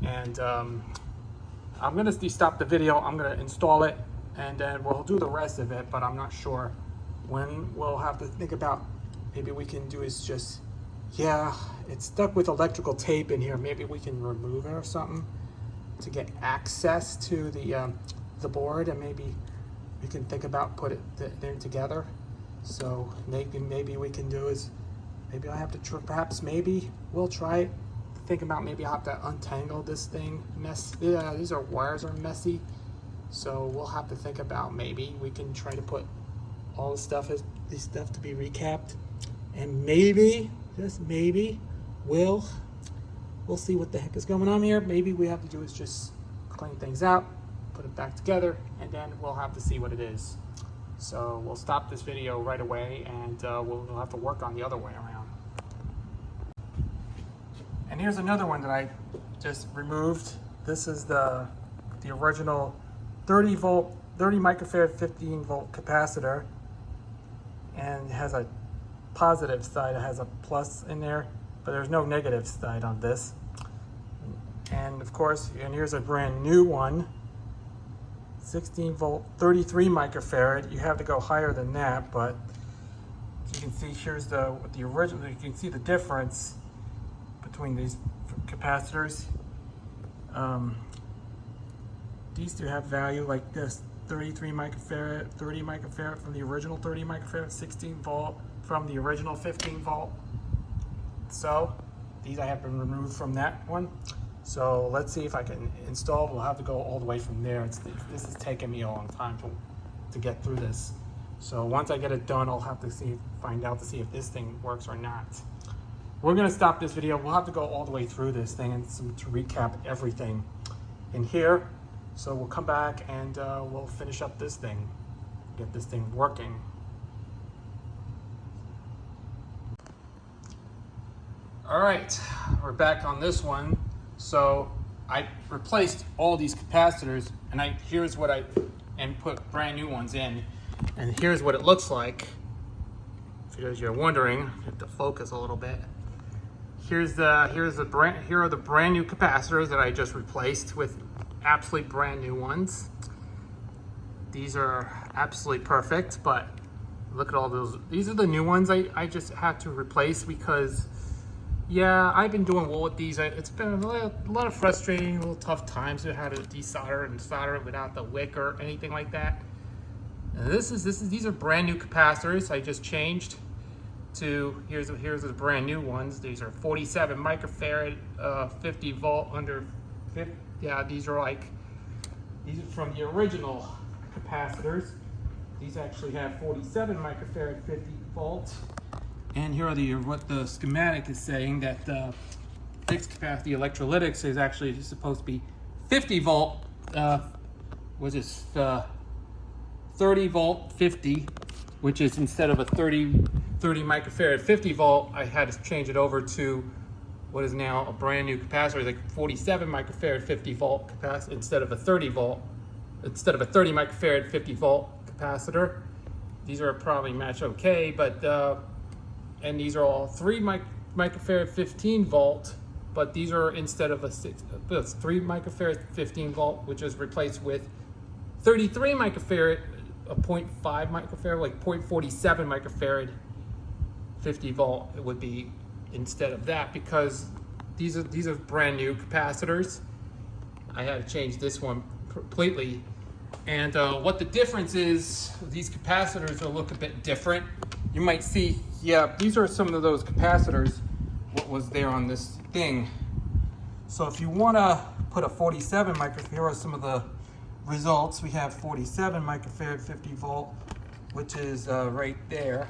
And I'm gonna stop the video. I'm gonna install it, and then we'll do the rest of it, but I'm not sure when. We'll have to think about, maybe we can do is just, yeah, it's stuck with electrical tape in here. Maybe we can remove it or something to get access to the board, and maybe we can think about put it together. So maybe we can do is, maybe I have to perhaps maybe we'll try it. Think about, maybe I'll have to untangle this thing. Yeah, these wires are messy. So we'll have to think about, maybe we can try to put all this stuff to be recapped, and maybe, just maybe, we'll see what the heck is going on here. Maybe we have to do is just clean things out, put it back together, and then we'll have to see what it is. So we'll stop this video right away, and we'll have to work on the other way around. And here's another one that I just removed. This is the original 30 microfarad 15 volt capacitor, and it has a positive side. It has a plus in there, but there's no negative side on this. And of course, and here's a brand new one, 16 volt 33 microfarad. You have to go higher than that, but you can see here's the original. You can see the difference between these capacitors. These two have value like this: 33 microfarad, 30 microfarad from the original 30 microfarad, 16 volt from the original 15 volt. So these I have been removed from that one. So let's see if I can install. We'll have to go all the way from there. This is taking me a long time to get through this. So once I get it done, I'll have to find out to see if this thing works or not. We're gonna stop this video. We'll have to go all the way through this thing and to recap everything in here. So we'll come back and we'll finish up this thing, get this thing working. All right, we're back on this one. So I replaced all these capacitors, and put brand new ones in. And here's what it looks like. If you're wondering, you have to focus a little bit. Here are the brand new capacitors that I just replaced with absolutely brand new ones. These are absolutely perfect, but look at all those. These are the new ones I just had to replace because, yeah, I've been doing well with these. It's been a lot of frustrating, a little tough times with how to desolder and solder without the wick or anything like that. And these are brand new capacitors I just changed to, here's the brand new ones. These are 47 microfarad, 50 volt under 50. Yeah, these are from the original capacitors. These actually have 47 microfarad 50 volt. And here are what the schematic is saying, that the fixed capacity electrolytics is actually supposed to be 50 volt, 30 volt 50, which is instead of a 30 microfarad 50 volt, I had to change it over to what is now a brand new capacitor, like 47 microfarad 50 volt capacitor instead of a 30 microfarad 50 volt capacitor. These are probably match okay, but and these are all 3 microfarad 15 volt, but these are instead of it's 3 microfarad 15 volt, which is replaced with 33 microfarad a 0.5 microfarad, like 0.47 microfarad 50 volt, it would be instead of that, because these are brand new capacitors. I had to change this one completely. And what the difference is, these capacitors will look a bit different. You might see, yeah, these are some of those capacitors, what was there on this thing. So if you want to put a 47 microfarad, here are some of the results. We have 47 microfarad 50 volt, which is right there.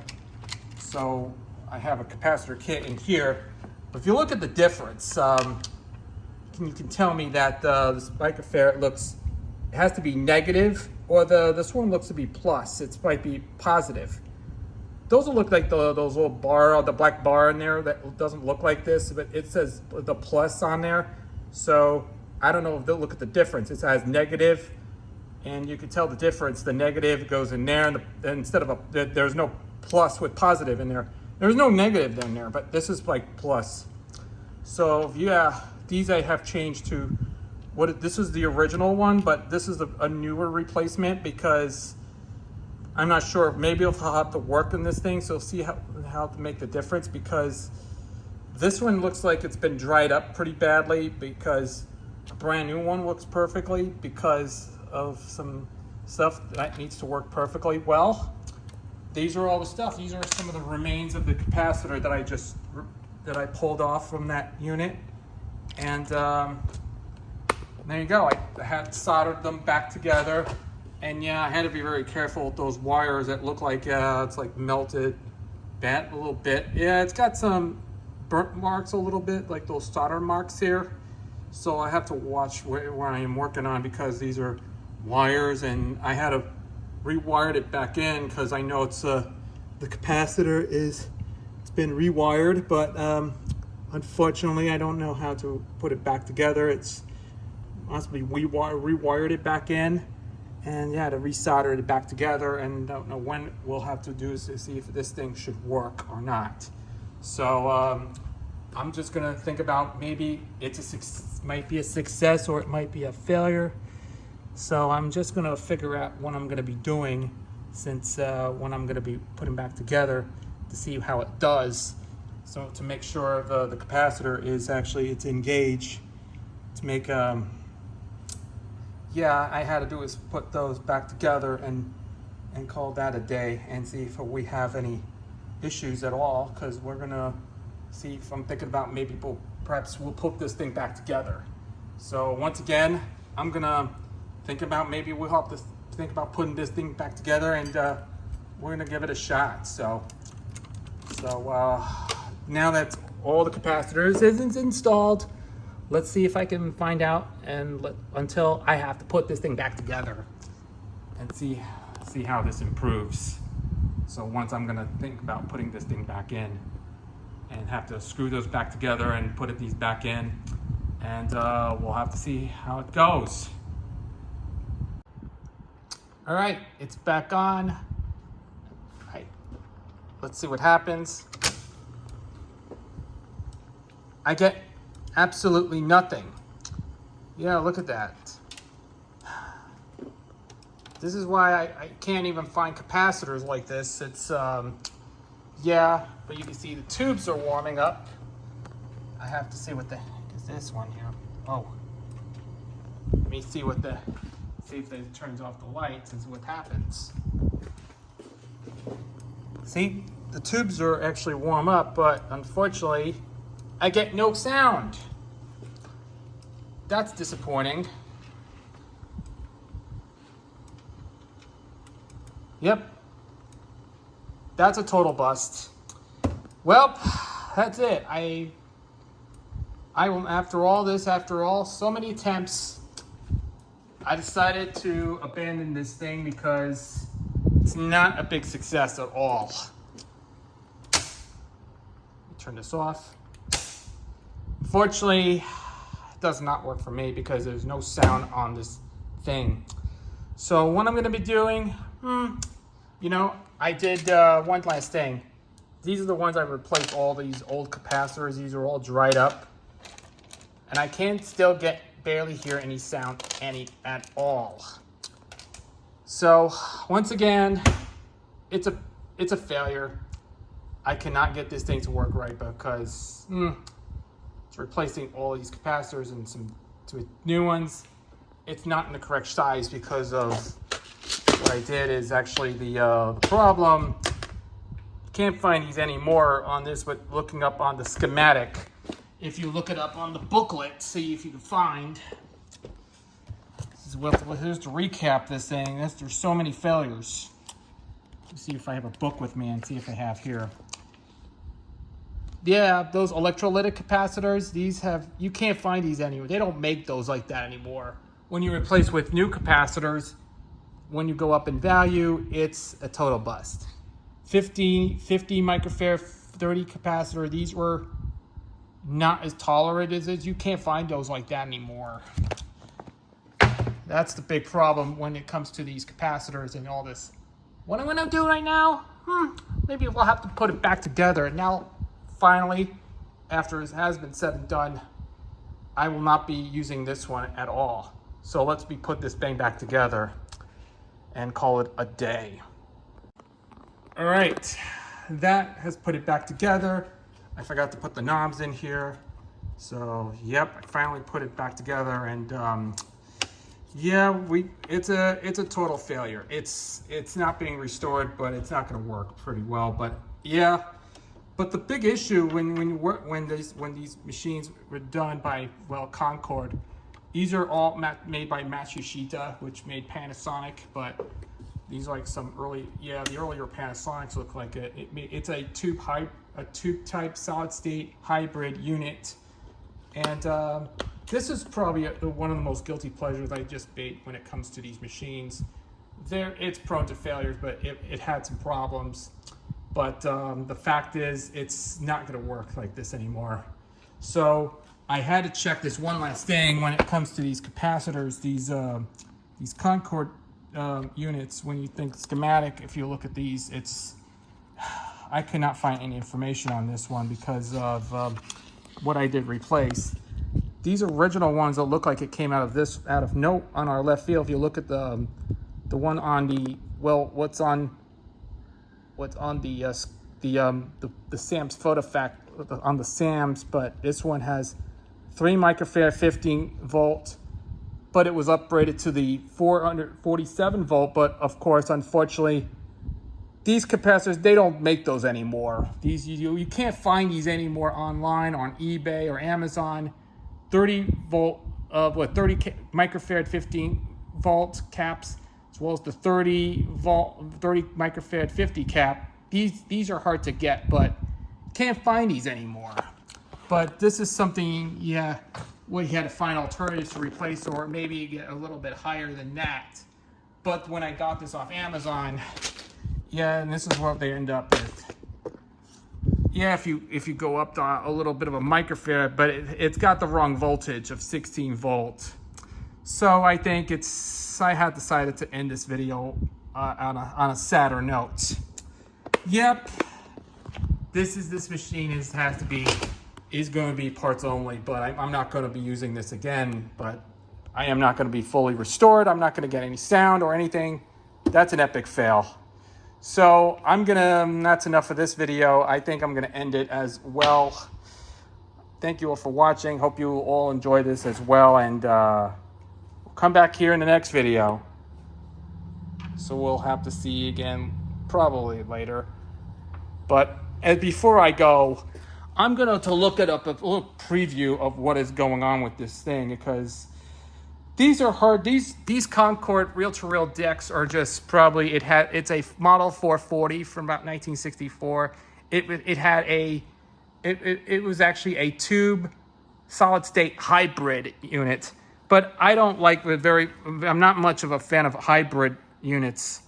So I have a capacitor kit in here. But if you look at the difference, you can tell me that this microfarad looks, it has to be negative, or this one looks to be plus. It might be positive. Those will look like those little bar, the black bar in there that doesn't look like this, but it says the plus on there. So I don't know if they'll look at the difference. It has negative, and you can tell the difference. The negative goes in there, and instead of there's no plus with positive in there. There's no negative in there, but this is like plus. So yeah, these I have changed to this is the original one, but this is a newer replacement because I'm not sure. Maybe I'll have to work on this thing, so see how to make the difference, because this one looks like it's been dried up pretty badly, because a brand new one works perfectly because of some stuff that needs to work perfectly well. These are all the stuff. These are some of the remains of the capacitor that I pulled off from that unit. And there you go. I had soldered them back together. And yeah, I had to be very careful with those wires that look like it's like melted, bent a little bit. Yeah, it's got some burnt marks a little bit, like those solder marks here. So I have to watch where I am working on, because these are wires, and I had to rewire it back in because I know it's the capacitor it's been rewired, but unfortunately I don't know how to put it back together. It's must be rewired it back in, and yeah, to resolder it back together, and don't know when we'll have to do is to see if this thing should work or not. So I'm just gonna think about, maybe might be a success or it might be a failure. So I'm just gonna figure out what I'm gonna be doing, since when I'm gonna be putting back together, to see how it does. So to make sure the capacitor is actually, it's engaged, to make yeah, I had to do is put those back together and call that a day, and see if we have any issues at all, because we're gonna see if I'm thinking about maybe perhaps we'll put this thing back together. So once again, I'm gonna think about, maybe we'll have to think about putting this thing back together, and we're gonna give it a shot. So now that all the capacitors is installed, let's see if I can find out, and until I have to put this thing back together and see how this improves. So once I'm gonna think about putting this thing back in, and have to screw those back together and put these back in, and we'll have to see how it goes. All right, it's back on. All right, let's see what happens. I get absolutely nothing. Yeah, look at that. This is why I can't even find capacitors like this. It's, yeah, but you can see the tubes are warming up. I have to see what the heck is this one here. Oh, let me see if it turns off the lights and see what happens. See, the tubes are actually warm up, but unfortunately, I get no sound. That's disappointing. Yep, that's a total bust. Well, that's it. I will, after all so many attempts, I decided to abandon this thing because it's not a big success at all. Let me turn this off. Unfortunately, it does not work for me because there's no sound on this thing. So what I'm gonna be doing, you know, I did one last thing. These are the ones I replaced all these old capacitors. These are all dried up. And I can still barely hear any sound at all. So once again, it's a failure. I cannot get this thing to work right because it's replacing all these capacitors and some new ones. It's not in the correct size because of what I did is actually the problem. Can't find these anymore on this, but looking up on the schematic. If you look it up on the booklet, see if you can find. Here's to recap this thing. There's so many failures. Let's see if I have a book with me and see if I have here. Yeah, those electrolytic capacitors, you can't find these anywhere. They don't make those like that anymore. When you replace with new capacitors, when you go up in value, it's a total bust. 50 microfarad, 30 capacitor, these were not as tolerated as you can't find those like that anymore. That's the big problem when it comes to these capacitors and all this. What I'm gonna do right now, maybe we'll have to put it back together. And now, finally, after it has been said and done, I will not be using this one at all. So let's put this thing back together and call it a day. All right, that has put it back together. I forgot to put the knobs in here. So, yep, I finally put it back together, and yeah, it's a total failure. It's not being restored, but it's not going to work pretty well. But yeah, but the big issue when these machines were done by Concord, these are all made by Matsushita, which made Panasonic, but these are like some early, the earlier Panasonics look like it's a tube type solid state hybrid unit, and this is probably one of the most guilty pleasures I just made when it comes to these machines. It's prone to failures, but it had some problems. But the fact is, it's not going to work like this anymore. So I had to check this one last thing when it comes to these capacitors, these Concord units. When you think schematic, if you look at these, I could not find any information on this one because of what I did replace. These original ones that look like it came out of note on our left field. If you look at the one on what's on the SAMS photo fact on the SAMS, but this one has 3 microfarad 15 volt, but it was upgraded to the 447 volt. But of course, unfortunately, these capacitors, they don't make those anymore. You can't find these anymore online on eBay or Amazon. 30 microfarad 15 volt caps, as well as the 30 microfarad 50 cap. These are hard to get, but can't find these anymore. But this is something, we had to find alternatives to replace, or maybe get a little bit higher than that. But when I got this off Amazon, and this is what they end up with. If you go up to a little bit of a microfarad, but it's got the wrong voltage of 16 volts. So I think I had decided to end this video on a sadder note. Yep, this machine is going to be parts only, but I'm not going to be using this again. But I am not going to be fully restored. I'm not going to get any sound or anything. That's an epic fail. So that's enough of this video. I think I'm gonna end it as well. Thank you all for watching. Hope you all enjoy this as well, and we'll come back here in the next video. So we'll have to see you again probably later. But before I go, I'm gonna look it up, a little preview of what is going on with this thing, because these are hard. These Concord reel-to-reel decks are just probably, it's a model 440 from about 1964. It was actually a tube solid state hybrid unit, but I don't like I'm not much of a fan of hybrid units.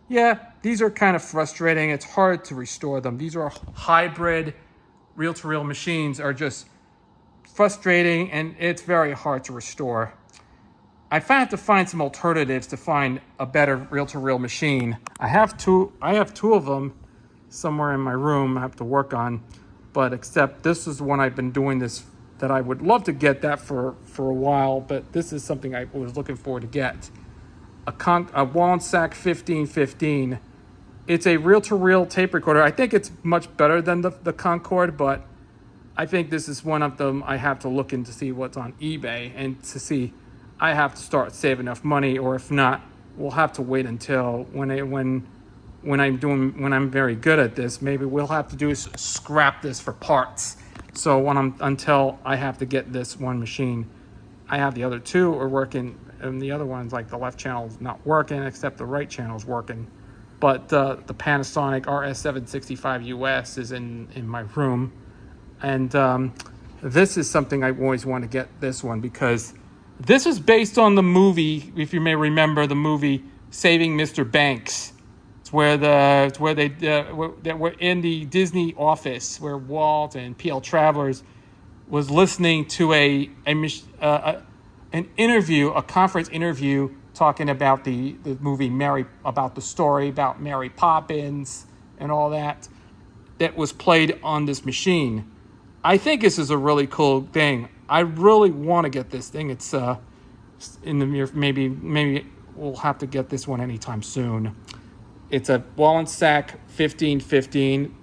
These are kind of frustrating. It's hard to restore them. These are hybrid reel-to-reel machines, are just frustrating, and it's very hard to restore. I have to find some alternatives to find a better reel-to-reel machine. I have two of them somewhere in my room I have to work on, but except this is one I've been doing this, that I would love to get that for a while, but this is something I was looking forward to get. a Wallensack 1515. It's a reel-to-reel tape recorder. I think it's much better than the Concord, but I think this is one of them I have to look in to see what's on eBay and to see I have to start saving enough money, or if not, we'll have to wait until when I'm very good at this. Maybe we'll have to do is scrap this for parts. So until I have to get this one machine, I have the other two are working, and the other one's like the left channel's not working, except the right channel's working. But the Panasonic RS765 US is in my room, and this is something I always want to get this one because this is based on the movie, if you may remember the movie Saving Mr. Banks. It's where they were in the Disney office where Walt and PL Travelers was listening to an interview, a conference interview talking about the movie about the story about Mary Poppins and all that was played on this machine. I think this is a really cool thing. I really want to get this thing. It's in the maybe we'll have to get this one anytime soon. It's a Wallensack 1515,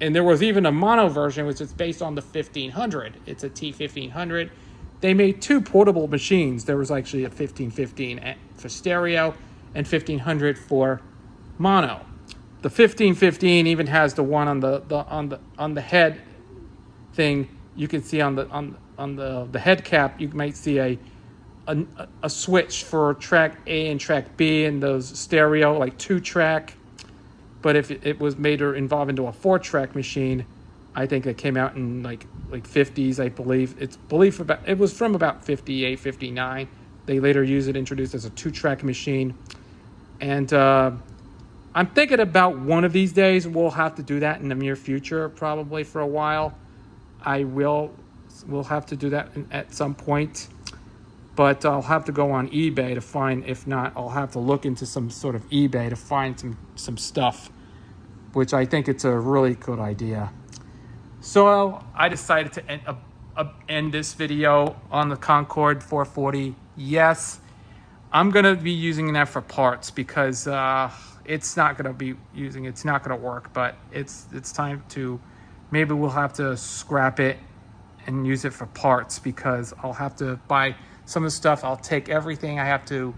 and there was even a mono version which is based on the 1500. It's a T1500. They made two portable machines. There was actually a 1515 for stereo and 1500 for mono. The 1515 even has the one on the head thing. You can see on the head cap, you might see a switch for track A and track B and those stereo, like 2-track. But if it was made or involved into a 4-track machine, I think it came out in like 50s, I believe. It was from about 58, 59. They later introduced as a 2-track machine. And I'm thinking about one of these days we'll have to do that in the near future, probably for a while. We'll have to do that at some point. But I'll have to go on eBay to find. If not, I'll have to look into some sort of eBay to find some stuff, which I think it's a really good idea. So I decided to end this video on the Concord 440. Yes, I'm going to be using that for parts because it's not going to work, but it's time to, maybe we'll have to scrap it and use it for parts because I'll have to buy some of the stuff. I'll take everything. I have to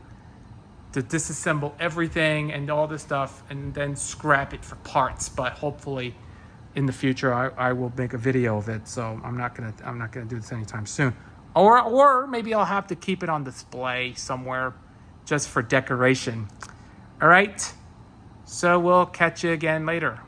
disassemble everything and all this stuff and then scrap it for parts, but hopefully in the future I will make a video of it. So I'm not gonna do this anytime soon, or maybe I'll have to keep it on display somewhere just for decoration. All right, so we'll catch you again later.